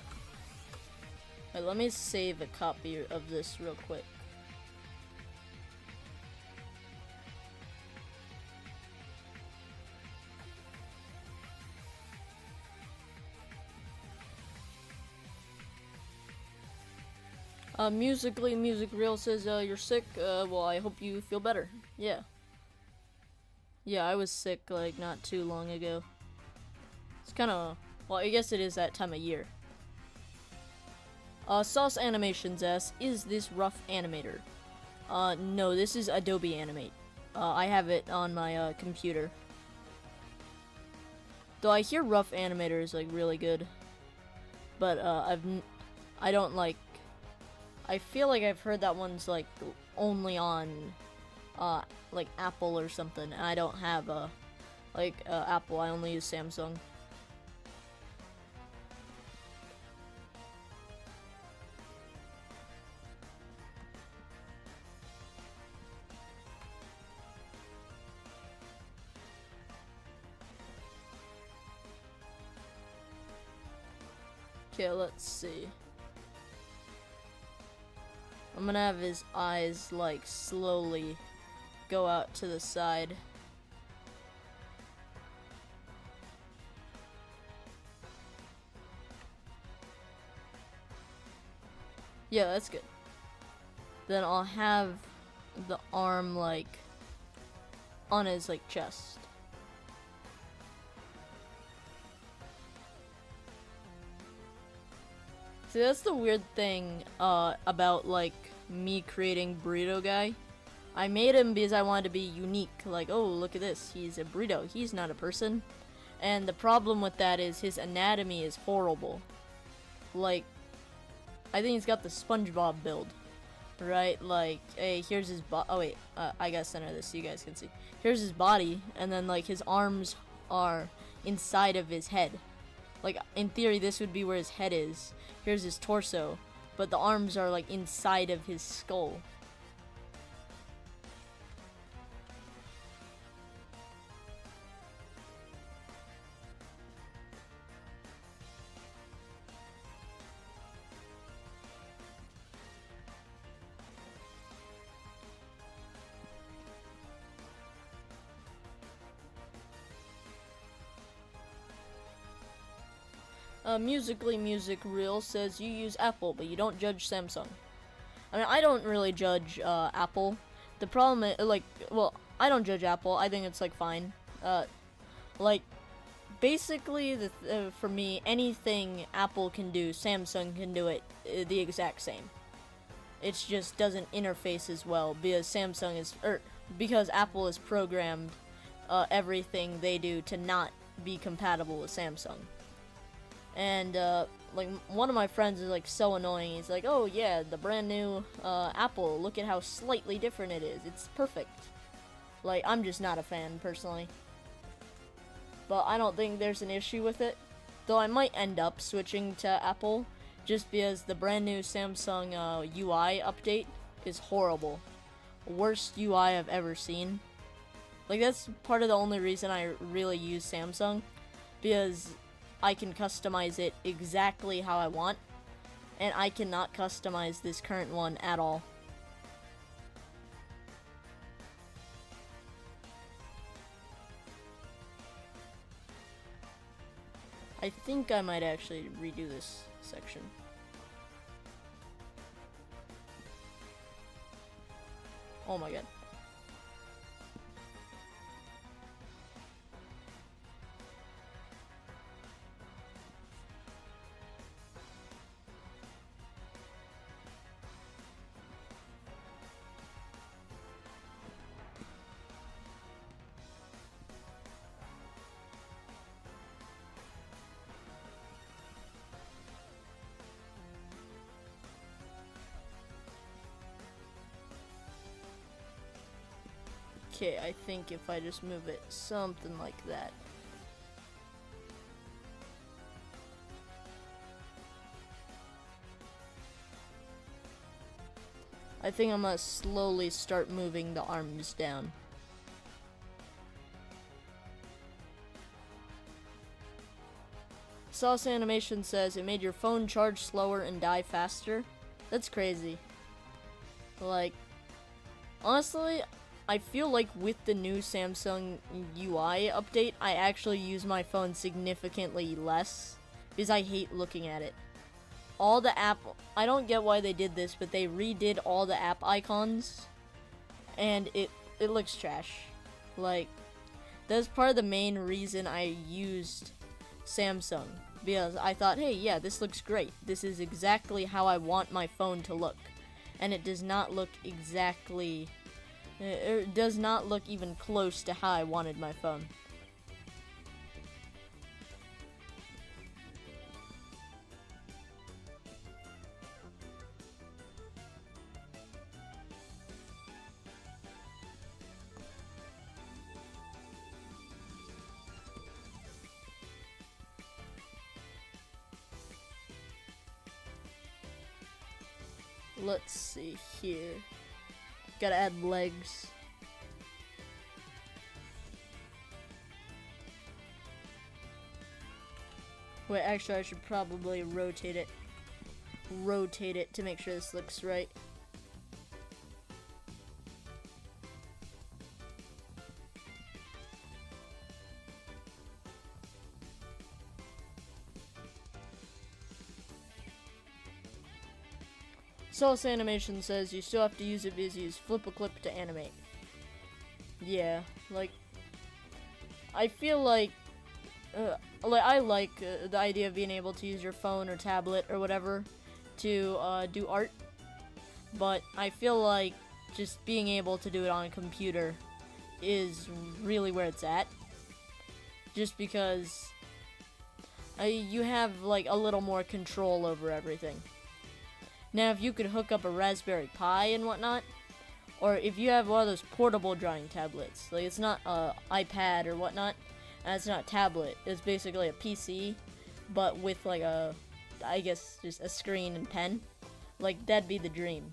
Alright, let me save a copy of this real quick. Musically, Music Real says, you're sick. Well, I hope you feel better. Yeah. Yeah, I was sick, like, not too long ago. It's kinda, well, I guess it is that time of year. Sauce Animations asks, is this Rough Animator? No, this is Adobe Animate. I have it on my, computer. Though I hear Rough Animator is, like, really good. But, I don't, like, I feel like I've heard that one's, like, only on, like, Apple or something. And I don't have, Apple. I only use Samsung. Okay, let's see. I'm gonna have his eyes, like, slowly go out to the side. Yeah, that's good. Then I'll have the arm, like, on his, like, chest. See, that's the weird thing about, like, me creating Burrito Guy. I made him because I wanted to be unique. Like, oh, look at this. He's a burrito. He's not a person. And the problem with that is his anatomy is horrible. Like, I think he's got the SpongeBob build. Right? Like, hey, here's his body. Oh, wait. I gotta center this so you guys can see. Here's his body. And then, like, his arms are inside of his head. Like, in theory, this would be where his head is. Here's his torso, but the arms are, like, inside of his skull. Musically Music Real says you use Apple, but you don't judge Samsung. I mean, I don't really judge Apple. The problem is, like, well, I don't judge Apple. I think it's, like, fine. Like, basically, for me, anything Apple can do, Samsung can do it the exact same. It just doesn't interface as well because because Apple is programmed everything they do to not be compatible with Samsung. And like one of my friends is like so annoying. He's like, "Oh yeah, the brand new Apple. Look at how slightly different it is. It's perfect." Like, I'm just not a fan personally. But I don't think there's an issue with it. Though I might end up switching to Apple just because the brand new Samsung UI update is horrible. Worst UI I've ever seen. Like, that's part of the only reason I really use Samsung, because I can customize it exactly how I want, and I cannot customize this current one at all. I think I might actually redo this section. Oh my god. Okay, I think if I just move it something like that. I think I'm gonna slowly start moving the arms down. Sauce Animation says it made your phone charge slower and die faster. That's crazy. Like, honestly, I feel like with the new Samsung UI update, I actually use my phone significantly less because I hate looking at it. All the app, I don't get why they did this, but they redid all the app icons and it looks trash. Like, that's part of the main reason I used Samsung, because I thought, hey, yeah, this looks great. This is exactly how I want my phone to look. And it does not look exactly... It does not look even close to how I wanted my phone. Let's see here. Gotta add legs. Wait, actually I should probably rotate it. Rotate it to make sure this looks right. Sauce Animation says you still have to use it because you use flip a clip to animate. Yeah, like, I feel like I like the idea of being able to use your phone or tablet or whatever to do art, but I feel like just being able to do it on a computer is really where it's at, just because you have like a little more control over everything. Now, if you could hook up a Raspberry Pi and whatnot, or if you have one of those portable drawing tablets, like it's not a iPad or whatnot, and it's not a tablet, it's basically a PC, but with like a, I guess, just a screen and pen, like that'd be the dream.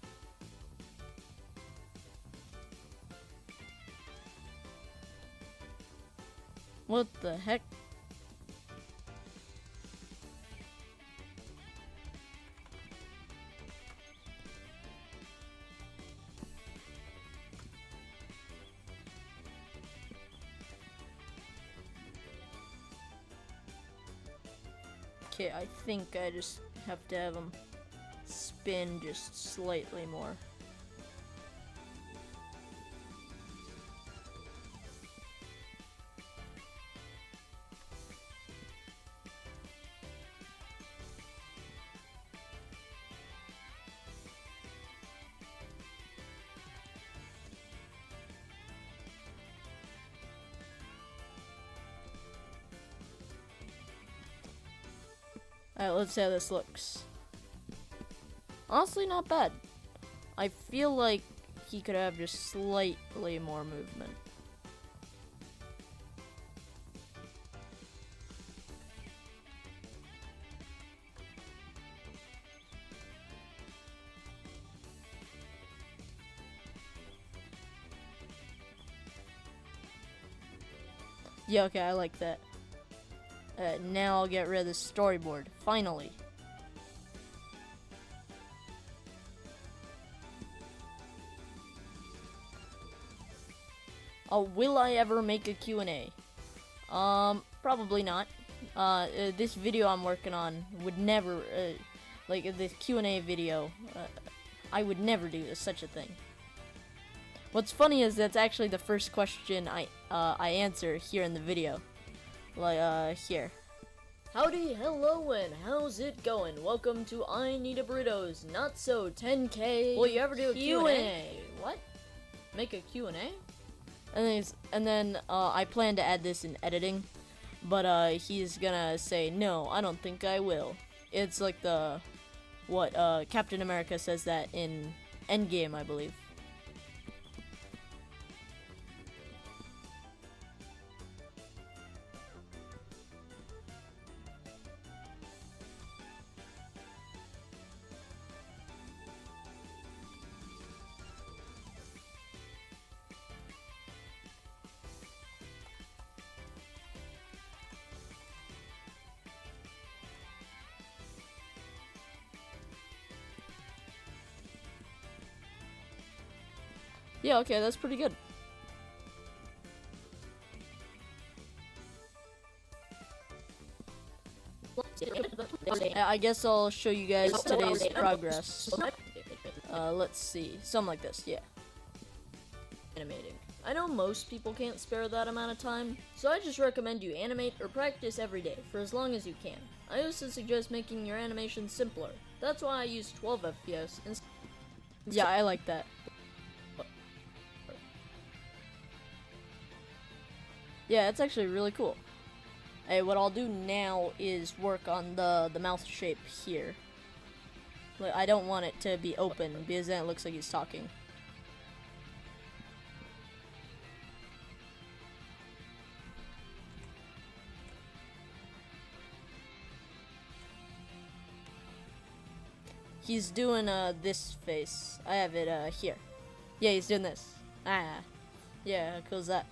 What the heck? Okay, I think I just have to have them spin just slightly more. Alright, let's see how this looks. Honestly, not bad. I feel like he could have just slightly more movement. Yeah, okay, I like that. Now I'll get rid of the storyboard. Finally. Will I ever make a Q&A? Probably not. This video I'm working on would never, like this Q&A video, I would never do such a thing. What's funny is that's actually the first question I answer here in the video. Like, here. Howdy, hello, and how's it going? Welcome to I Need a Burrito's Not So 10K. Will you ever do a Q&A? What? Make a Q&A? And then I plan to add this in editing, but he's gonna say, no, I don't think I will. It's like what Captain America says that in Endgame, I believe. Yeah, okay, that's pretty good. I guess I'll show you guys today's progress. Let's see. Something like this, yeah. Animating. I know most people can't spare that amount of time, so I just recommend you animate or practice every day for as long as you can. I also suggest making your animation simpler. That's why I use 12 FPS instead. Yeah, I like that. Yeah, it's actually really cool. Hey, what I'll do now is work on the mouth shape here. Like, I don't want it to be open because then it looks like he's talking. He's doing this face. I have it here. Yeah, he's doing this. Ah. Yeah, how cool is that?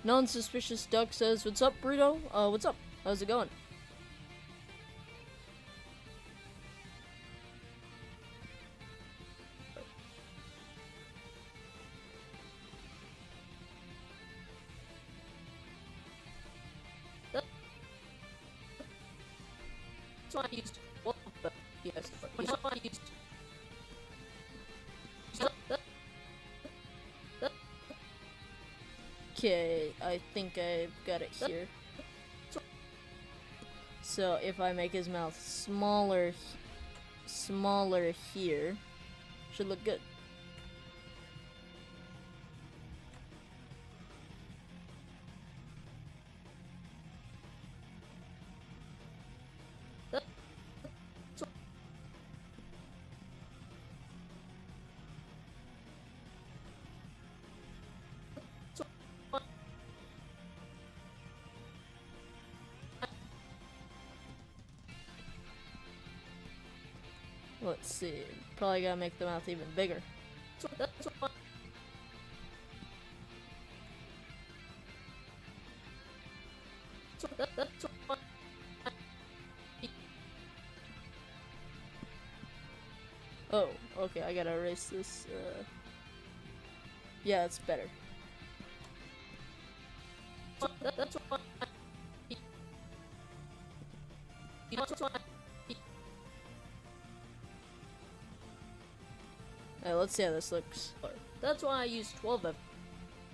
Non-suspicious duck says, "What's up, Burrito? What's up? How's it going?" That's why I used. Well, yes. That's why I used. Okay, I think I've got it here. So if I make his mouth smaller here, should look good. Let's see. Probably gotta make the mouth even bigger. Oh, okay, I gotta erase this. Yeah, that's better. Let's see how this looks. That's why I use 12 of.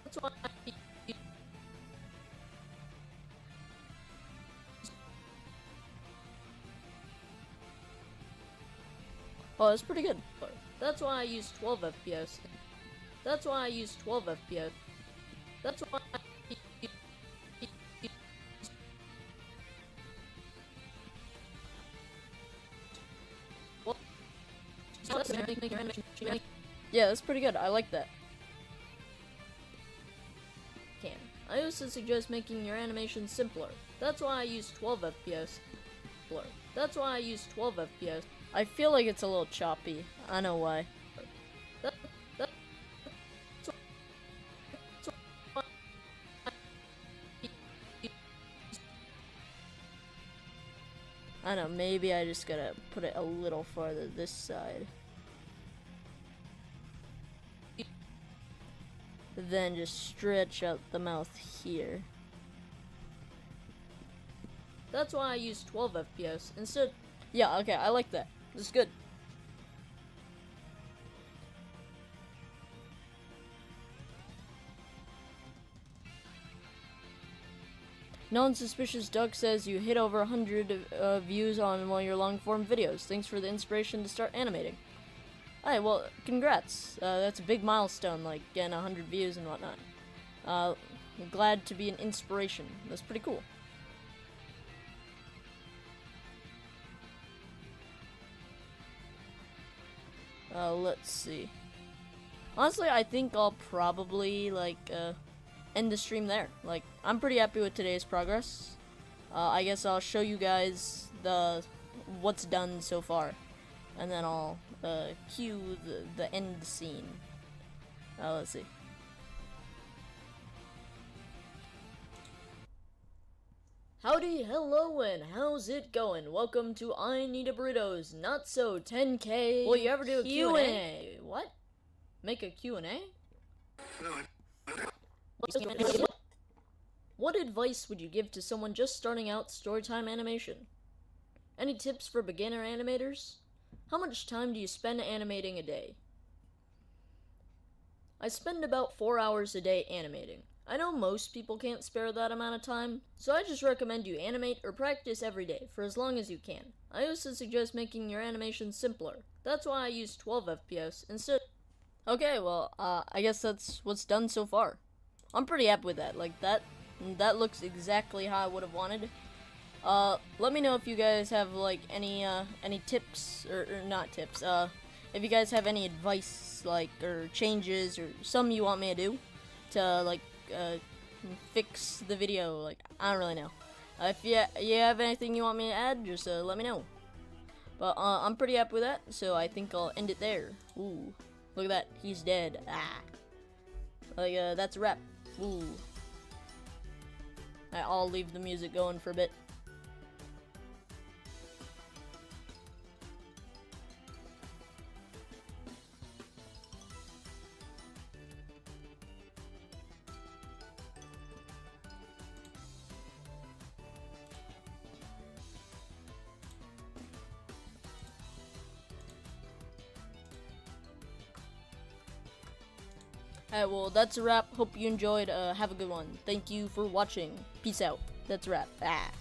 That's why I use. Oh, that's pretty good. That's why I use 12 FPS. That's why I use 12 FPS. That's why I Yeah, that's pretty good. I like that. I also suggest making your animation simpler. That's why I use 12 FPS. That's why I use 12 FPS. I feel like it's a little choppy. I know why. I know, maybe I just gotta put it a little farther this side. Then just stretch out the mouth here. That's why I use 12 FPS instead. Yeah, okay, I like that. This is good. Non-suspicious duck says you hit over 100 views on one of your long-form videos. Thanks for the inspiration to start animating. Alright, well, congrats. That's a big milestone, like getting 100 views and whatnot. I'm glad to be an inspiration. That's pretty cool. Let's see. Honestly, I think I'll probably, like, end the stream there. Like, I'm pretty happy with today's progress. I guess I'll show you guys what's done so far. And then I'll cue the end scene. Let's see. Howdy, hello, and how's it going? Welcome to I Need a Burrito's Not So 10K. Will you ever do a Q&A? What? Make a Q&A? No, What advice would you give to someone just starting out storytime animation? Any tips for beginner animators? How much time do you spend animating a day? I spend about 4 hours a day animating. I know most people can't spare that amount of time, so I just recommend you animate or practice every day for as long as you can. I also suggest making your animation simpler. That's why I use 12 FPS instead. Okay, well, I guess that's what's done so far. I'm pretty happy with that. Like, that looks exactly how I would have wanted. Let me know if you guys have, like, any tips, or not tips, if you guys have any advice, like, or changes, or something you want me to do to, like, fix the video. Like, I don't really know. If you have anything you want me to add, just let me know. But I'm pretty happy with that, so I think I'll end it there. Ooh, look at that, he's dead. Ah, like that's a wrap. Ooh, I'll leave the music going for a bit. Alright, well, that's a wrap. Hope you enjoyed. Have a good one. Thank you for watching. Peace out. That's a wrap. Ah.